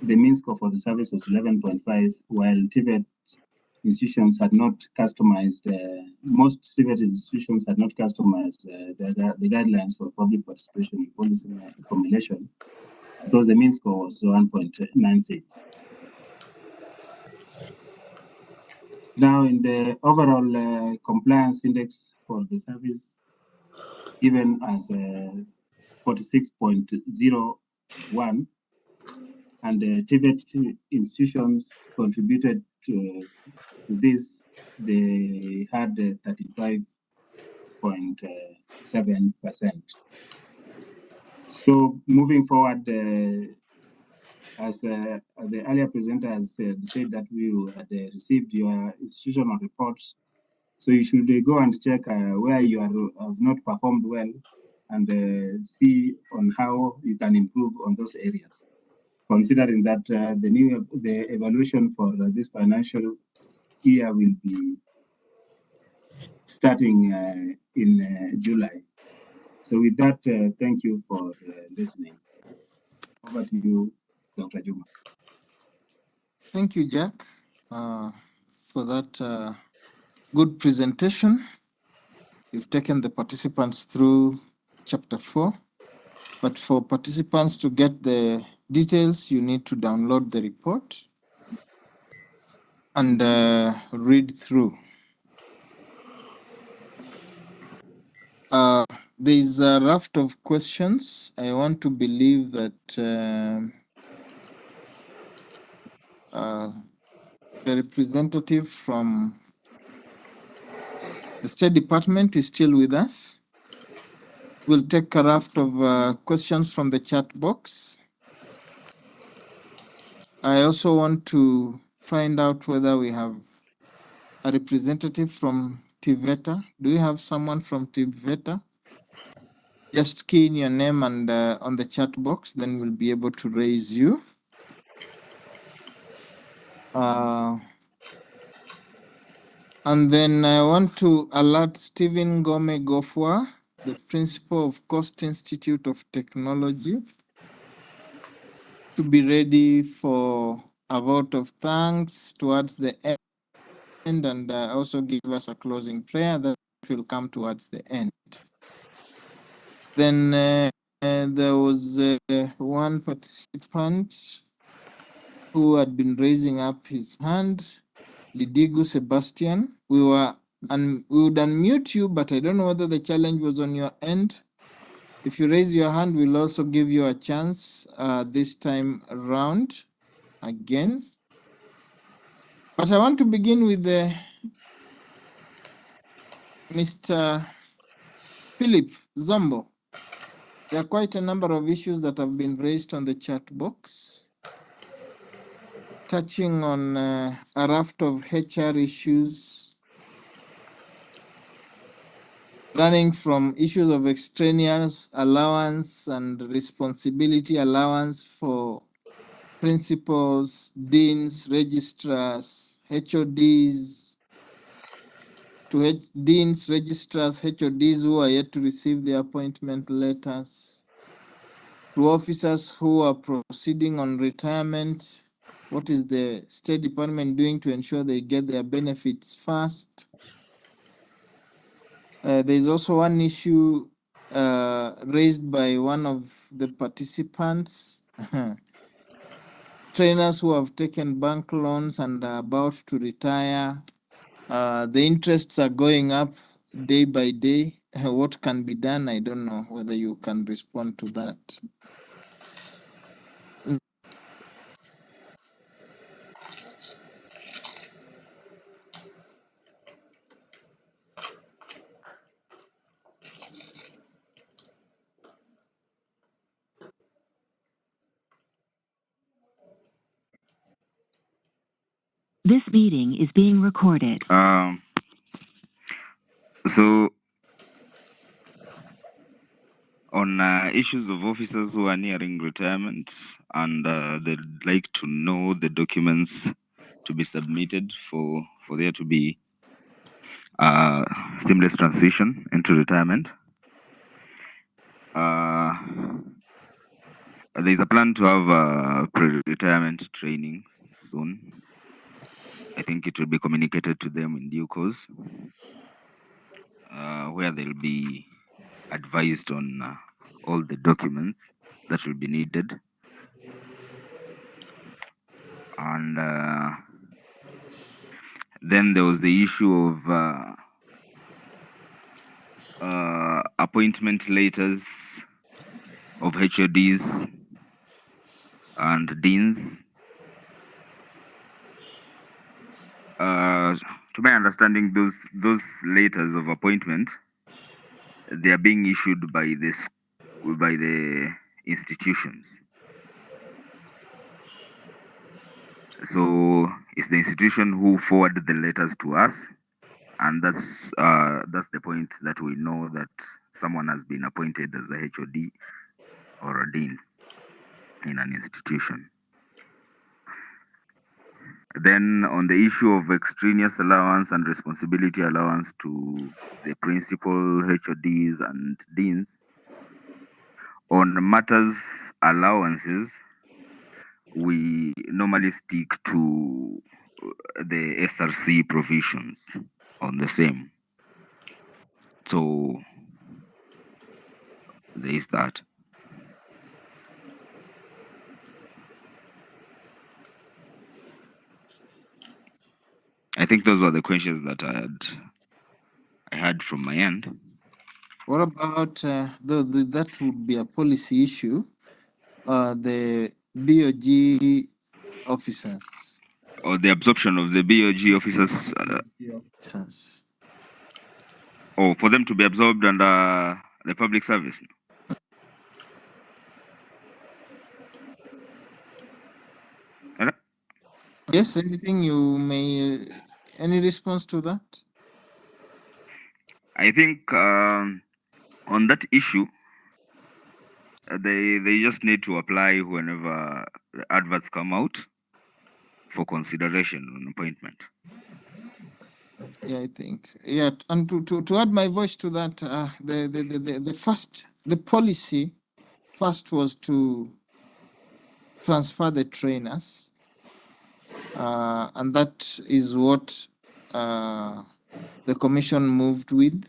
the mean score for the service was 11.5, while TVET institutions had not customized, most TVET institutions had not customized the guidelines for public participation in policy formulation, because the mean score was 1.96. Now, in the overall compliance index for the service, given as 46.01, and the TVET institutions contributed to this, they had 35.7%. So moving forward, as the earlier presenter has said that we had received your institutional reports, so you should go and check where you have not performed well and see on how you can improve on those areas. Considering that the evaluation for this financial year will be starting in July. So with that, thank you for listening. Over to you, Dr. Juma. Thank you, Jack, for that good presentation. You've taken the participants through chapter 4, but for participants to get the details, you need to download the report and read through. There's a raft of questions. I want to believe that the representative from the State Department is still with us. We'll take a raft of questions from the chat box. I also want to find out whether we have a representative from TVETA. Do you have someone from TVETA? Just key in your name and on the chat box, then we'll be able to raise you. And then I want to alert Stephen Gome Gofwa, the principal of Coast Institute of Technology, to be ready for a vote of thanks towards the end, and also give us a closing prayer that will come towards the end. Then there was one participant who had been raising up his hand, Lidigu Sebastian. We would unmute you, but I don't know whether the challenge was on your end. If you raise your hand, we'll also give you a chance this time around again. But I want to begin with Mr. Philip Zombo. There are quite a number of issues that have been raised on the chat box, touching on a raft of HR issues, running from issues of extraneous allowance and responsibility allowance for principals, deans, registrars, HODs, to deans, registrars, HODs who are yet to receive their appointment letters, to officers who are proceeding on retirement. What is the State Department doing to ensure they get their benefits fast? There is also one issue raised by one of the participants, trainers who have taken bank loans and are about to retire. The interests are going up day by day. What can be done? I don't know whether you can respond to that. This meeting is being recorded. So on issues of officers who are nearing retirement and they'd like to know the documents to be submitted for there to be seamless transition into retirement. There's a plan to have pre-retirement training soon. I think it will be communicated to them in due course, where they'll be advised on all the documents that will be needed. And Then there was the issue of appointment letters of HODs and deans. To my understanding, those letters of appointment, they are being issued by the institutions. So it's the institution who forward the letters to us, and that's the point that we know that someone has been appointed as a HOD or a dean in an institution. Then on the issue of extraneous allowance and responsibility allowance to the principal, HODs and deans, on matters allowances, we normally stick to the SRC provisions on the same. So there is that. I think those were the questions that I had from my end. What about that would be a policy issue? The BOG officers. Or the absorption of the BOG officers, Officers. or for them to be absorbed under the public service. Hello? Yes, anything you may, any response to that? I think on that issue, they just need to apply whenever the adverts come out for consideration on appointment. Yeah, I think. Yeah, and to add my voice to that, the policy first was to transfer the trainers, and that is what the commission moved with.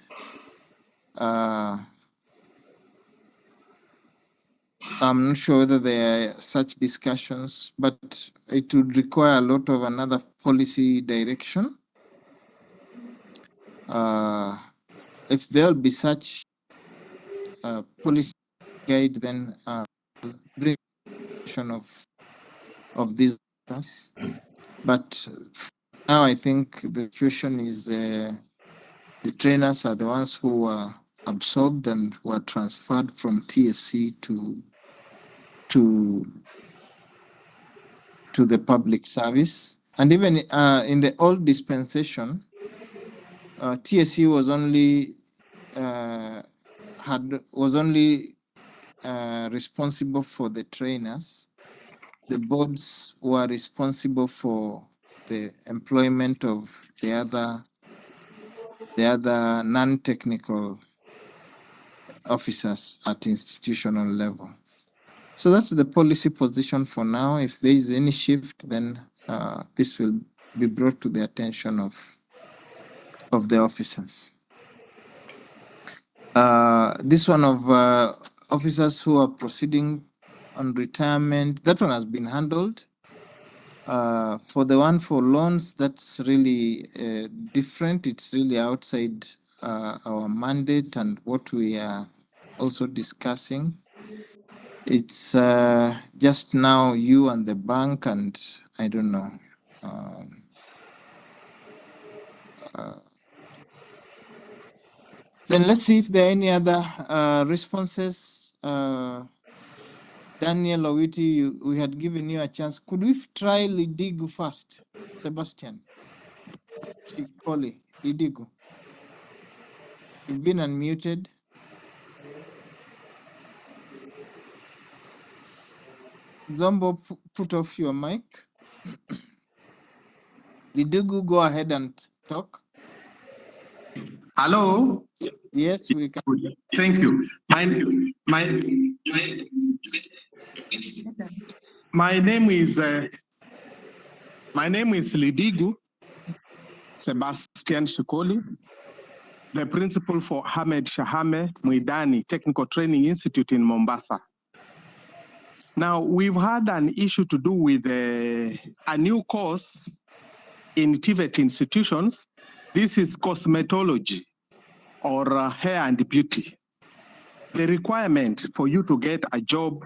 I'm not sure whether there are such discussions, but it would require a lot of another policy direction. If there'll be such policy guide, then bring of these matters. But now I think the situation is the trainers are the ones who were absorbed and were transferred from TSC to the public service. And even in the old dispensation, TSC was only responsible for the trainers. The boards were responsible for the employment of the other non-technical officers at institutional level. So that's the policy position for now. If there is any shift, then this will be brought to the attention of the officers. This one of officers who are proceeding on retirement, that one has been handled. For the one for loans, that's really different. It's really outside our mandate and what we are also discussing. It's just now you and the bank, and I don't know. Then let's see if there are any other responses. Daniel Owiti, we had given you a chance. Could we try Lidigu first? Sebastian. Shikoli, Lidigu. You've been unmuted. Zombo, put off your mic. Lidigu, go ahead and talk. Hello. Yes, we can. Thank you. My name is Lidigu Sebastian Shikoli, the principal for Hamed Shahame Muidani Technical Training Institute in Mombasa. Now, we've had an issue to do with a new course in TVET institutions, this is cosmetology or hair and beauty. The requirement for you to get a job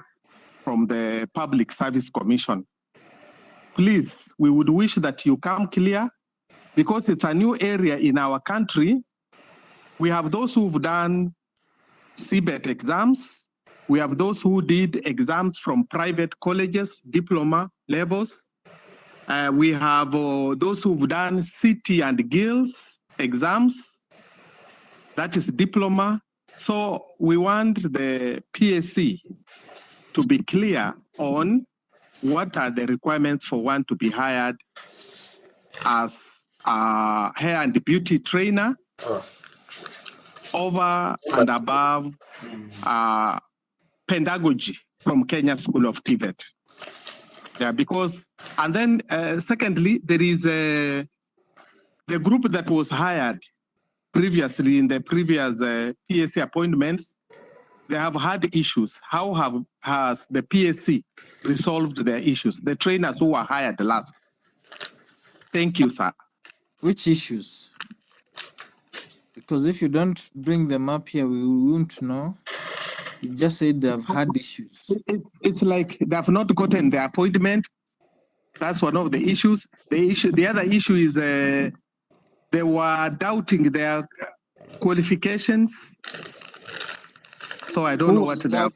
from the Public Service Commission, please, we would wish that you come clear because it's a new area in our country. We have those who've done CBET exams. We have those who did exams from private colleges, diploma levels. We have those who've done CT and GILS exams. That is diploma. So we want the PSC to be clear on what are the requirements for one to be hired as a hair and beauty trainer over and above pedagogy from Kenya School of TVET. Yeah, because, and then secondly, there is the group that was hired previously in the previous PSC appointments. They have had issues. How has the PSC resolved their issues? The trainers who were hired last. Thank you, sir. Which issues? Because if you don't bring them up here, we won't know. You just said they have had issues. It's like they have not gotten the appointment. That's one of the issues. The other issue is they were doubting their qualifications. So I don't know what they are.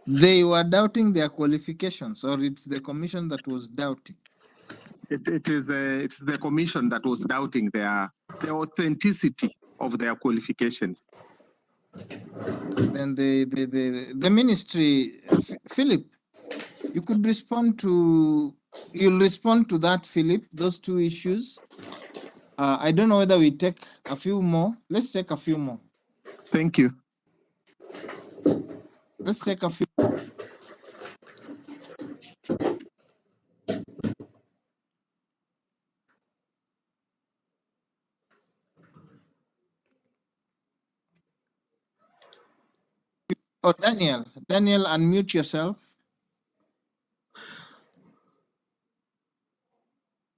They were doubting their qualifications, or it's the commission that was doubting? It's the commission that was doubting the authenticity of their qualifications. Then the ministry, Philip, you could respond to, you'll respond to that, Philip, those two issues. I don't know whether we take a few more. Let's take a few more. Thank you. Let's take a few. Oh, Daniel, unmute yourself.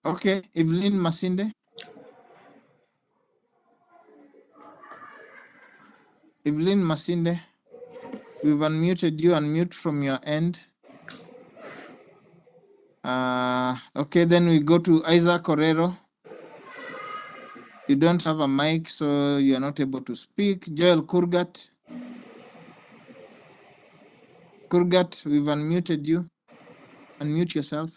Okay, Evelyn Masinde. Evelyn Masinde, we've unmuted you. Unmute from your end. Okay, then we go to Isaac Correro. You don't have a mic, so you are not able to speak. Joel Kurgat. Kurgat, we've unmuted you. Unmute yourself.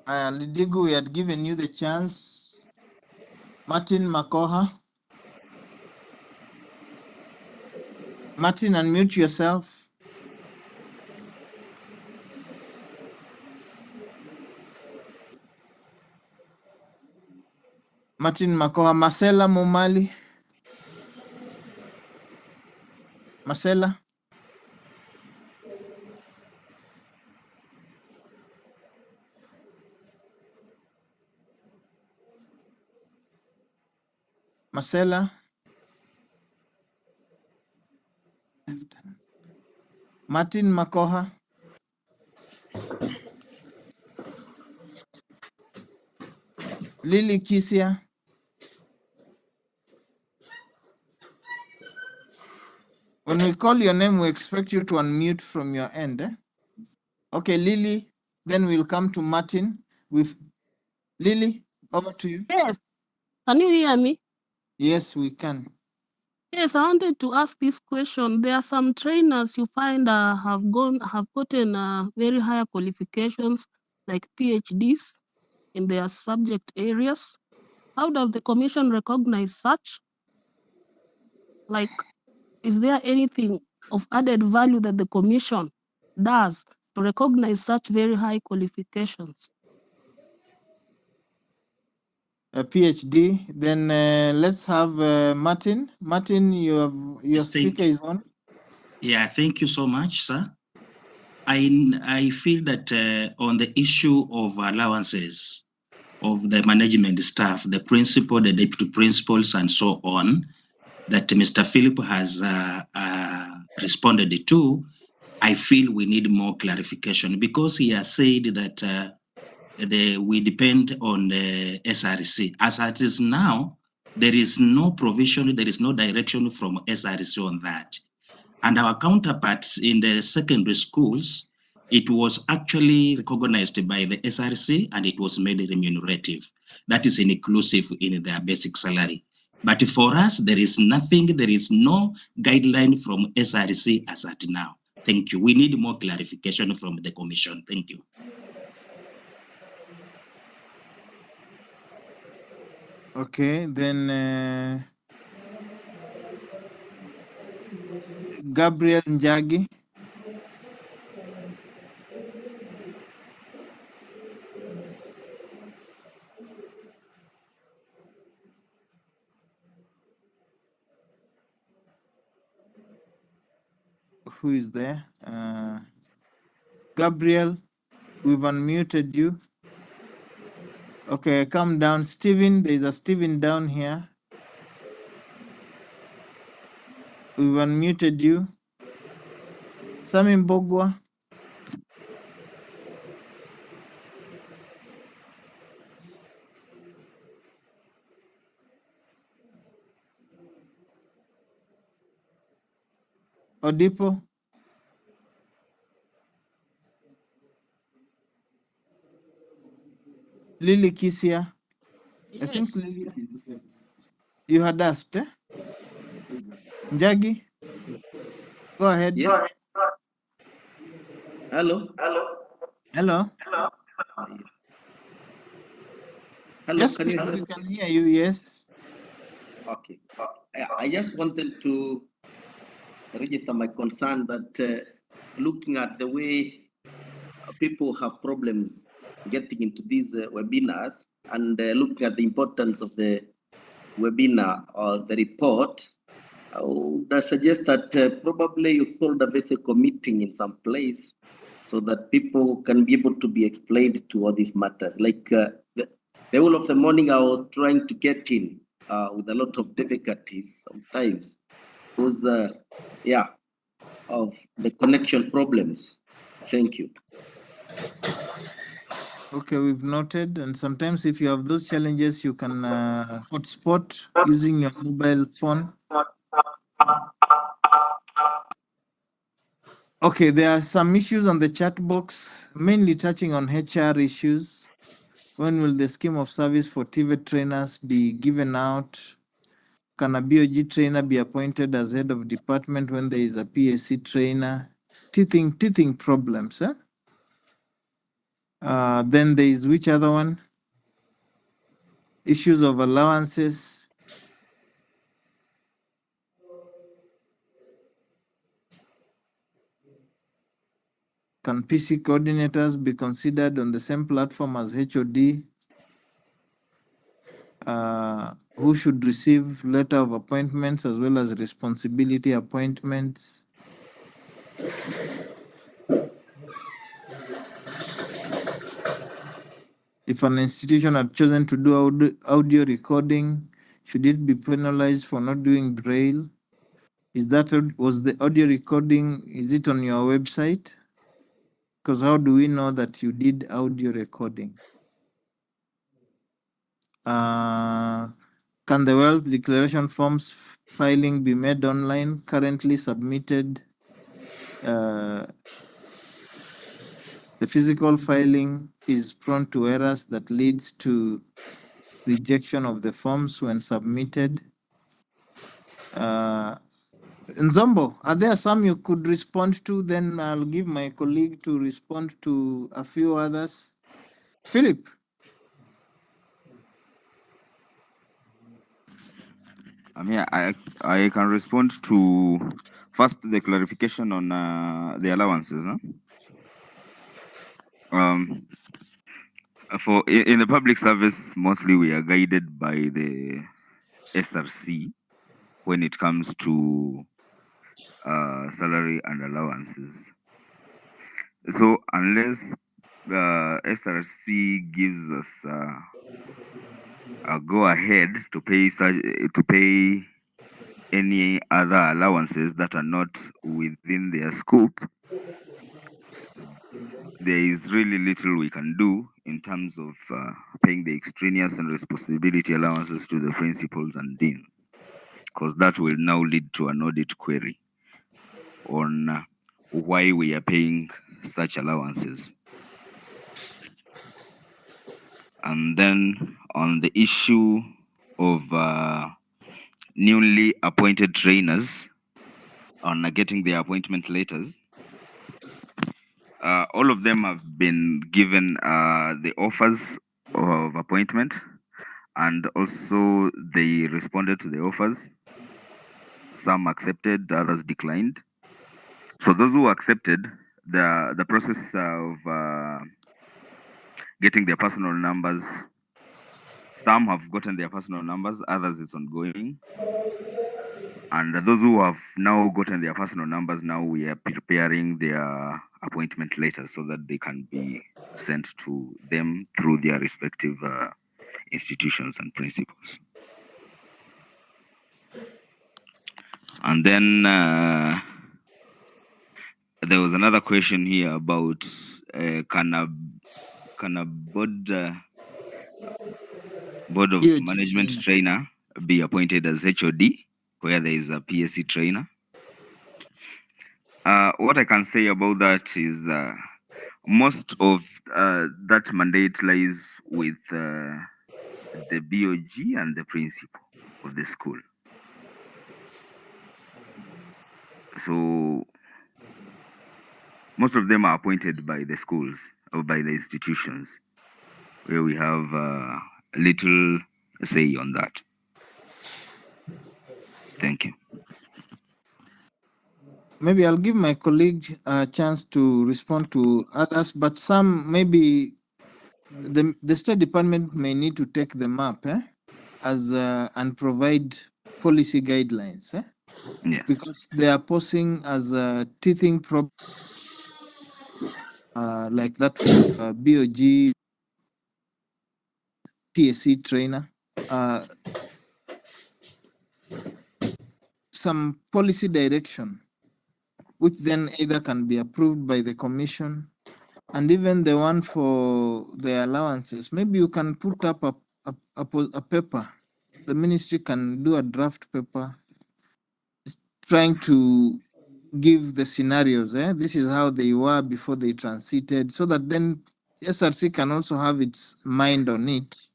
Lidigu, we had given you the chance. Martin Makoha. Martin, unmute yourself. Martin Makoha. Marcela Mumali. Marcela. Marcela. Martin Makoha. Lily Kisia. When we call your name, we expect you to unmute from your end. Okay, Lily, then we'll come to Martin. With Lily, over to you. Yes. Can you hear me? Yes, we can. Yes, I wanted to ask this question. There are some trainers you find have gotten very higher qualifications, like PhDs in their subject areas. How does the commission recognize such? Like, is there anything of added value that the commission does to recognize such very high qualifications? A PhD. Then let's have Martin. Martin, your speaker is on. Yeah, thank you so much, sir. I feel that on the issue of allowances of the management staff, the principal, the deputy principals, and so on, that Mr. Philip has responded to, I feel we need more clarification because he has said that we depend on the SRC. As it is now, there is no provision, there is no direction from SRC on that. And our counterparts in the secondary schools, it was actually recognized by the SRC and it was made remunerative. That is inclusive in their basic salary. But for us, there is nothing, there is no guideline from SRC as at now. Thank you. We need more clarification from the Commission. Thank you. Okay, then Gabriel Njagi. Who is there? Gabriel, we've unmuted you. Okay, come down. Steven, there's a Steven down here. We've unmuted you. Sami Mbogwa. Odipo. Lily Kisia. I think Lily, you had asked, eh? Njagi, go ahead. Yes. Hello. Hello. Hello. Just Can you speak, hear we me? can hear you, yes. Okay. I just wanted to register my concern that looking at the way people have problems getting into these webinars and looking at the importance of the webinar or the report, I would suggest that probably you hold a basic meeting in some place so that people can be able to be explained to all these matters. Like the whole of the morning, I was trying to get in with a lot of difficulties sometimes because, of the connection problems. Thank you. Okay, we've noted. And sometimes if you have those challenges, you can hotspot using your mobile phone. Okay, there are some issues on the chat box, mainly touching on HR issues. When will the scheme of service for TVET trainers be given out? Can a BOG trainer be appointed as head of department when there is a PSC trainer? Teething problems, eh? Then there is which other one? Issues of allowances. Can PC coordinators be considered on the same platform as HOD? Who should receive letter of appointments as well as responsibility appointments? If an institution had chosen to do audio recording, should it be penalized for not doing Braille? Was the audio recording, is it on your website? Because how do we know that you did audio recording? Can the wealth declaration forms filing be made online? Currently submitted. The physical filing is prone to errors that leads to rejection of the forms when submitted. Nzombo, are there some you could respond to? Then I'll give my colleague to respond to a few others. Philip. I can respond to first the clarification on the allowances. No? In the public service, mostly we are guided by the SRC when it comes to salary and allowances. So unless SRC gives us a go ahead to pay any other allowances that are not within their scope, there is really little we can do in terms of paying the extraneous and responsibility allowances to the principals and deans, because that will now lead to an audit query on why we are paying such allowances. And then on the issue of newly appointed trainers on getting their appointment letters, all of them have been given the offers of appointment, and also they responded to the offers. Some accepted, others declined. So those who accepted, the process of getting their personal numbers, some have gotten their personal numbers, others is ongoing. And those who have now gotten their personal numbers, now we are preparing their appointment letters so that they can be sent to them through their respective institutions and principals. And then there was another question here about can a board of DOG management trainer. trainer be appointed as HOD where there is a PSC trainer? What I can say about that is most of that mandate lies with the BOG and the principal of the school. So most of them are appointed by the schools or by the institutions, where we have little say on that. Thank you. Maybe I'll give my colleague a chance to respond to others, but some maybe the State Department may need to take them up as and provide policy guidelines Yes. because they are posing as a teething problem like that BOG PSC trainer. Some policy direction, which then either can be approved by the commission, and even the one for the allowances. Maybe you can put up a paper. The ministry can do a draft paper trying to give the scenarios. This is how they were before they transited, so that then SRC can also have its mind on it.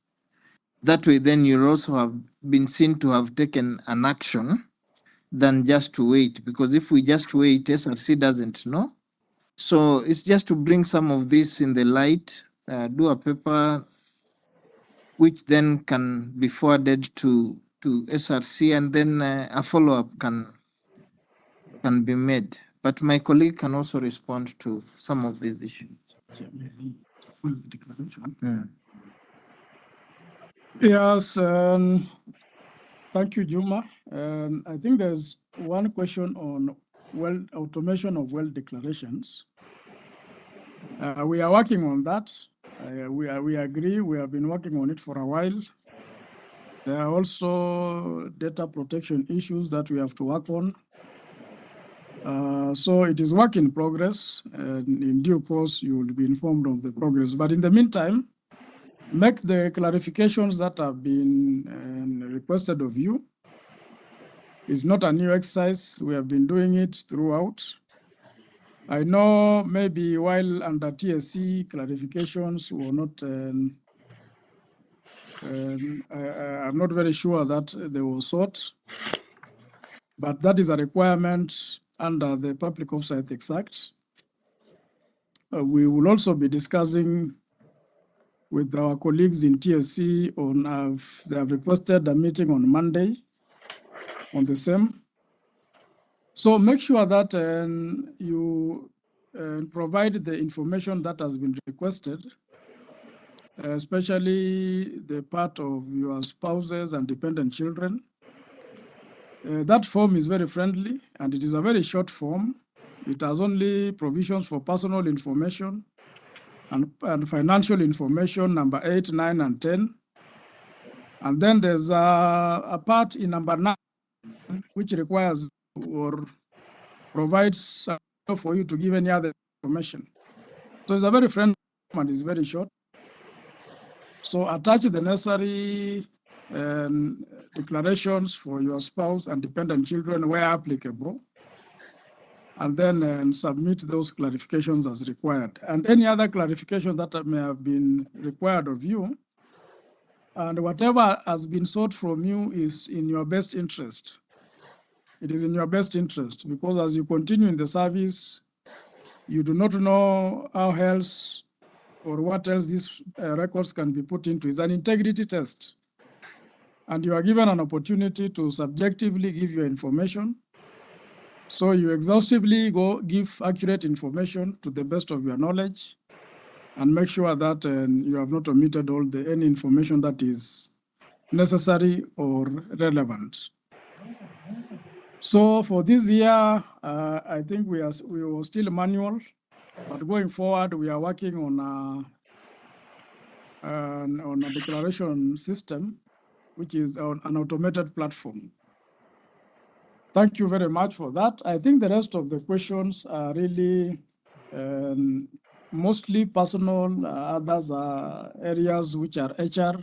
That way, then you'll also have been seen to have taken an action than just to wait. Because if we just wait, SRC doesn't know. So it's just to bring some of this in the light, do a paper which then can be forwarded to SRC, and then a follow-up can be made. But my colleague can also respond to some of these issues. Yes, thank you, Juma. I think there's one question on automation of well declarations. We are working on that. We agree. We have been working on it for a while. There are also data protection issues that we have to work on. So it is work in progress, and in due course, you will be informed of the progress. But in the meantime, make the clarifications that have been requested of you. It's not a new exercise. We have been doing it throughout. I know maybe while under TSC, clarifications were not, I'm not very sure that they were sought, but that is a requirement under the Public Officer Ethics Act. We will also be discussing with our colleagues in TSC on, they have requested a meeting on Monday on the same. So make sure that you provide the information that has been requested, especially the part of your spouses and dependent children. That form is very friendly and it is a very short form. It has only provisions for personal information and financial information, number 8, 9, and 10. And then there's a part in number 9 which requires or provides for you to give any other information. So it's a very friendly and it's very short. So attach the necessary declarations for your spouse and dependent children where applicable, and then submit those clarifications as required. And any other clarification that may have been required of you, and whatever has been sought from you is in your best interest. It is in your best interest because as you continue in the service, you do not know how else or what else these records can be put into. It's an integrity test. And you are given an opportunity to subjectively give your information. So you exhaustively go give accurate information to the best of your knowledge and make sure that you have not omitted any information that is necessary or relevant. So for this year, I think we were still manual, but going forward, we are working on a declaration system, which is on an automated platform. Thank you very much for that. I think the rest of the questions are really mostly personal. Others are areas which are HR,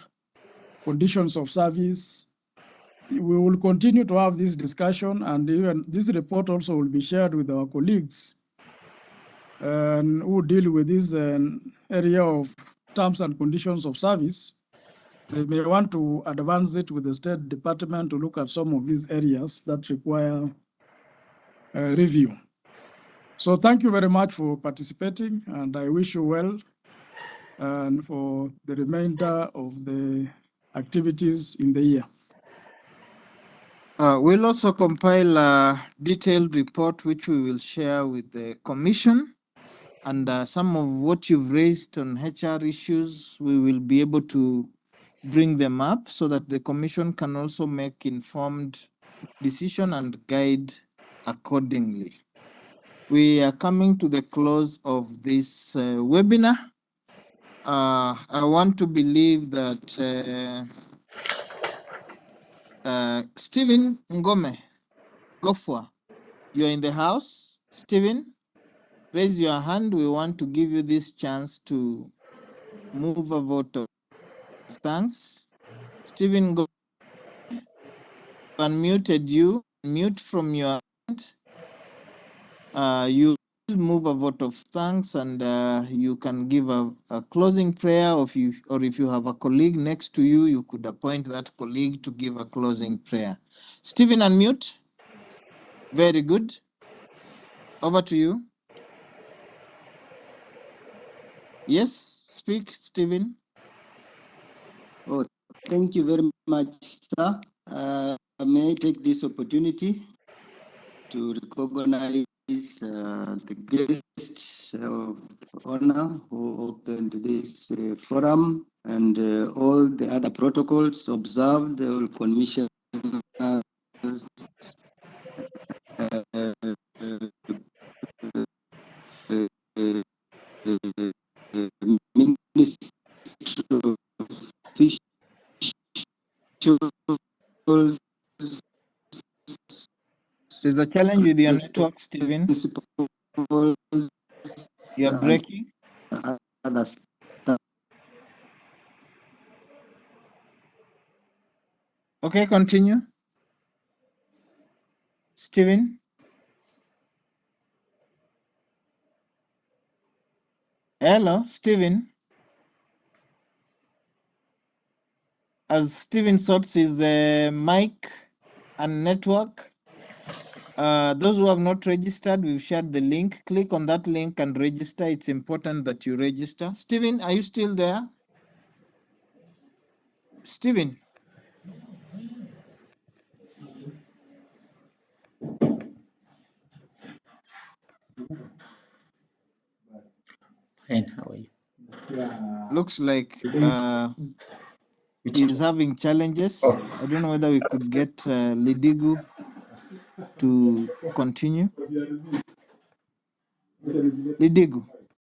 conditions of service. We will continue to have this discussion, and even this report also will be shared with our colleagues who deal with this area of terms and conditions of service. They may want to advance it with the State Department to look at some of these areas that require review. So thank you very much for participating, and I wish you well and for the remainder of the activities in the year. We'll also compile a detailed report which we will share with the Commission, and some of what you've raised on HR issues, we will be able to bring them up so that the Commission can also make informed decision and guide accordingly. We are coming to the close of this webinar. I want to believe that Stephen Ngome, Gofwa, you're in the house. Stephen, raise your hand. We want to give you this chance to move a vote of thanks. Stephen, unmuted you. Mute from your hand. You move a vote of thanks, and you can give a closing prayer. Or if you have a colleague next to you, you could appoint that colleague to give a closing prayer. Stephen, unmute. Very good. Over to you. Yes, speak, Stephen. Oh, thank you very much, sir. May I take this opportunity to recognize the guests of honor who opened this forum and all the other protocols observed, all commissioners, ministry officials. There's a challenge with your network, Stephen. You're breaking. Okay, continue. Stephen. Hello, Stephen. As Stephen sorts his mic and network, those who have not registered, we've shared the link. Click on that link and register. It's important that you register. Stephen, are you still there? Stephen. And how are you? Looks like he's having challenges. I don't know whether we could get Lidigu to continue. Lidigu.